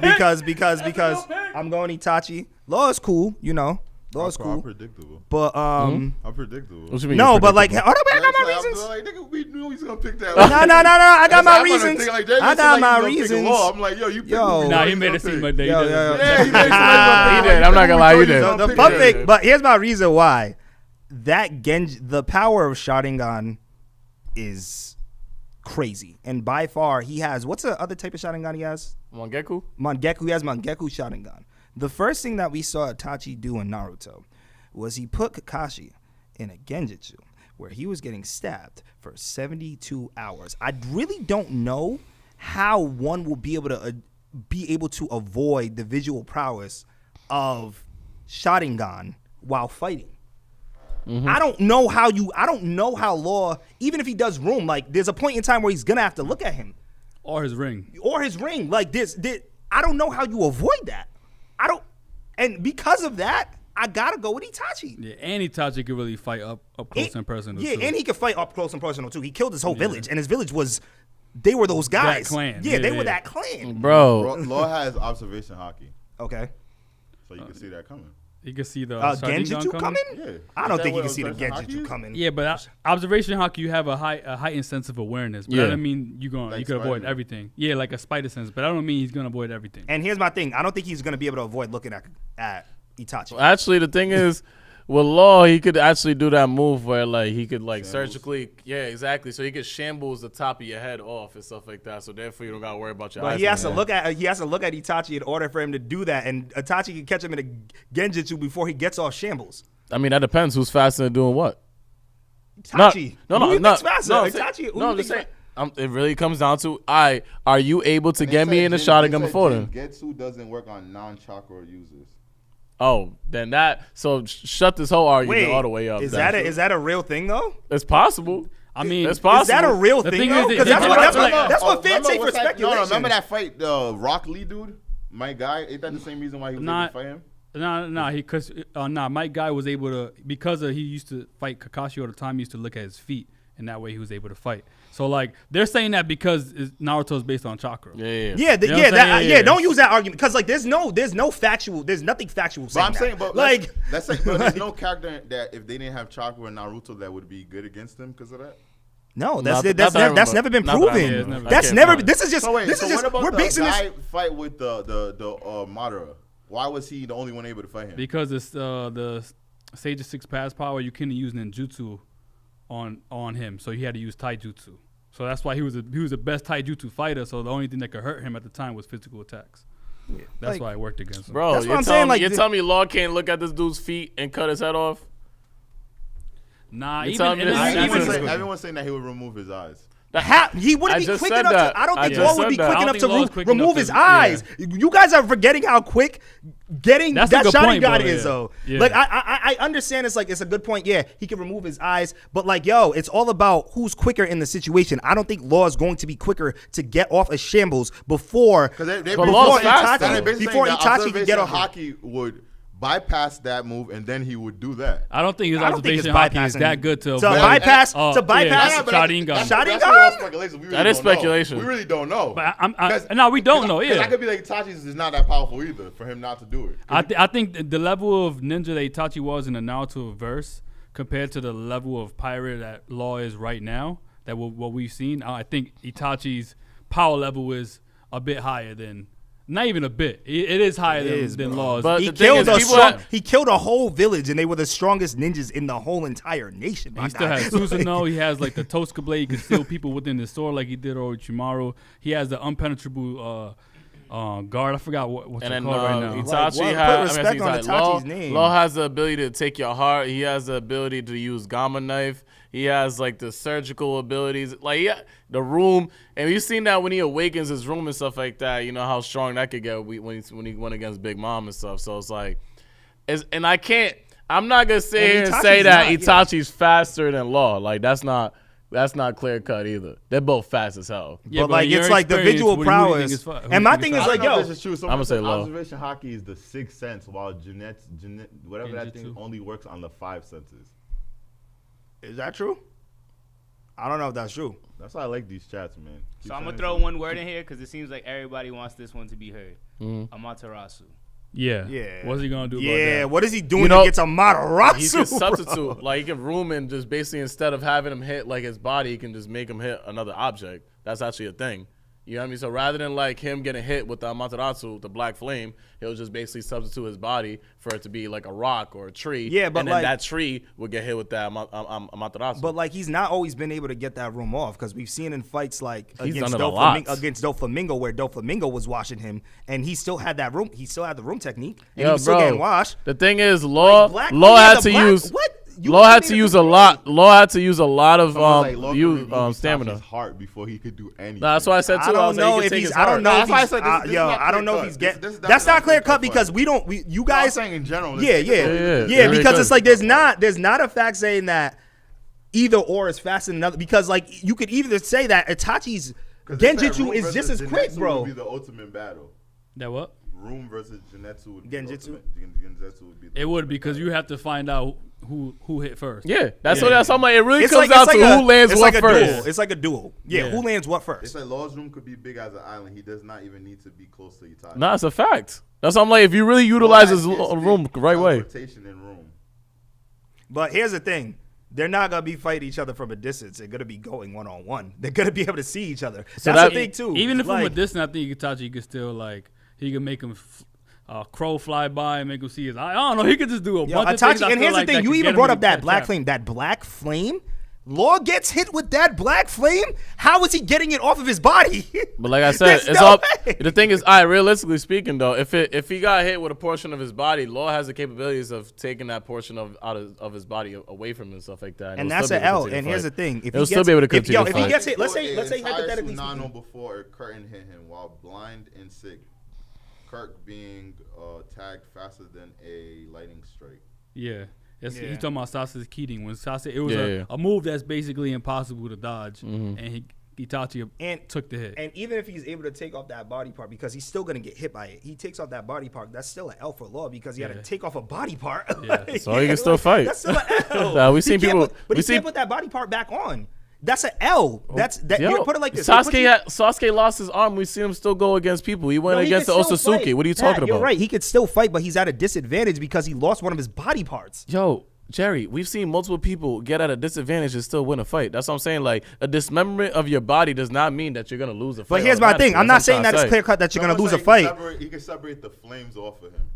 I'm going Itachi. Law is cool, you know. Law is cool. I'm predictable. But I'm predictable. What you mean? no, but like, hold on, I got my reasons. Like, nigga, we knew he's gonna pick that. No, I got my reasons. I got my reasons. I'm like, yo, you pick who? Nah, he made it seem like that. Yeah, he made He did. I'm not gonna lie, you did. The fun thing, but here's my reason why. That the power of Sharingan is crazy, and by far he has. What's the other type of Sharingan he has? Mangeku. He has Mangeku Sharingan. The first thing that we saw Itachi do in Naruto was he put Kakashi in a genjutsu where he was getting stabbed for 72 hours. I really don't know how one will be able to avoid the visual prowess of Sharingan while fighting. Mm-hmm. I don't know how Law, even if he does room, like there's a point in time where he's gonna have to look at him. Or his ring. Like this, I don't know how you avoid that. And because of that, I gotta go with Itachi. Yeah, and Itachi could really fight up close and personal. Yeah, too. And he could fight up close and personal too. He killed his whole village, and his village they were those guys. That clan. Yeah, they were that clan. Bro. Law has observation hockey. Okay. So you can see that coming. You can see the genjutsu coming? Yeah. I don't think you can see the genjutsu coming. Yeah, but observation hockey, you have a heightened sense of awareness. But that doesn't mean you could avoid everything. Yeah, like a spider sense. But I don't mean he's gonna avoid everything. And here's my thing: I don't think he's gonna be able to avoid looking at Itachi. Actually, the thing is, with Law, he could actually do that move where like he could like surgically, exactly. So he could shambles the top of your head off and stuff like that. So therefore, you don't gotta worry about your eyes. But he has to look at Itachi in order for him to do that, and Itachi can catch him in a genjutsu before he gets off shambles. I mean, that depends who's faster than doing what. Itachi. No. Who you think's faster? Itachi. No, I'm just saying. It really comes down to are you able to get me in the Sharingan before then? Genjutsu doesn't work on non-chakra users. Oh, then shut this whole argument all the way up. Is that a real thing though? It's possible. I mean, it's possible. Is that a real thing though? Because that's what fans say for speculation. No, remember that fight, the Rock Lee dude, my guy? Ain't that the same reason why he was able to fight him? Mike Guy was able to, because he used to fight Kakashi all the time, he used to look at his feet, and that way he was able to fight. So like they're saying that because Naruto is based on chakra. Don't use that argument because like there's nothing factual. But I'm saying, there's no character that if they didn't have chakra in Naruto that would be good against them because of that. No, that's never been proven. That's never. This is just. We're basing this. Fight with the Madara. Why was he the only one able to fight him? Because it's the Sage of Six Paths power. You couldn't use ninjutsu on him, so he had to use taijutsu. So that's why he was the best taijutsu fighter. So the only thing that could hurt him at the time was physical attacks. Yeah. That's why it worked against him. Bro, that's what I'm saying. Like, you're telling me Law can't look at this dude's feet and cut his head off? Nah, everyone's saying that he would remove his eyes. He wouldn't be quick enough to. I don't think Law would be quick enough to remove his eyes. Yeah. You guys are forgetting how quick getting that Sharingan is, though. Yeah. Like, I understand it's a good point. Yeah, he can remove his eyes, but like, yo, it's all about who's quicker in the situation. I don't think Law is going to be quicker to get off a shambles before Itachi can get off. Hockey would bypass that move, and then he would do that. I don't think his observation hockey is that good to bypass Sharingan. That is speculation. We really don't know. But no, we don't know. Yeah, I could be like Itachi's is not that powerful either for him not to do it. I think the level of ninja that Itachi was in the Naruto verse compared to the level of pirate that Law is right now, that what we've seen, I think Itachi's power level is a bit higher than. Not even a bit. It is higher than Law's. But he killed a whole village, and they were the strongest ninjas in the whole entire nation. He still has Susanoo. He has like the Tosca blade. He can steal people within the sword like he did Orochimaru. He has the unpenetrable guard. I forgot what's it called right now. Itachi Law has the ability to take your heart. He has the ability to use Gamma knife. He has like the surgical abilities, like the room, and we've seen that when he awakens his room and stuff like that. You know how strong that could get when he went against Big Mom and stuff. So it's like, I'm not gonna sit here and say that Itachi's faster than Law. Like that's not clear cut either. They're both fast as hell. Yeah, but like it's like the visual prowess. And my thing is like, yo, this is true. I'm gonna say Law. Observation hockey is the sixth sense, while whatever that thing only works on the five senses. Is that true? I don't know if that's true. That's why I like these chats, man. So I'm gonna throw one word in here because it seems like everybody wants this one to be heard. Amaterasu. Yeah. What's he gonna do about that? Yeah, what is he doing against Amaterasu? He can substitute. Like he can room and just basically instead of having him hit like his body, he can just make him hit another object. That's actually a thing. You know what I mean? So rather than like him getting hit with the Amaterasu, the black flame, he'll just basically substitute his body for it to be like a rock or a tree. Yeah, but and then that tree would get hit with that Amaterasu. But like he's not always been able to get that room off because we've seen in fights like against Doflamingo where Doflamingo was washing him and he still had that room. He still had the room technique and he was still getting washed. The thing is, Law had to use. Law had to use a lot. Law had to use a lot of stamina. His heart before he could do anything. That's why I said too. I don't know if he's. I don't know if he's. I don't know if he's getting. That's not clear cut because we don't. You guys. I'm saying in general. Yeah. Because it's like there's not a fact saying that either or is faster than another. Because like you could either say that Itachi's Genjutsu is just as quick, bro. Would be the ultimate battle. That what? Room versus Genjutsu. Genjutsu would be. It would because you have to find out who hit first. Yeah, that's what I'm like. It really comes down to who lands what first. It's like a duel. Yeah, who lands what first? It's like Law's room could be big as an island. He does not even need to be close to Itachi. Nah, it's a fact. That's what I'm like. If you really utilize his room the right way. But here's the thing. They're not going to be fighting each other from a distance. They're going to be going one-on-one. They're going to be able to see each other. So that's the thing, too. Even if from a distance, I think Itachi could still, like, he can make him crow fly by and make him see his eye. I don't know. He could just do a bunch of things. And here's the thing. You even brought up that black flame. That black flame? Law gets hit with that black flame? How is he getting it off of his body? But like I said, it's all. The thing is, realistically speaking, though, if he got hit with a portion of his body, Law has the capabilities of taking that portion of his body away from him and stuff like that. And that's an L. And here's the thing: he'll still be able to continue. If he gets hit, let's say hypothetically speaking, before a curtain hit him while blind and sick, Kirk being tagged faster than a lightning strike. Yeah. He's talking about Sasuke's Keating. When Sasuke, it was a move that's basically impossible to dodge, and Itachi took the hit. And even if he's able to take off that body part, because he's still going to get hit by it, he takes off that body part, that's still an L for Law because he had to take off a body part. So he can still fight. That's still an L. We've seen people. But he can't put that body part back on. That's an L. You put it like this. Sasuke lost his arm. We see him still go against people. He went against the Otsutsuki. What are you talking about? You're right. He could still fight, but he's at a disadvantage because he lost one of his body parts. Yo, Jerry, we've seen multiple people get at a disadvantage and still win a fight. That's what I'm saying. Like, a dismemberment of your body does not mean that you're going to lose a fight. But here's my thing. I'm not saying that it's clear cut that you're going to lose a fight. He can separate the flames off of him.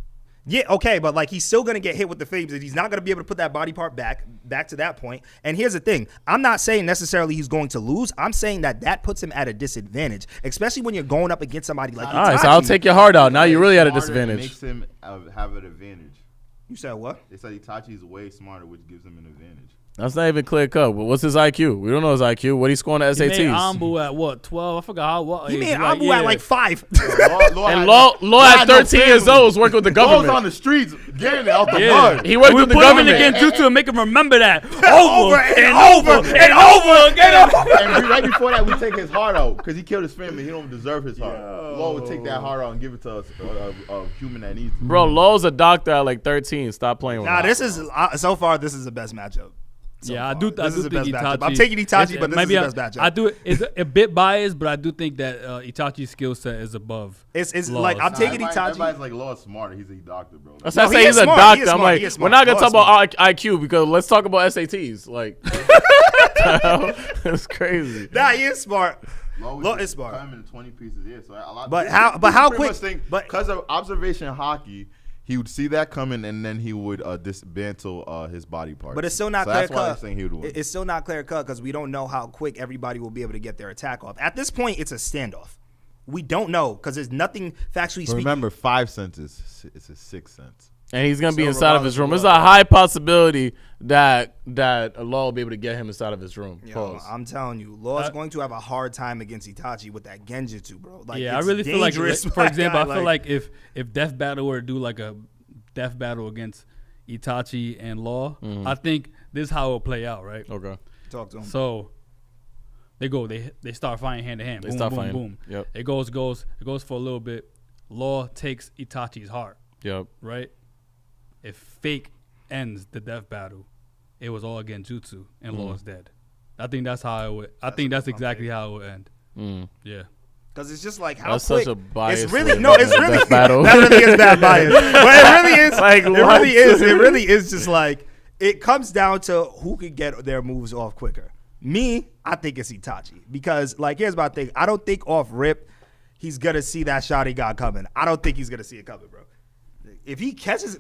Yeah, okay, but like he's still gonna get hit with the flames, and he's not gonna be able to put that body part back to that point. And here's the thing: I'm not saying necessarily he's going to lose. I'm saying that puts him at a disadvantage, especially when you're going up against somebody like. All right, so I'll take your heart out. Now you're really at a disadvantage. Makes him have an advantage. You said what? They said Itachi is way smarter, which gives him an advantage. That's not even clear cut. What's his IQ? We don't know his IQ. What he scoring at SATs? He made Ambu at what, 12? I forgot what. He made Ambu at like 5. And Law at 13 years old was working with the government. Law's on the streets getting it out the Yeah. mud. He worked with the government. We put him in again Jutsu and make him remember that. Over and over again. And right before that, we take his heart out because he killed his family. He don't deserve his heart. Law would take that heart out and give it to us, a human that needs it. Bro, Law's a doctor at like 13. Stop playing with him. This is so far. This is the best matchup. I do think Itachi. I'm taking Itachi, but this is the best matchup. I do. It's a bit biased, but I do think that Itachi's skill set is above. It's Law's. like I'm taking Itachi. Everybody's like Law's smarter. He's a doctor, bro. That's why I say he's a doctor. I'm like, we're not gonna talk about IQ because let's talk about SATs. Like, it's crazy. Nah, he is smart. Law is smart. Cut him into 20 pieces. Yeah, so a lot. But how quick? Because of observation hockey, he would see that coming and then he would dismantle his body parts. But it's still not clear that's why I'm cut. saying he would win. It's still not clear cut because we don't know how quick everybody will be able to get their attack off. At this point, it's a standoff. We don't know because there's nothing factually speaking. Remember, 5 cents it's a 6 cents. And he's gonna be So inside of his room. regardless There's of a high possibility that Law will be able to get him inside of his room. Yo, I'm telling you, Law's going to have a hard time against Itachi with that genjutsu, bro. Like, Yeah, I it's really feel like, dangerous, for my example, guy, I feel like if Death Battle were to do like a Death Battle against Itachi and Law, I think this is how it'll play out, right? Okay. talk to him. So they start fighting hand to hand. They Boom, start boom, fighting. boom. Yep. It goes for a little bit. Law takes Itachi's heart, Yep. right? If Fake ends the death battle, it was all against Jutsu and Law is dead. I think that's how it would. I think that's exactly how it would end. Yeah. Because it's just like how That's quick. such a bias. It's really it's really Death battle. that really is bad bias. But it really is. Like, it what? really is just like it comes down to who can get their moves off quicker. Me, I think it's Itachi because like here's my thing. I don't think off rip he's gonna see that shot he got coming. I don't think he's gonna see it coming, bro. If he catches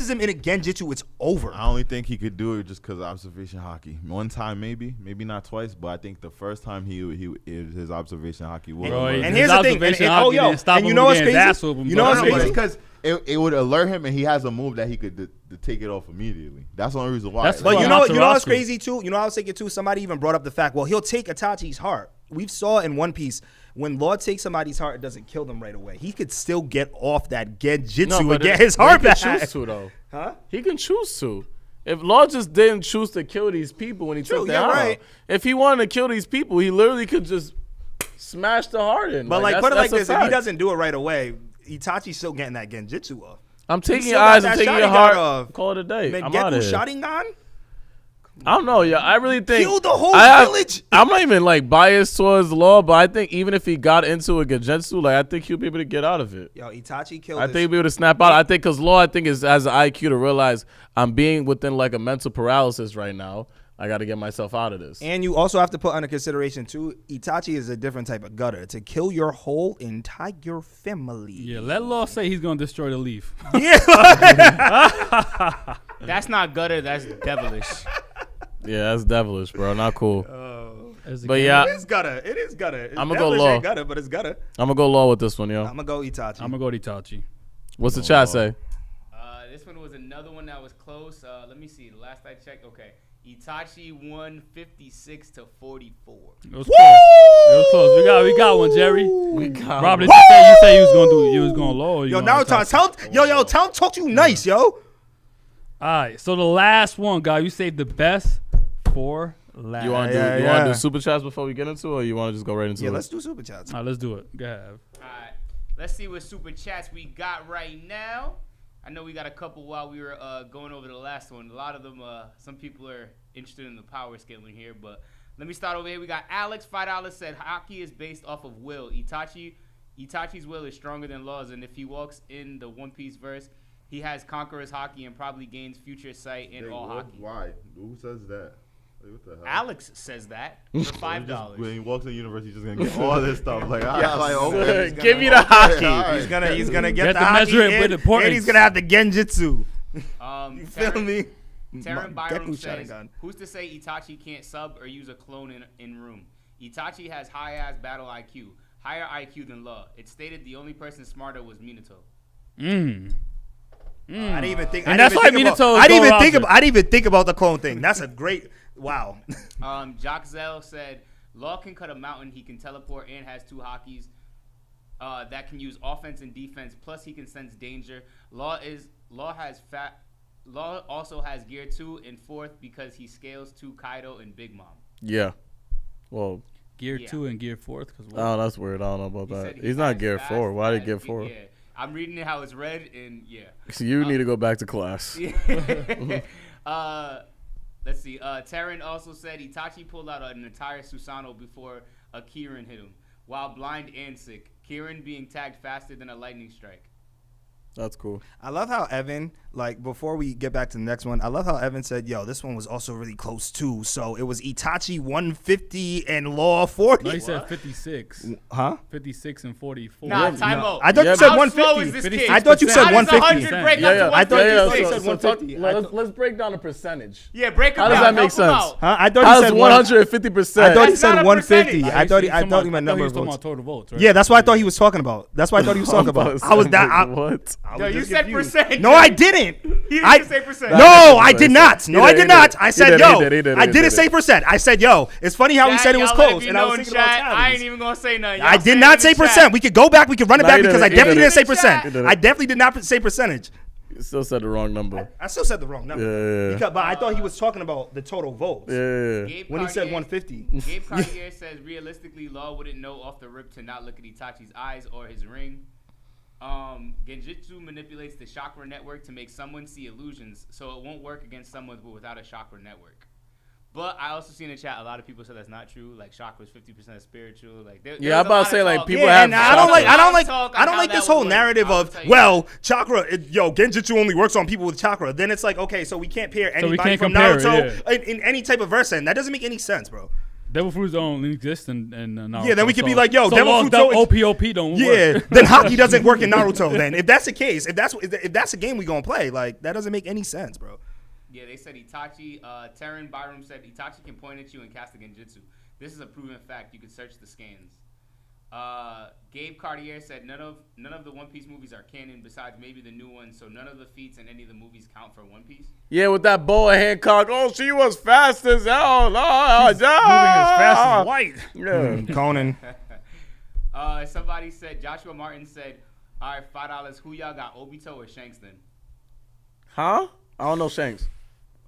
him in a genjutsu, it's over. I only think he could do it just because of observation hockey. One time, maybe not twice, but I think the first time his observation hockey will. And here's the thing. And you know what's crazy? You know what's crazy? Because it would alert him, and he has a move that he could to take it off immediately. That's the only reason why. But you know what's crazy too? You know, I was thinking too. Somebody even brought up the fact. Well, he'll take Itachi's heart. We saw in One Piece when Law takes somebody's heart, it doesn't kill them right away. He could still get off that genjutsu and get his heart back. He can choose to though. Huh? He can choose to. If Law just didn't choose to kill these people when he took the heart out, if he wanted to kill these people, he literally could just smash the heart in. But like put it like this: if he doesn't do it right away, Itachi's still getting that genjutsu off. I'm taking your eyes, I'm taking your heart. Call it a day. I'm out of here. Sharingan? I don't know, yeah. I really think kill the whole village. I'm not even like biased towards Law, but I think even if he got into a genjutsu, like I think he'll be able to get out of it. Yo, Itachi killed. I think he'll be able to snap out. I think because Law, I think has an IQ to realize I'm being within like a mental paralysis right now. I got to get myself out of this. And you also have to put under consideration too, Itachi is a different type of gutter to kill your whole entire family. Yeah, let Law say he's gonna destroy the leaf. Yeah, that's not gutter. That's devilish. Yeah, that's devilish, bro. Not cool. But yeah, it is gutter. It is gutter. I'm gonna go Law. Gutter, but it's gutter. I'm gonna go Law with this one, yo. I'm gonna go Itachi. I'm gonna go Itachi. What's the chat say? This one was another one that was close. Let me see. Last I checked, okay. Itachi won 56-44. It was close. It was close. We got one, Jerry. We got Rob, one. did you say you was going low? Or Yo, now tell him talk to you nice, yo. All right, so the last one, guy. You saved the best for last. You want to do super chats before we get into it, or you want to just go right into it? Yeah, let's do super chats. All right, let's do it. Go ahead. All right, let's see what super chats we got right now. I know we got a couple while we were going over the last one. A lot of them, some people are interested in the power scaling here, but let me start over here. We got Alex, $5 said hockey is based off of will. Itachi's will is stronger than Law's, and if he walks in the One Piece verse, he has Conqueror's hockey and probably gains future sight in all hockey. Why? Who says that? What the hell? Alex says that for $5. When he walks in the universe, he's just gonna get all this stuff. Like, okay, Give me the hockey. all right. He's gonna get the to hockey measure it with and importance. he's gonna have the genjutsu. You Feel me? Taryn Byram Geku says, Sharingan. who's to say Itachi can't sub or use a clone in room? Itachi has high-ass battle IQ, higher IQ than Law. It's stated the only person smarter was Minato. I didn't even think. And that's why Minato. I didn't even think about the clone thing. That's a great. Wow. Jock Zell said, Law can cut a mountain, he can teleport, and has 2 hockeys that can use offense and defense. Plus, he can sense danger. Law also has Gear 2 and 4th because he scales to Kaido and Big Mom. Yeah. Well, Gear 2 and Gear 4th. oh, that's weird. I don't know about He that. said He's not has Gear fast, 4. Why did fast Gear feet. 4? Yeah, I'm reading it how it's read, and yeah. So you need to go back to class. Let's see. Taryn also said Itachi pulled out an entire Susanoo before a Kirin hit him, while blind and sick. Kirin being tagged faster than a lightning strike. That's cool. I love how Evan, like, before we get back to the next one, I love how Evan said, yo, this one was also really close too. So it was Itachi 150 and Law 40. No, he said 56. Huh? 56 and 44. Nah, time out. I thought you Yeah, said How slow 150. is this kid? I thought you said How does 150. 100 break Yeah, up yeah. to I thought you 156? said 150. Let's break down the percentage. Yeah, break How up. does that make Help him sense? out. Huh? I thought How you does said 150%? I thought he That's said not a 150. percentage. I thought he meant number of talking votes. about total votes, right? Yeah, that's what I thought he was talking about. That's what I thought he was talking about. I was that. What? Yo, you said percent. No, I didn't. He I didn't say percent. No, I did not. No, I did not. I said yo. I didn't say percent. I said yo. It's funny how he said it was close, and I was thinking about I ain't tallies. even gonna say nothing. I did not say percent. We could go back. We could run it No, back he because I didn't. He definitely didn't say didn't. percent. He didn't. I definitely did not say percentage. You still said the wrong number. I still said the wrong number. Yeah. Because, but I thought he was talking about the total votes. Yeah. When he said 150. Gabe Cartier says realistically, Law wouldn't know off the rip to not look at Itachi's eyes or his ring. Genjutsu manipulates the chakra network to make someone see illusions, so it won't work against someone without a chakra network. But I also see in the chat a lot of people say that's not true. Like chakra is 50% spiritual. Like Yeah, I'm about to say like people Yeah, have. and I don't like how this that whole would work. narrative I'll of tell you chakra. Genjutsu only works on people with chakra. Then it's like, okay, so we can't pair So we anybody can't from compare, Naruto in any type of verse, and that doesn't make any sense, bro. Devil fruits don't exist in Naruto. Yeah, then we could be so- like, yo, so Devil long Fruits as OPOP don't work. Yeah, then hockey doesn't work in Naruto. Then if that's the case, if that's a game we gonna play, like that doesn't make any sense, bro. Yeah, they said Itachi. Taryn Byram said Itachi can point at you and cast a genjutsu. This is a proven fact. You can search the scans. Gabe Cartier said none of the One Piece movies are canon besides maybe the new one, so none of the feats in any of the movies count for One Piece. Yeah, with that Boa Hancock. Oh, she was fast as hell. Moving as fast as light. Yeah. Conan. Somebody said Joshua Martin said, "All right, $5. Who y'all got, Obito or Shanks then?" Huh? I don't know Shanks.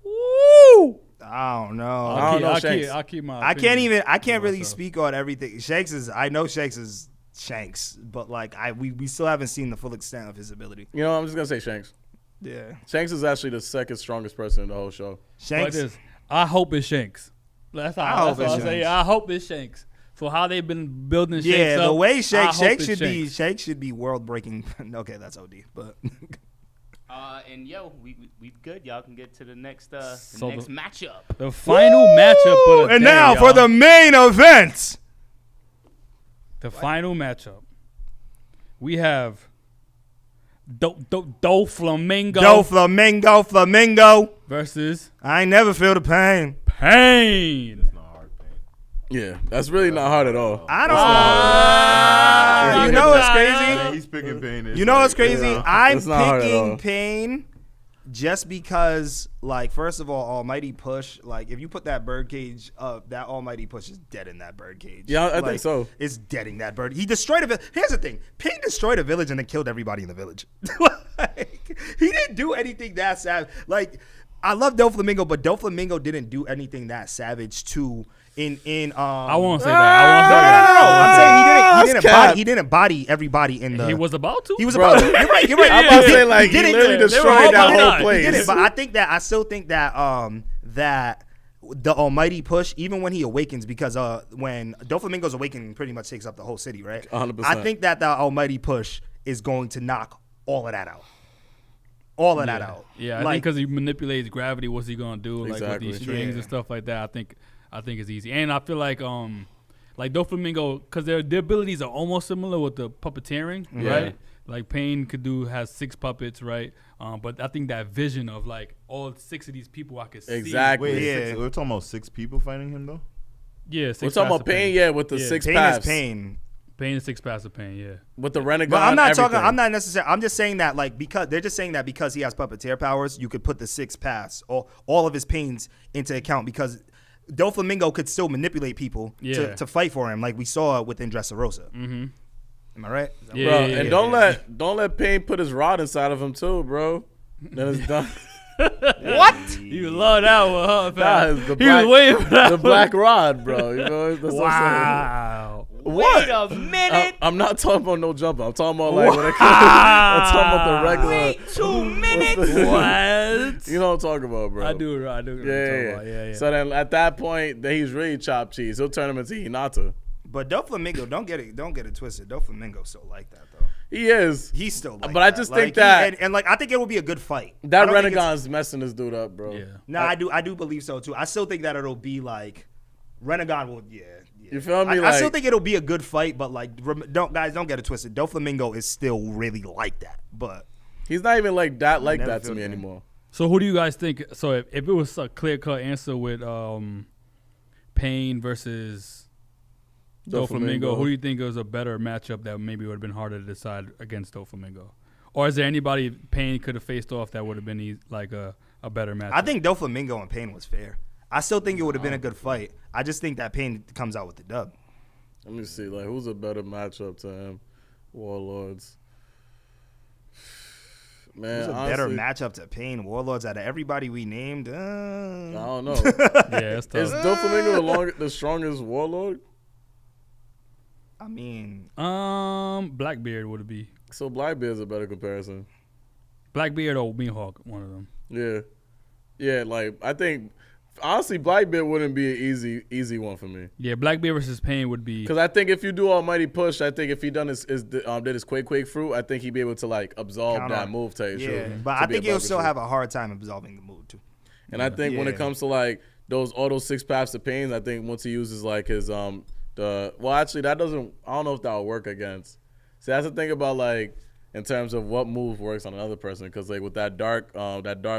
Woo! I don't know. I don't know Shanks. I'll keep my. I can't really myself. speak on everything. I know Shanks is Shanks, but like we still haven't seen the full extent of his ability. You know, I'm just gonna say Shanks. Yeah. Shanks is actually the second strongest person in the whole show. Shanks. Like this. I hope it's Shanks. That's I how hope it's I say. Shanks. I hope it's Shanks. For how they've been building Shanks Yeah, up, the way I Shanks hope it's Shanks should be world breaking. Okay, that's OD, but And yo, we good. Y'all can get to the next So next matchup. The final matchup of the and day, now for y'all. the main event. The final matchup. We have Doflamingo Flamingo versus I ain't never feel the pain. Pain. It's not hard, man. Yeah, that's really not hard at all. I don't. You know what's crazy? Man, he's picking pain. You know what's crazy? I'm It's not hard at all. picking pain just because, like, first of all, Almighty Push, like, if you put that birdcage up, that Almighty Push is dead in that birdcage. Yeah, I Like, think so. It's dead in that bird. He destroyed a village. Here's the thing. Pain destroyed a village and then killed everybody in the village. Like, he didn't do anything that savage. Like, I love Doflamingo, but Doflamingo didn't do anything that savage to I won't say that. I'm saying he didn't body everybody in the. He was about to. He was Bro. about. You're right. I'm about to say like he did it. literally They were destroyed all that about whole it. He did it, place. but I still think that that the Almighty Push, even when he awakens, because when Doflamingo's awakening pretty much takes up the whole city, right? 100%. I think that the Almighty Push is going to knock all of that out. all of that out. Yeah, I think because he manipulates gravity, what's he gonna do? Like with these strings and stuff like that. I think it's easy, and I feel like Doflamingo, because their abilities are almost similar with the puppeteering, right? Like Pain has 6 puppets, right? But I think that vision of like all 6 of these people I could see. Exactly. Wait, we're talking about 6 people fighting him though. Yeah, we're talking about Pain, with the 6 Pain paths. is Pain. Pain and 6 paths of Pain, yeah. With the Renegade. But I'm not talking. I'm not necessarily. I'm just saying that because they're just saying that because he has puppeteer powers, you could put the 6 paths all of his pains into account because Doflamingo could still manipulate people to fight for him, like we saw within Dressrosa. Mm-hmm. Am I right? Yeah, bro, and don't let Pain put his rod inside of him too, bro. Then it's done. What? You love that one, huh? Nah, Was waiting for that. The black rod, bro. You know, that's wow. What? Wait a minute. I'm not talking about no jumper. I'm talking about like when it comes. I'm talking about the regular. Wait 2 minutes. What? You know what I'm talking about, bro. I do. Yeah. So then at that point, then he's really chopped cheese. He'll turn him into Hinata. But Doflamingo, don't get it twisted. Doflamingo's still like that though. He is. He's still like but that. I just think that and I think it will be a good fight. That Renegade's messing this dude up, bro. Yeah. No, I do believe so too. I still think that it'll be like Renegade will You feel me? I still think it'll be a good fight, but like don't get it twisted. Doflamingo is still really like that, but he's not even like that to me anymore. So who do you guys think? So if it was a clear-cut answer with Pain versus Doflamingo, who do you think was a better matchup that maybe would have been harder to decide against Doflamingo? Or is there anybody Pain could have faced off that would have been like a better matchup? I think Doflamingo and Pain was fair. I still think it would have been a good fight. I just think that Pain comes out with the dub. Let me see, like who's a better matchup to him? Warlords. Man, who's a better matchup to Pain? Warlords out of everybody we named? I don't know. Yeah, it's tough. Is Doflamingo the strongest warlord? I mean, Blackbeard would it be? So Blackbeard's a better comparison. Blackbeard or Mihawk, one of them. Yeah. Like I think honestly, Blackbeard wouldn't be an easy one for me. Yeah, Blackbeard versus Pain would be. Because I think if you do Almighty Push, I think if he did his Quake fruit, I think he'd be able to like absolve that move. Tell you yeah, but I think he'll still have a hard time absolving the move too. And I think when it comes to like those auto 6 paths of Pain, I think once he uses like his actually that doesn't. I don't know if that will work against. See, that's the thing about like in terms of what move works on another person, because like with that dark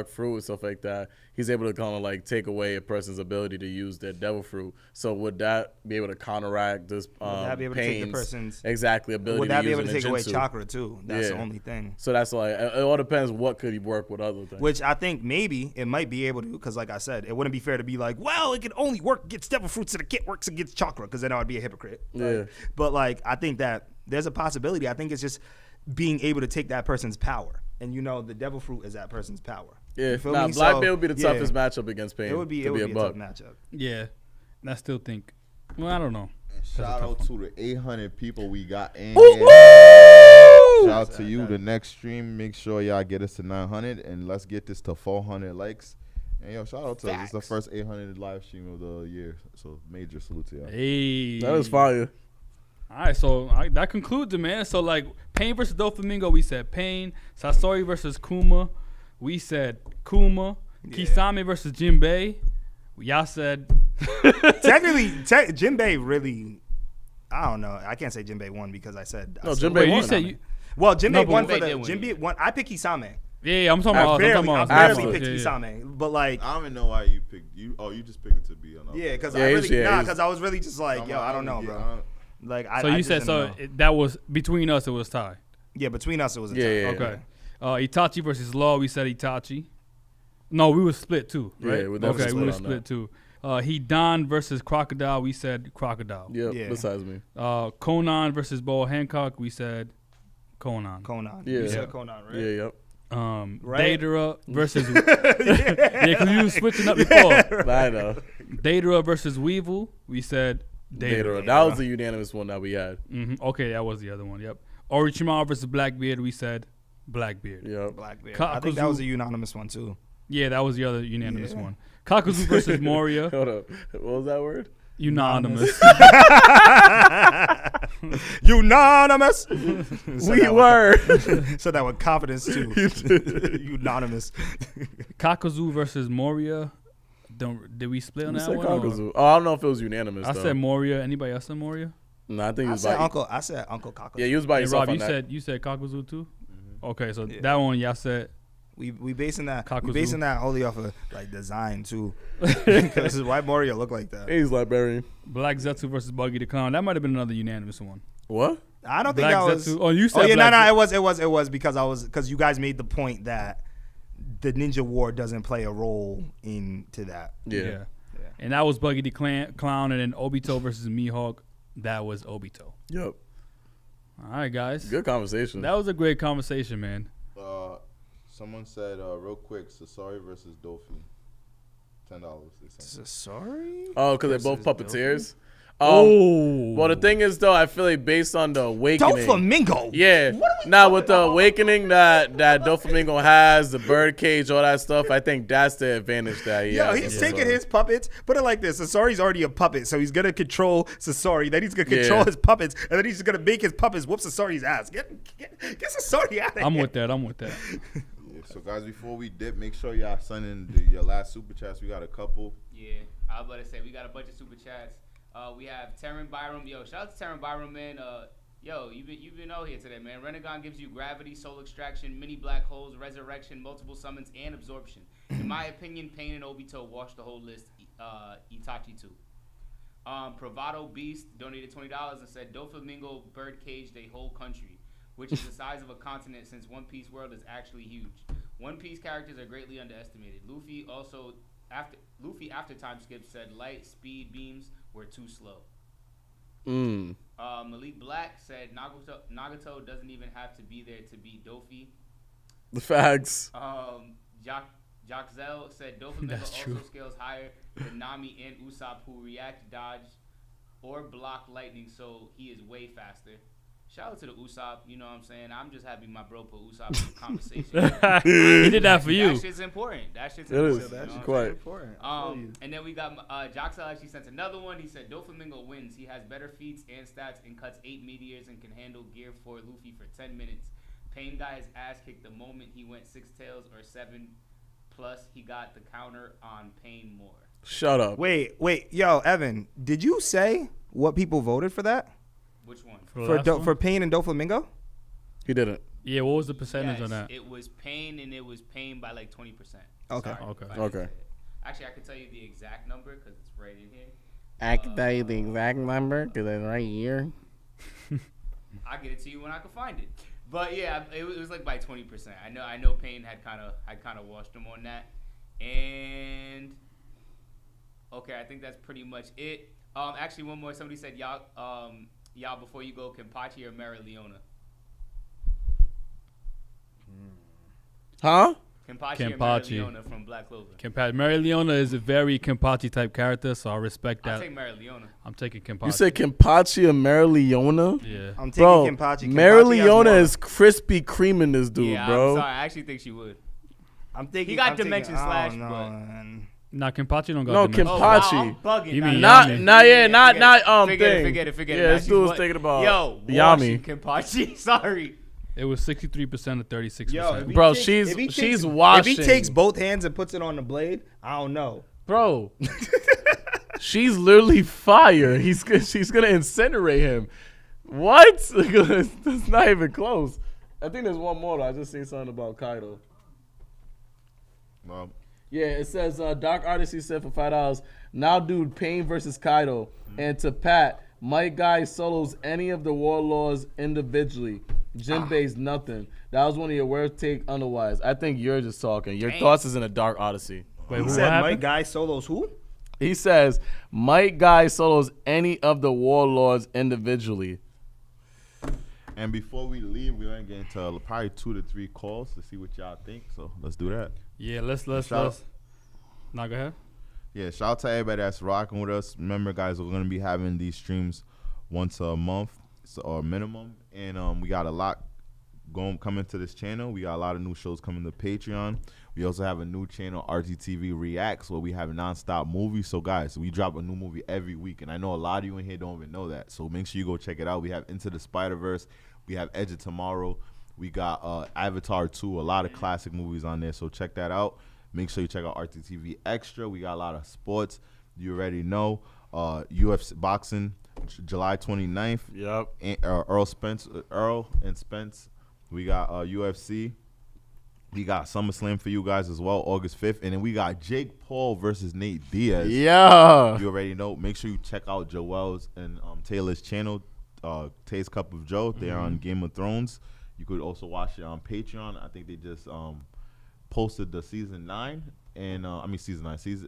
fruit and stuff like that, he's able to kind of like take away a person's ability to use their devil fruit. So would that be able to counteract this would that be able to take the person's ability? Would that to be use able to take away ninjutsu. chakra too? That's the only thing. So that's like it all depends what could he work with other things. Which I think maybe it might be able to, because like I said, it wouldn't be fair to be like, well, it can only work against devil fruits and it can't work against chakra, because then I would be a hypocrite. Yeah. But like I think that there's a possibility. I think it's just being able to take that person's power, and the devil fruit is that person's power. Yeah, me? Blackbeard would be the toughest matchup against Pain. It would be a tough matchup. Yeah, and I still think. Well, I don't know. Shout out to the 800 people we got in. Woo! Shout out to you. The next stream, make sure y'all get us to 900, and let's get this to 400 likes. And yo, shout out to us. It's the first 800 live stream of the year, so major salute to y'all. Hey, that was fire. All right, so that concludes it, man. So like Pain versus Doflamingo, we said Pain. Sasori versus Kuma, we said Kuma. Yeah. Kisame versus Jimbei, y'all said. Technically, Jimbei really. I don't know. I can't say Jimbei won because I said. No, Jimbei won. You said well, Jimbei won for Jimbei the Jimbei won. I picked Kisame. Yeah, I'm talking about. I barely picked Kisame, but like I don't even know why you picked you. Oh, you just picked it to be on. Yeah, because I was really just like, I don't know, bro. Like so you said that was between us. It was tie. Yeah, between us it was a tie. Yeah. Okay. Itachi versus Law. We said Itachi. No, we were split too, right? Yeah, we were split too. Hidan versus Crocodile. We said Crocodile. Yeah. Besides me. Konan versus Boa Hancock. We said Konan. Yeah. You said Konan, right? Yeah. Yep. Deidara versus yeah, because you were switching up before. I know. Deidara versus Weevil. We said Deidara. That was the unanimous one that we had. Mm-hmm. Okay, that was the other one. Yep. Orochimaru versus Blackbeard. We said Blackbeard. Yep. Blackbeard. I think that was a unanimous one too. Yeah, that was the other unanimous one. Kakuzu versus Moria. Hold up. What was that word? Unanimous. Unanimous. We were. Said that with confidence too. Unanimous. Kakuzu versus Moria. Did we split on You that said one? Kakuzu. Oh, I don't know if it was unanimous. I though. said Moria. Anybody else said Moria? No, I think it I was said by Uncle Kakuzu. Yeah, you was by Hey, yourself Rob, on you that. said Kakuzu too. Okay, so Yeah. that one y'all said. We basing that Kakuzu. only off of like design too. Because why Moria look like that? He's librarian. Black Zetsu versus Buggy the Clown. That might have been another unanimous one. What? I don't think Black that was. Zetsu. Oh, you said. Oh yeah, Black it was because you guys made the point that the Ninja War doesn't play a role into that. Yeah. And that was Buggy the Clown, and then Obito versus Mihawk. That was Obito. Yep. All right, guys. Good conversation. That was a great conversation, man. Someone said real quick, Sasori versus Dofi. $10. They said. Sorry. Oh, because they're both Versus puppeteers. Oh. Well, the thing is, though, I feel like based on the awakening. Doflamingo. Yeah. Now with the awakening that Doflamingo has, the bird cage, all that stuff, I think that's the advantage that he Yo, has. he's taking his puppets. Put it like this: Sasori's already a puppet, so he's gonna control Sasori. Then he's gonna control his puppets, and then he's gonna make his puppets whoop Sasori's ass. Get Sasori out of here. I'm with that. Yeah, so guys, before we dip, make sure y'all send in your last super chats. We got a couple. Yeah, I was about to say we got a bunch of super chats. We have Terran Byram. Yo, shout out to Terran Byram, man. Yo, you've been out here today, man. Renegon gives you gravity, soul extraction, mini black holes, resurrection, multiple summons, and absorption. In my opinion, Pain and Obito wash the whole list. Itachi too. Bravado Beast donated $20 and said Doflamingo bird caged a whole country, which is the size of a continent since One Piece world is actually huge. One Piece characters are greatly underestimated. Luffy after time skip said light speed beams were too slow. Malik Black said Nagato doesn't even have to be there to beat Dofi. The facts. Joxel said Doflamingo also scales higher than Nami and Usopp, who react, dodge, or block lightning, so he is way faster. Shout out to the Usopp, you know what I'm saying? I'm just happy my bro put Usopp in the conversation. He did that for you. That shit's important. That shit's It important. is. You know what I'm Quite. important. And then we got Joxel actually sent another one. He said Doflamingo wins. He has better feats and stats and cuts 8 meteors and can handle gear for Luffy for 10 minutes. Pain got his ass kicked the moment he went 6 tails or 7. Plus, he got the counter on Pain more. Shut up. Wait, yo, Evan, did you say what people voted for that? Which one? For Pain and Doflamingo? He didn't. Yeah, what was the percentage on that? It was Pain, and it was Pain by like 20%. Okay. Sorry, Okay. if I didn't say it. Actually, I can tell you the exact number because it's right in here. I can tell you the exact number because it's right here. I'll get it to you when I can find it. But yeah, it was like by 20%. I know Pain had kind of washed him on that. And okay, I think that's pretty much it. Actually, one more. Somebody said y'all before you go, Kenpachi or Mara Leona? Huh? Kenpachi or Mara Leona from Black Clover? Mary Leona is a very Kenpachi type character, so I respect that. I'll take Mara Leona. I'm taking Kenpachi. You said Kenpachi or Mary Leona? Yeah. I'm taking Bro, Kenpachi. Mary Kenpachi has Leona more. is crispy cream in this dude, Yeah, bro. I'm sorry. I actually think she would. I'm thinking. He got I'm thinking- Dimension I Slash, don't know, but- man. Nah, Kenpachi don't got No, dimension. Kenpachi. I'm bugging. You mean Not Yami. Forget it. Yeah, Nah, this she's dude was what- thinking about Yo, Yami. Kenpachi. Sorry. It was 63% to 36%. Yo, if he Bro, takes- she's if he she's takes- washing. If he takes both hands and puts it on the blade, I don't know. Bro, she's literally fire. She's gonna incinerate him. What? That's not even close. I think there's one more. Though. I just seen something about Kaido. Well, Yeah, it says Dark Odyssey said for $5. Now, dude, Pain versus Kaido, and to Pat, Mike Guy solos any of the Warlords individually. Jimbei's nothing. That was one of your worst take. Otherwise, I think you're just talking. Your thoughts is in a Dark Odyssey. Wait, He what said happened? Mike Guy solos who? He says Mike Guy solos any of the Warlords individually. and before we leave, we're gonna get into probably 2 to 3 calls to see what y'all think. So let's do that. Yeah, let's. Now go ahead. Yeah, shout out to everybody that's rocking with us. Remember, guys, we're gonna be having these streams once a month or minimum, and we got a lot coming to this channel. We got a lot of new shows coming to Patreon. We also have a new channel, RTTV Reacts, where we have nonstop movies. So, guys, we drop a new movie every week, and I know a lot of you in here don't even know that. So make sure you go check it out. We have Into the Spider-Verse. We have Edge of Tomorrow. We got Avatar 2, a lot of classic movies on there. So check that out. Make sure you check out RTTV Extra. We got a lot of sports. You already know. UFC boxing, July 29th. Yep. Earl and Spence. We got UFC. We got SummerSlam for you guys as well, August 5th. And then we got Jake Paul versus Nate Diaz. Yeah. You already know. Make sure you check out Joel's and Taylor's channel, Tay's Cup of Joe. They're on Game of Thrones. You could also watch it on Patreon. I think they just posted the season 9. And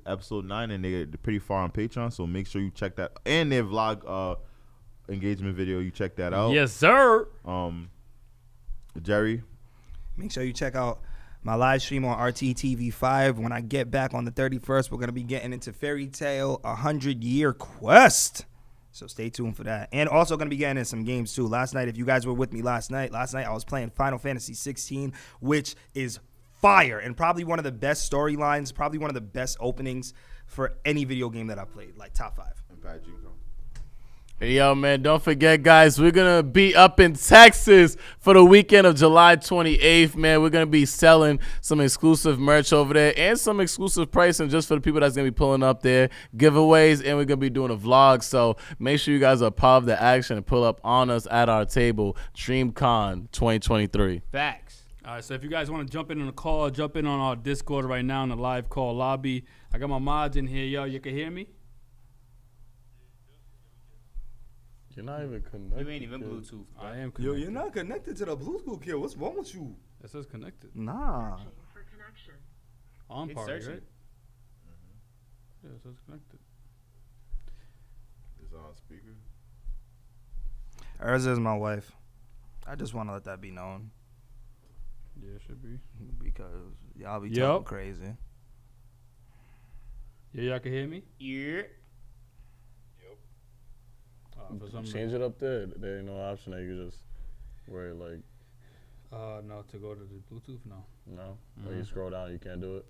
episode 9, and they're pretty far on Patreon. So make sure you check that. And their vlog engagement video, you check that out. Yes, sir. Jerry. Make sure you check out my live stream on RTTV5. When I get back on the 31st, we're going to be getting into Fairy Tail 100-Year Quest. So stay tuned for that. And also going to be getting in some games too. Last night, if you guys were with me last night I was playing Final Fantasy 16, which is fire and probably one of the best storylines, probably one of the best openings for any video game that I've played, like top 5. Hey, yo, man, don't forget, guys, we're going to be up in Texas for the weekend of July 28th, man. We're going to be selling some exclusive merch over there and some exclusive pricing just for the people that's going to be pulling up there, giveaways, and we're going to be doing a vlog. So make sure you guys are part of the action and pull up on us at our table, DreamCon 2023. Facts. All right, so if you guys want to jump in on the call, jump in on our Discord right now in the live call lobby. I got my mods in here. Yo, you can hear me? You're not even connected. You ain't even Bluetooth. I am connected. Yo, you're not connected to the Bluetooth, kid. What's wrong with you? It says connected. Nah. On It's party, searching. right? Yeah, it says connected. It's on speaker. Urza is my wife. I just want to let that be known. Yeah, it should be. Because y'all be Yup. talking crazy. Yeah, y'all can hear me? Yeah. For some Change it up there. There ain't no option that you can just wear it like. no, to go to the Bluetooth, no. No, when you scroll down, you can't do it.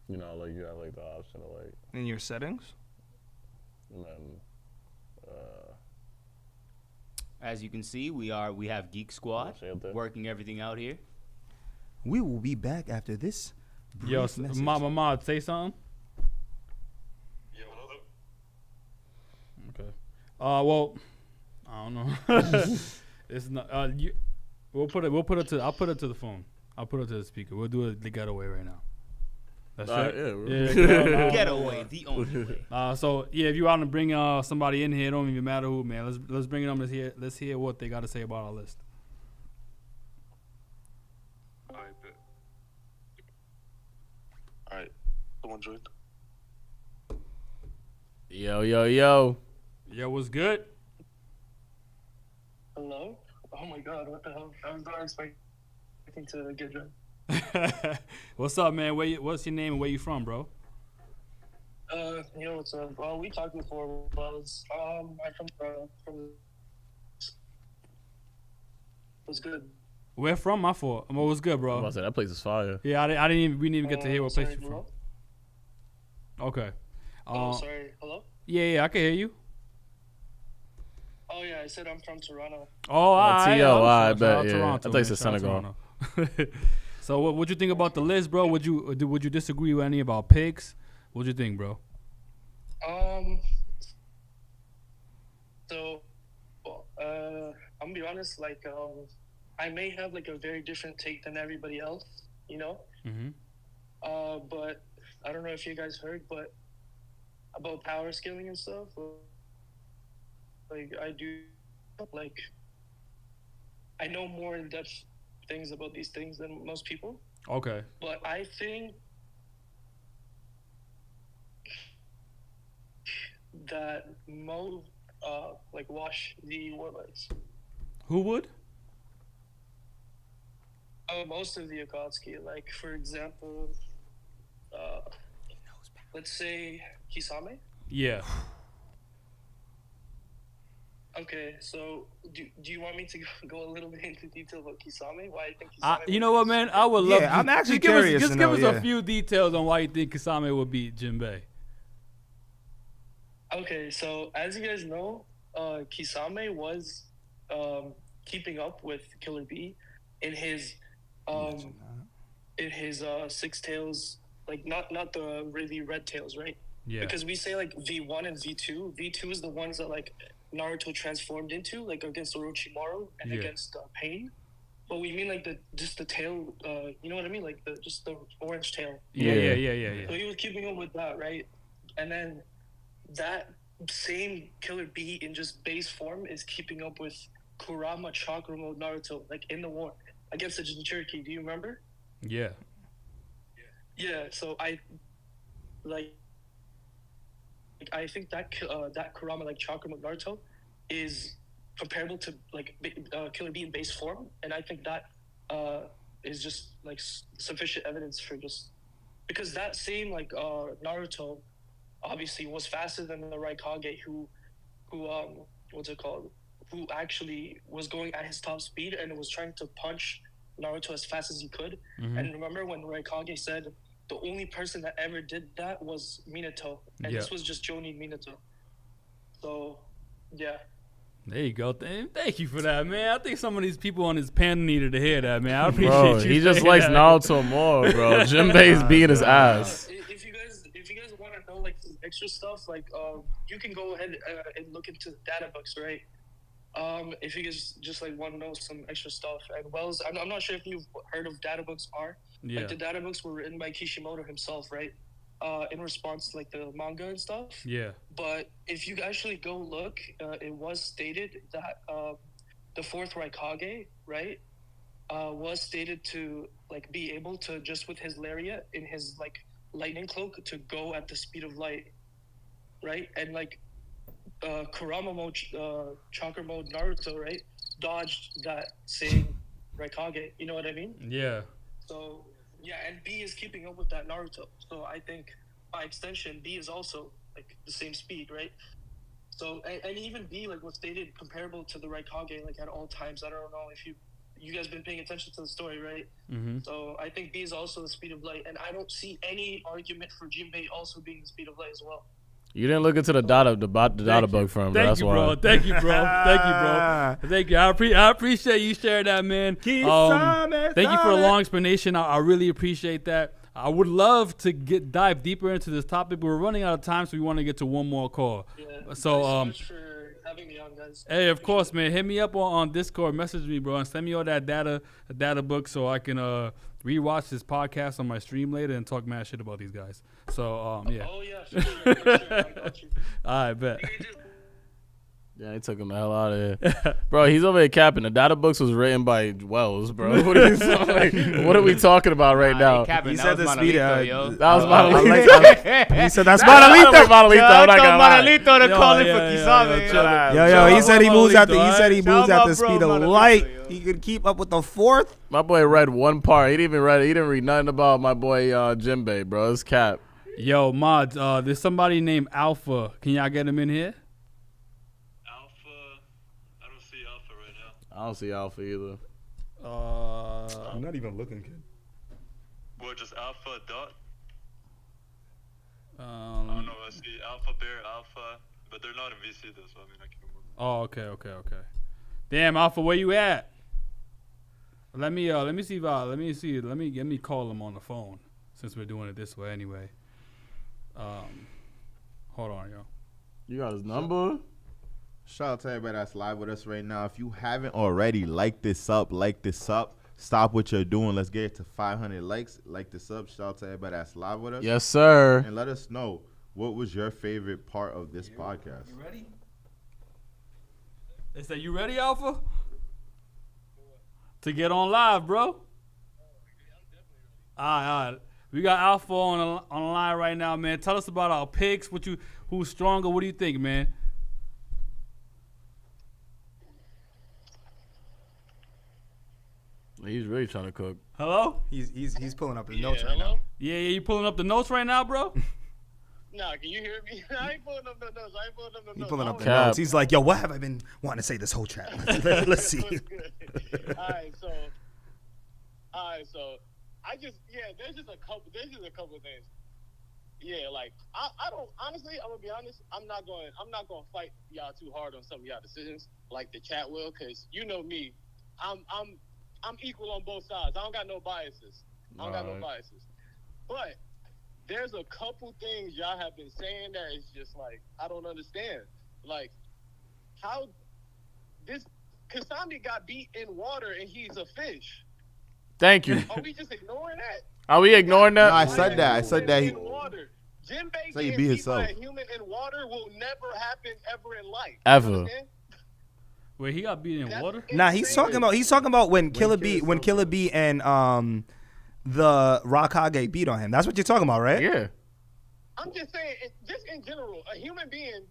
You know, like you have like the option to like, In your settings? and then, As you can see, we have Geek Squad Say it there. working everything out here. We will be back after this. Yo, brief message. Mama, say something. Yeah, what up? Okay. Well, I don't know. It's not. I'll put it to the phone. I'll put it to the speaker. We'll do the getaway right now. That's right. Yeah. Getaway, the only way. So yeah, if you want to bring somebody in here, it don't even matter who, man. Let's bring them. Let's hear what they got to say about our list. All right. Someone joined. Yo. Yo, what's good? Hello? Oh my god, what the hell? I was not expecting to get joined. What's up, man? What's your name and where you from, bro? What's up? Well, we talked before. I'm from what's good? Where from? My fault. What's good, I'm bro? about to say, that place is fire. Yeah, I didn't even. We didn't even get to hear what place sorry, you're from. hello? Okay. Sorry. Hello? Yeah, I can hear you. Oh, yeah, I said I'm from Toronto. Oh, all right. T.O., I Shout bet, out yeah. Toronto, I thought you said man. Shout Senegal. out Toronto. So, what you think about the list, bro? Would you disagree with any about picks? What'd you think, bro? So, I'm gonna be honest, like, I may have, like, a very different take than everybody else, you know? Mm-hmm. But I don't know if you guys heard, but about power scaling and stuff, like, I know more in-depth things about these things than most people. Okay. But I think that Mo, wash the Warlords. Who would? Most of the Akatsuki, like, for example, let's say Kisame. Yeah. Okay, so do you want me to go a little bit into detail about Kisame? Why I think Kisame? You know what, man? I would love. I'm actually just curious. Give us a few details on why you think Kisame would beat Jimbei. Okay, so as you guys know, Kisame was keeping up with Killer Bee in his six tails, like not the really red tails, right? Yeah. Because we say like V1 and V2. V2 is the ones that like Naruto transformed into, like against Orochimaru and against Pain. But we mean like just the tail. You know what I mean? Like just the orange tail. Yeah. So he was keeping up with that, right? And then that same Killer Bee in just base form is keeping up with Kurama Chakra Mode Naruto, like in the war against the Jinchuriki. Do you remember? Yeah. Yeah. So I think that that Kurama like Chakra Mode Naruto is comparable to like Killer Bee in base form, and I think that is just like sufficient evidence for just because that same like Naruto obviously was faster than the Raikage who what's it called? Who actually was going at his top speed and was trying to punch Naruto as fast as he could. Mm-hmm. And remember when Raikage said the only person that ever did that was Minato, and this was just Jonin Minato. So, yeah. There you go. Thank you for that, man. I think some of these people on this panel needed to hear that, man. I appreciate you. He just likes Naruto more, bro. Jimbei's beat his ass. If you guys want to know like some extra stuff, like you can go ahead and look into the data books, right? If you guys just like want to know some extra stuff, and Wells, I'm not sure if you've heard of data books are. Yeah. Like the data books were written by Kishimoto himself, right? In response to like the manga and stuff. Yeah. But if you actually go look, it was stated that the fourth Raikage, right, was stated to like be able to just with his lariat in his like lightning cloak to go at the speed of light, right? And like Kurama mode, Chakra mode Naruto, right, dodged that same Raikage. You know what I mean? Yeah. So yeah, and B is keeping up with that Naruto. So I think by extension, B is also like the same speed, right? So and even B like was stated comparable to the Raikage like at all times. I don't know if you guys been paying attention to the story, right? Mm-hmm. So I think B is also the speed of light, and I don't see any argument for Jimbei also being the speed of light as well. You didn't look into the data book for him, bro. That's why. Bro. Thank you, bro. Thank you. I appreciate you sharing that, man. Thank you for the long explanation. I really appreciate that. I would love to dive deeper into this topic, but we're running out of time, so we want to get to one more call. Yeah, so thanks so much for having me on, guys. Hey, of course, man. Hit me up on Discord, message me, bro, and send me all that data book so I can rewatch this podcast on my stream later and talk mad shit about these guys. So yeah. Oh yeah, for sure. I got you. All right, bet. Yeah, he took him the hell out of here. Bro, he's over here capping. The data books was written by Wells, bro. What are we talking about right now? He said the speed. That was Monolito. He said that's Monolito. Monolito. I'm not gonna lie. Monolito to call it for Kisame. Yo, he said he moves at the bro, speed of Monolito, light. yo. He could keep up with the fourth. My boy read one part. He didn't read nothing about my boy Jimbei, bro. It's cap. Yo, mods, there's somebody named Alpha. Can y'all get him in here? I don't see Alpha either. I'm not even looking, kid. What, just Alpha dot? I don't know. I see Alpha Bear, Alpha, but they're not in VC though, so I mean I can't remember. Oh, okay. Damn, Alpha, where you at? Let me call him on the phone since we're doing it this way anyway. Hold on, yo. You got his number? Shout out to everybody that's live with us right now. If you haven't already, like this up. Stop what you're doing. Let's get it to 500 likes. Like this up. Shout out to everybody that's live with us. Yes, sir. And let us know, what was your favorite part of this podcast? You ready? They say, you ready, Alpha? To get on live, bro? All right. We got Alpha on the line right now, man. Tell us about our picks. Who's stronger? What do you think, man? He's really trying to cook. Hello? He's pulling up his notes right now. Yeah, you pulling up the notes right now, bro? Nah, can you hear me? I ain't pulling up no notes. He pulling up the Cap. notes. He's like, yo, what have I been wanting to say this whole chat? Let's see. All right, so I just there's just a couple things. Yeah, like I don't honestly, I'm gonna be honest, I'm not gonna fight y'all too hard on some of y'all decisions like the chat will, cause you know me, I'm equal on both sides. I don't got no biases. But there's a couple things y'all have been saying that is just like I don't understand. Like how this Kisame got beat in water and he's a fish. Thank you. Are we just ignoring that? Are we ignoring that? No, I said that. In water. Jimbei So he getting beat beat himself. by a human in water will never happen ever in life. Ever. You understand? Wait, he got beat in water? Nah, he's talking about when Killer Bee and the Raikage beat on him. That's what you're talking about, right? Yeah. I'm just saying, just in general, a human being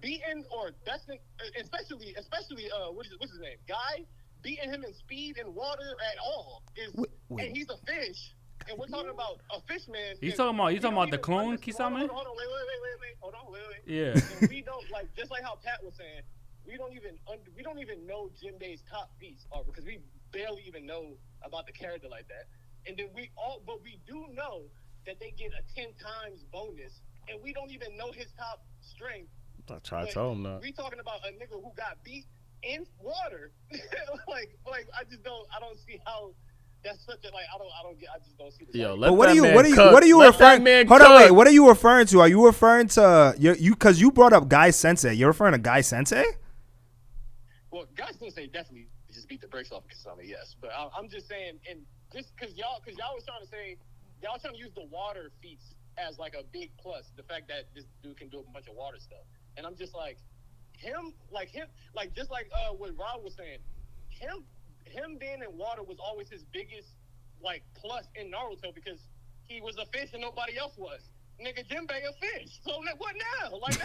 beaten or besting, especially what's his name? Guy beating him in speed in water at all is, and he's a fish. And we're talking about a fish man. You talking about the clone, Kisame? Hold on, wait. Yeah. And we don't like, just like how Pat was saying, we don't even know Jimbei's top beats are because we barely even know about the character like that. And then but we do know that they get a 10 times bonus, and we don't even know his top strength. I try to tell him that. We talking about a nigga who got beat in water. like I don't see how. That's such a I just don't see the. Yo, but what are you referring? Hold on, wait. What are you referring to? Are you referring to you? Because you brought up Guy Sensei. You're referring to Guy Sensei? Well, Guy Sensei definitely just beat the brakes off of Kisame, yes. But I'm just saying, and just because y'all was trying to say, y'all trying to use the water feats as like a big plus. The fact that this dude can do a bunch of water stuff, and I'm just like, him, just like what Rob was saying, him being in water was always his biggest like plus in Naruto because he was a fish and nobody else was. Nigga, Jimbei a fish. So what now? Like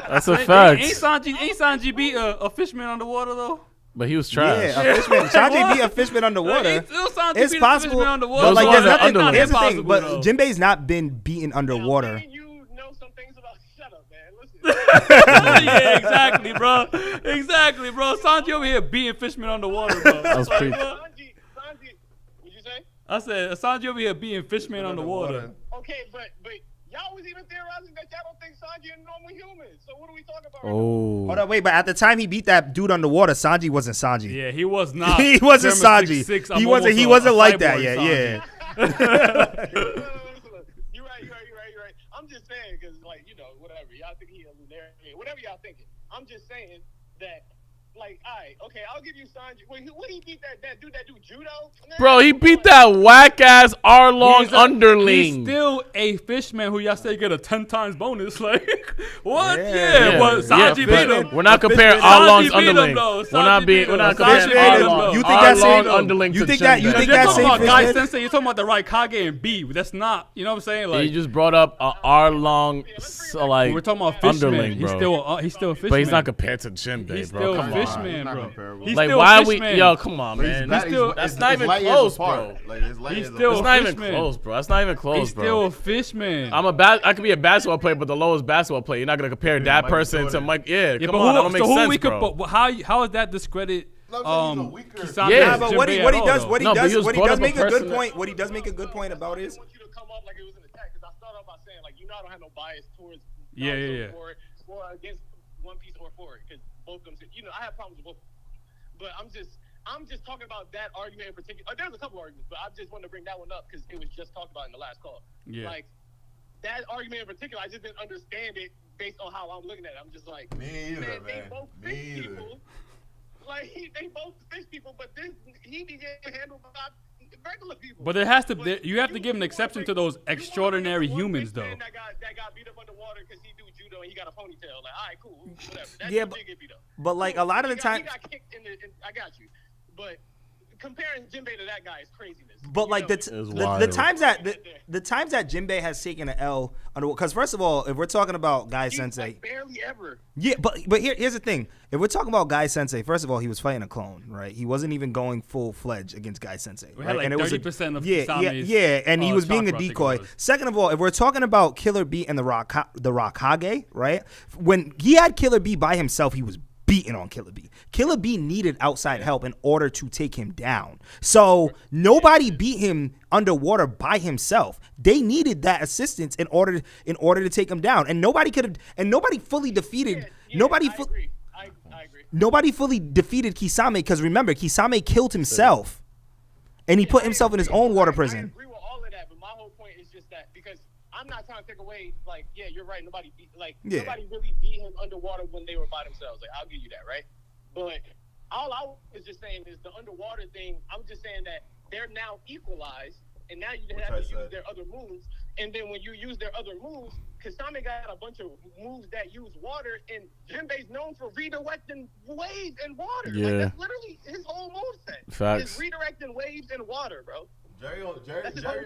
that's a fact. Ain't Sanji beat a fishman underwater though? But he was trash. Yeah, a fishman. Sanji beat a fishman underwater. It's possible. But like, there's nothing. Here's the thing. But Jinbei's not been beaten underwater. You know some things about. Shut up, man. Listen. Yeah, exactly, bro. Sanji over here beating fishmen underwater, bro. That was pretty. Sanji, what'd you say? I said Sanji over here beating fishmen underwater. Okay, but y'all was even theorizing that y'all don't think Sanji is normal human. So what are we talking about? Oh. Hold on, wait. But at the time he beat that dude underwater, Sanji wasn't Sanji. Yeah, he was not. He wasn't Sanji. He wasn't like that. Yeah. You're right. I'm just saying because, like, whatever y'all think he a lunatic, whatever y'all thinking. I'm just saying that, like, all right, okay, I'll give you Sanji. What he beat that dude judo? Bro, he beat that whack ass Arlong underling. He's still a fishman who y'all say get a 10 times bonus. Like, what? Yeah. Well, Sanji beat him. We're not comparing Arlong's underling. We're not comparing Arlong. You think that's Arlong underling to Jimbei. You think You're that's talking about Guy safe? Sensei. You're talking about the Raikage and B. That's not. You know what I'm saying? Like, He just brought up Arlong, like, we're talking about fishman. underling, bro. He's still a fishman. But he's not compared to Jimbei, He's bro. still Come a on. fishman, bro. Comparable. Like, why we? Yo, come on, man. That's not even close, bro. He's still It's a not even fishman. close, bro. That's not even close, He's bro. still a fishman. I could be a basketball player, but the lowest basketball player. You're not gonna compare that person to Mike. Yeah, come on, that don't make sense, bro. But how is that discredit? Kisame Yeah, and But Jimbei what he at all, does, though? what he No, but he does, was what he brought does up a make a good person point. What he does make a good point about is. I want you to come up like it was an attack because I started off by saying like I don't have no bias towards Yeah. or against One Piece or for it because both of them. I have problems with both. But I'm just talking about that argument in particular. There's a couple arguments, but I just wanted to bring that one up because it was just talked about in the last call. Yeah. Like that argument in particular, I just didn't understand it based on how I'm looking at it. I'm just like, Me either, they man. both Me fish either. people. Like they both fish people, but he be getting handled by regular people. But you have to give an exception to those extraordinary humans, though. That got beat up underwater because he do judo and he got a ponytail. Like, all right, cool, whatever. That's Yeah, did get beat up. but like a lot of the time. He got kicked I got you, but comparing Jimbei to that guy is craziness. But like the times that the times that Jimbei has taken an L because first of all, if we're talking about Guy Sensei, like barely ever. Yeah, but here's the thing. If we're talking about Guy Sensei, first of all, he was fighting a clone, right? He wasn't even going full fledged against Guy Sensei. We right? had like 30% of Kisame's, and he was being a chakra, decoy. Second of all, if we're talking about Killer Bee and the Raikage, right? When he had Killer Bee by himself, he was beating on Killer Bee. Killer Bee needed outside help in order to take him down. So nobody beat him underwater by himself. They needed that assistance in order to take him down. And nobody fully defeated. I agree. Nobody fully defeated Kisame because remember, Kisame killed himself, and he put himself in his own water prison. I agree with all of that, but my whole point is just that because I'm not trying to take away, like, yeah, you're right. Nobody really beat him underwater when they were by themselves. Like, I'll give you that, right? But all I was just saying is the underwater thing. I'm just saying that they're now equalized, and now you have to use their other moves. And then when you use their other moves, Kisame got a bunch of moves that use water, and Jinbei's known for redirecting waves and water. Yeah. Like, that's literally his whole moveset. Facts. Is redirecting waves and water, bro. Jerry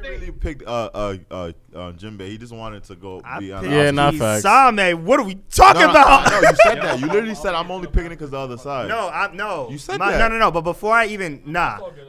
really picked Jimbei. He just wanted to go be on. Yeah, not facts. Kisame, what are we talking about? No, you said that. You literally said I'm only picking it because the other side. No. You said that. No. But before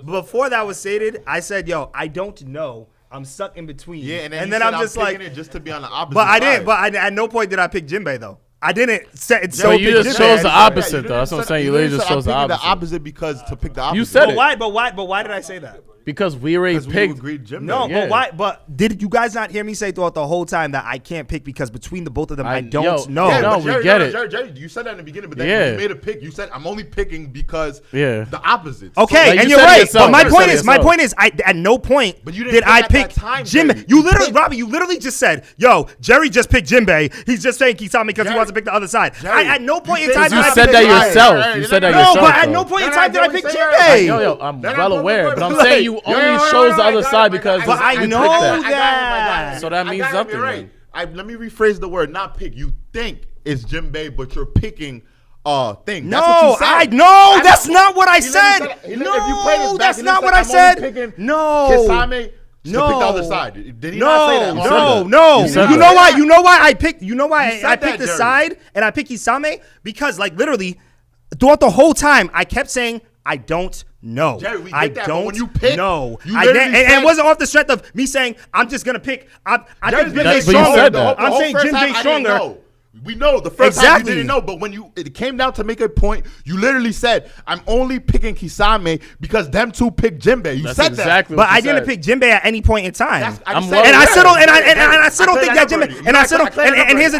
before that was stated, I said, yo, I don't know. I'm stuck in between. Yeah, and then I'm just like, it just to be on the opposite. But I side. didn't. But at no point did I pick Jimbei though. I didn't set it so. You just chose the opposite though. That's what I'm saying. You literally just chose the opposite. The opposite because to pick the opposite. You said it. But why did I say that? Because we already picked. Jimbei. No, Yeah. but why? But did you guys not hear me say throughout the whole time that I can't pick because between the both of them I don't know? Yeah, no, we get it. Jerry, you said that in the beginning, but then you made a pick. You said I'm only picking because the opposites. Okay, so, and you're right. But my point is, I at no point did I pick Jimbei. You literally, Robbie, you literally just said, "Yo, Jerry just picked Jimbei. He's just saying Kisame because he wants to pick the other side." At no point in time did I pick yourself. You said that yourself. No, but at no point in time did I pick Jimbei. Yo, I'm well aware, but I'm saying you only chose the other side because I know that. So that means something. Right. Let me rephrase the word. Not pick. You think it's Jimbei, but you're picking thing. That's what you said. That's not what I said. No, that's not what I said. No. Kisame. To pick the other side. Did he not say that? No. You know why I picked the side and I picked Kisame? Because like literally throughout the whole time I kept saying I don't know. Jerry, I don't when you pick, know. And it wasn't off the strength of me saying I'm just gonna pick. I think Jimbei stronger. I'm saying Jimbei stronger. We know the first time you didn't know, but when it came down to make a point, you literally said, "I'm only picking Kisame because them two picked Jimbei." You said exactly that, but I didn't pick Jimbei at any point in time. I still don't think that Jimbei. And here's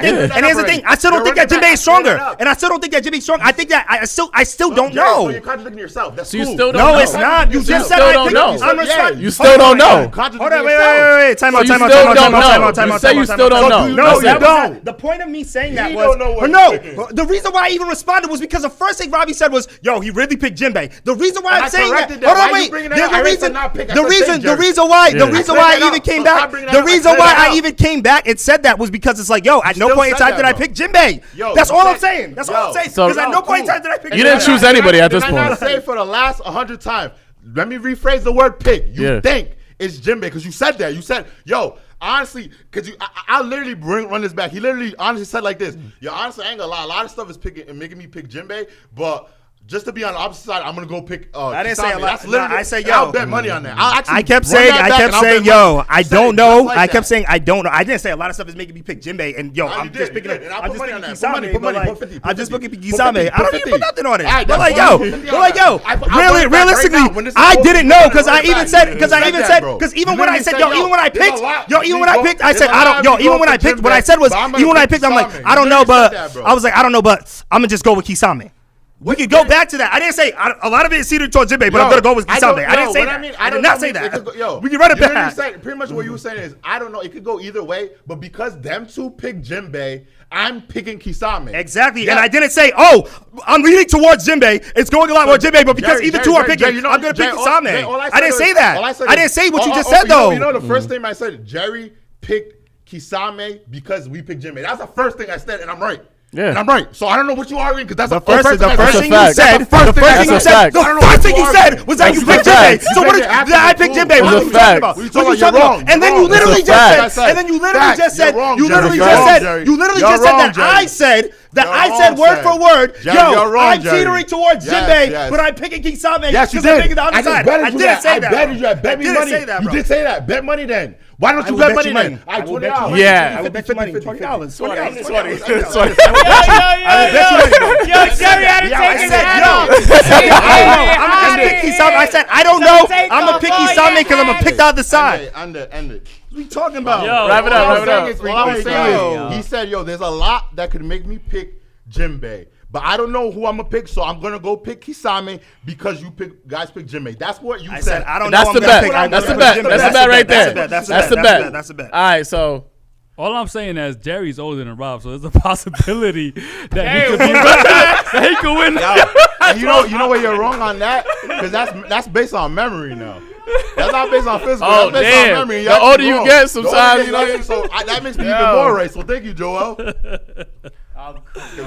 the thing. I still don't think that Jimbei is stronger. And I still don't think that Jimbei is stronger. I think that I still don't know. So you're contradicting yourself. That's so you cool. still don't know. No, it's not. You just said I picked. You still don't know. Hold on, wait. Time out. You say you still don't know. No, you don't. The point of me saying that was the reason why I even responded was because the first thing Robbie said was, "Yo, he really picked Jimbei." The reason why I'm saying that. Hold on, wait. The reason why I even came back. The reason why I even came back and said that was because it's like, yo, at no point in time did I pick Jimbei. That's all I'm saying. That's all I'm saying. Because at no point in time did I pick Jimbei. You didn't choose anybody at this point. I point. say for the last 100 times. Let me rephrase the word pick. You think it's Jimbei because you said that. You said, yo. Honestly, because I'll literally run this back. He literally honestly said like this. Yo, honestly, I ain't gonna lie. A lot of stuff is making me pick Jimbei, but just to be on the opposite side, I'm gonna go pick I didn't say a lot. I said, yo. I'll bet money on that. I kept saying, yo, I don't know. I kept saying, I don't know. I didn't say a lot of stuff is making me pick Jimbei, and yo, I'm just picking Kisame. I'm just picking Kisame. I don't even put nothing on it. They're like, yo. Realistically, I didn't know because even when I said, even when I picked, I said, I don't. Yo, even when I picked, what I said was, even when I picked, I'm like, I don't know, but I was like, I don't know, but I'm gonna just go with Kisame. We could go back to that. I didn't say a lot of it is seated towards Jimbei, but I'm gonna go with Kisame. I didn't say that. I did not say that. We can run it back. Pretty much what you were saying is, I don't know. It could go either way, but because them two picked Jimbei, I'm picking Kisame. Exactly, and I didn't say, oh, I'm leaning towards Jimbei. It's going a lot more Jimbei, but because either two are picking, I'm gonna pick Kisame. I didn't say that. I didn't say what you just said though. You know the first thing I said, Jerry picked Kisame because we picked Jimbei. That's the first thing I said, and I'm right. Yeah. And I'm right. So I don't know what you arguing because that's The first thing you said was that you picked Jimbei. So what did I pick Jimbei? What are you talking about? What are you talking about? And then you literally just said that I said word for word, yo, I'm teetering towards Jimbei, but I'm picking Kisame because I'm picking the other side. I didn't say that. I didn't say that, bro. You did say that. Bet money then. Why don't you bet money then? I will bet you money. Yeah. I will bet you money. $20. Yo, Jerry had to take his hat off. I'm gonna pick Kisame. I said I don't know. I'm gonna pick Kisame because I'm gonna pick the other side. End it. What are you talking about? about? Wrap it up. All I was saying is, he said, yo, there's a lot that could make me pick Jimbei. But I don't know who I'm gonna pick, so I'm gonna go pick Kisame because guys pick Jimbei. That's what you said. I don't know. That's the bet. That's the bet. That's the bet right there. That's the bet. That's the bet. All right, so. All I'm saying is Jerry's older than Rob, so there's a possibility that he could win. And you know where you're wrong on that? Because that's based on memory now. That's not based on physical. Oh, that's based damn. on memory. The older you get, sometimes, so that makes me even more right. So thank you, Joel.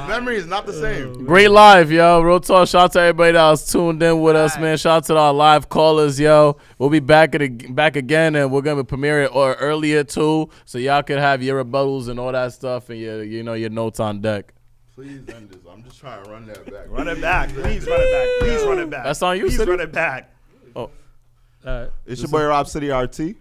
Memory is not the same. Great live, yo. Real talk. Shout out to everybody that was tuned in with us, man. Shout out to our live callers, yo. We'll be back again, and we're gonna premiere it earlier too, so y'all can have your rebuttals and all that stuff, and your notes on deck. Please end this. I'm just trying to run that back. Run it back. Please run it back. Please run it back. That's on you, Please City. run it back. Oh, It's your boy Rob City RT.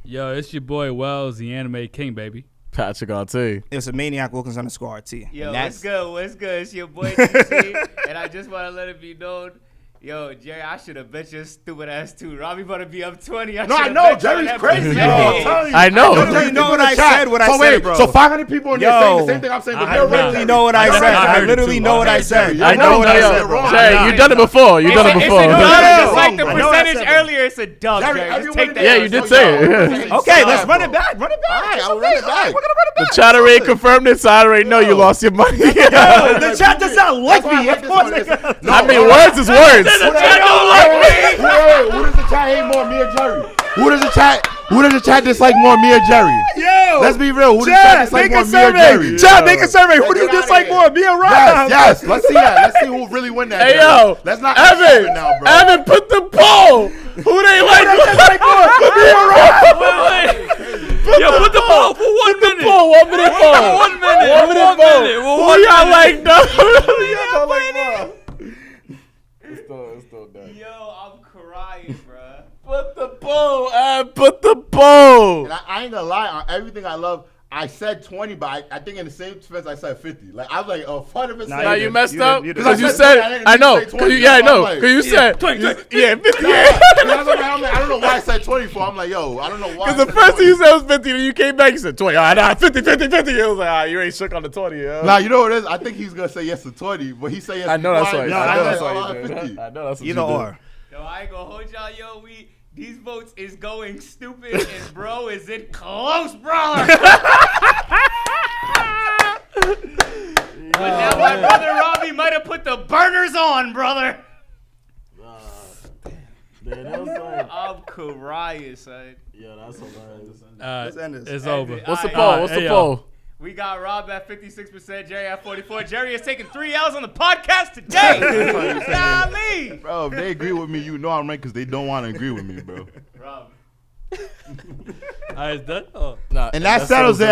Yo, it's your boy Wells, the anime king, baby. Patrick RT. It's a Maniac Wilkins _ RT. Yo, what's good? It's your boy TC, and I just want to let it be known. Yo, Jerry, I should have bet your stupid ass too. Robbie about to be up 20. I know. Jerry's crazy. I know. You know what I said when I said, bro. So 500 people in there saying the same thing I'm saying. But I literally know what I said. I literally know what I said. I know what I said. Jerry, you done it before. You done it before. Just like the percentage earlier, it's a dub, Jerry. Just take that. Yeah, you did say it. Okay, let's run it back. Run it back. All right, I'll run it back. We're gonna run it back. The chat already confirmed it, so I already know you lost your money. The chat does not like me. Of course. I mean, words is words. Who does the chat hate more, me or Jerry? Who does the chat dislike more, me or Jerry? Yo, let's be real. Who does the chat dislike more, me or Jerry? Chat, make a survey. Who do you dislike more, me or Rob? Yes. Let's see that. Let's see who really win that. Hey, yo. Let's not Evan. now, bro. Evan, put the poll. Who they like more? Me or Rob? Yo, put the poll for 1 minute. 1 minute poll. 1 minute. 1 minute poll. Who y'all like, though? Who y'all like more? It's still done. Yo, I'm crying, bro. Put the poll, put the poll. And I ain't gonna lie, on everything I love, I said 20, but I think in the same defense I said 50. Like I was like, 100%. Now you messed up you did. because you said, I know, because I know, because you said, 20. yeah, 50. I don't know why I said 24. I'm like, yo, I don't know why. Because the first thing you said was 50, and you came back, you said 20. All right, nah, 50. It was like, you ain't shook on the 20. Yo. Nah, you know what it is? I think he's gonna say yes to 20, but he say yes. I know that's right. I know that's right. I know that's what Either or. Yo, I ain't gonna hold y'all. Yo, these votes is going stupid, and bro, is it close, brother? But now my brother Robbie might have put the burners on, brother. I'm crying, son. Yeah, that's hilarious. Let's end this. It's over. What's the poll? What's the poll? We got Rob at 56%, Jerry at 44%. Jerry is taking 3 L's on the podcast today. Golly. Bro, if they agree with me, you know I'm right because they don't want to agree with me, bro. Rob. It's done? Oh. Nah, And that settles it.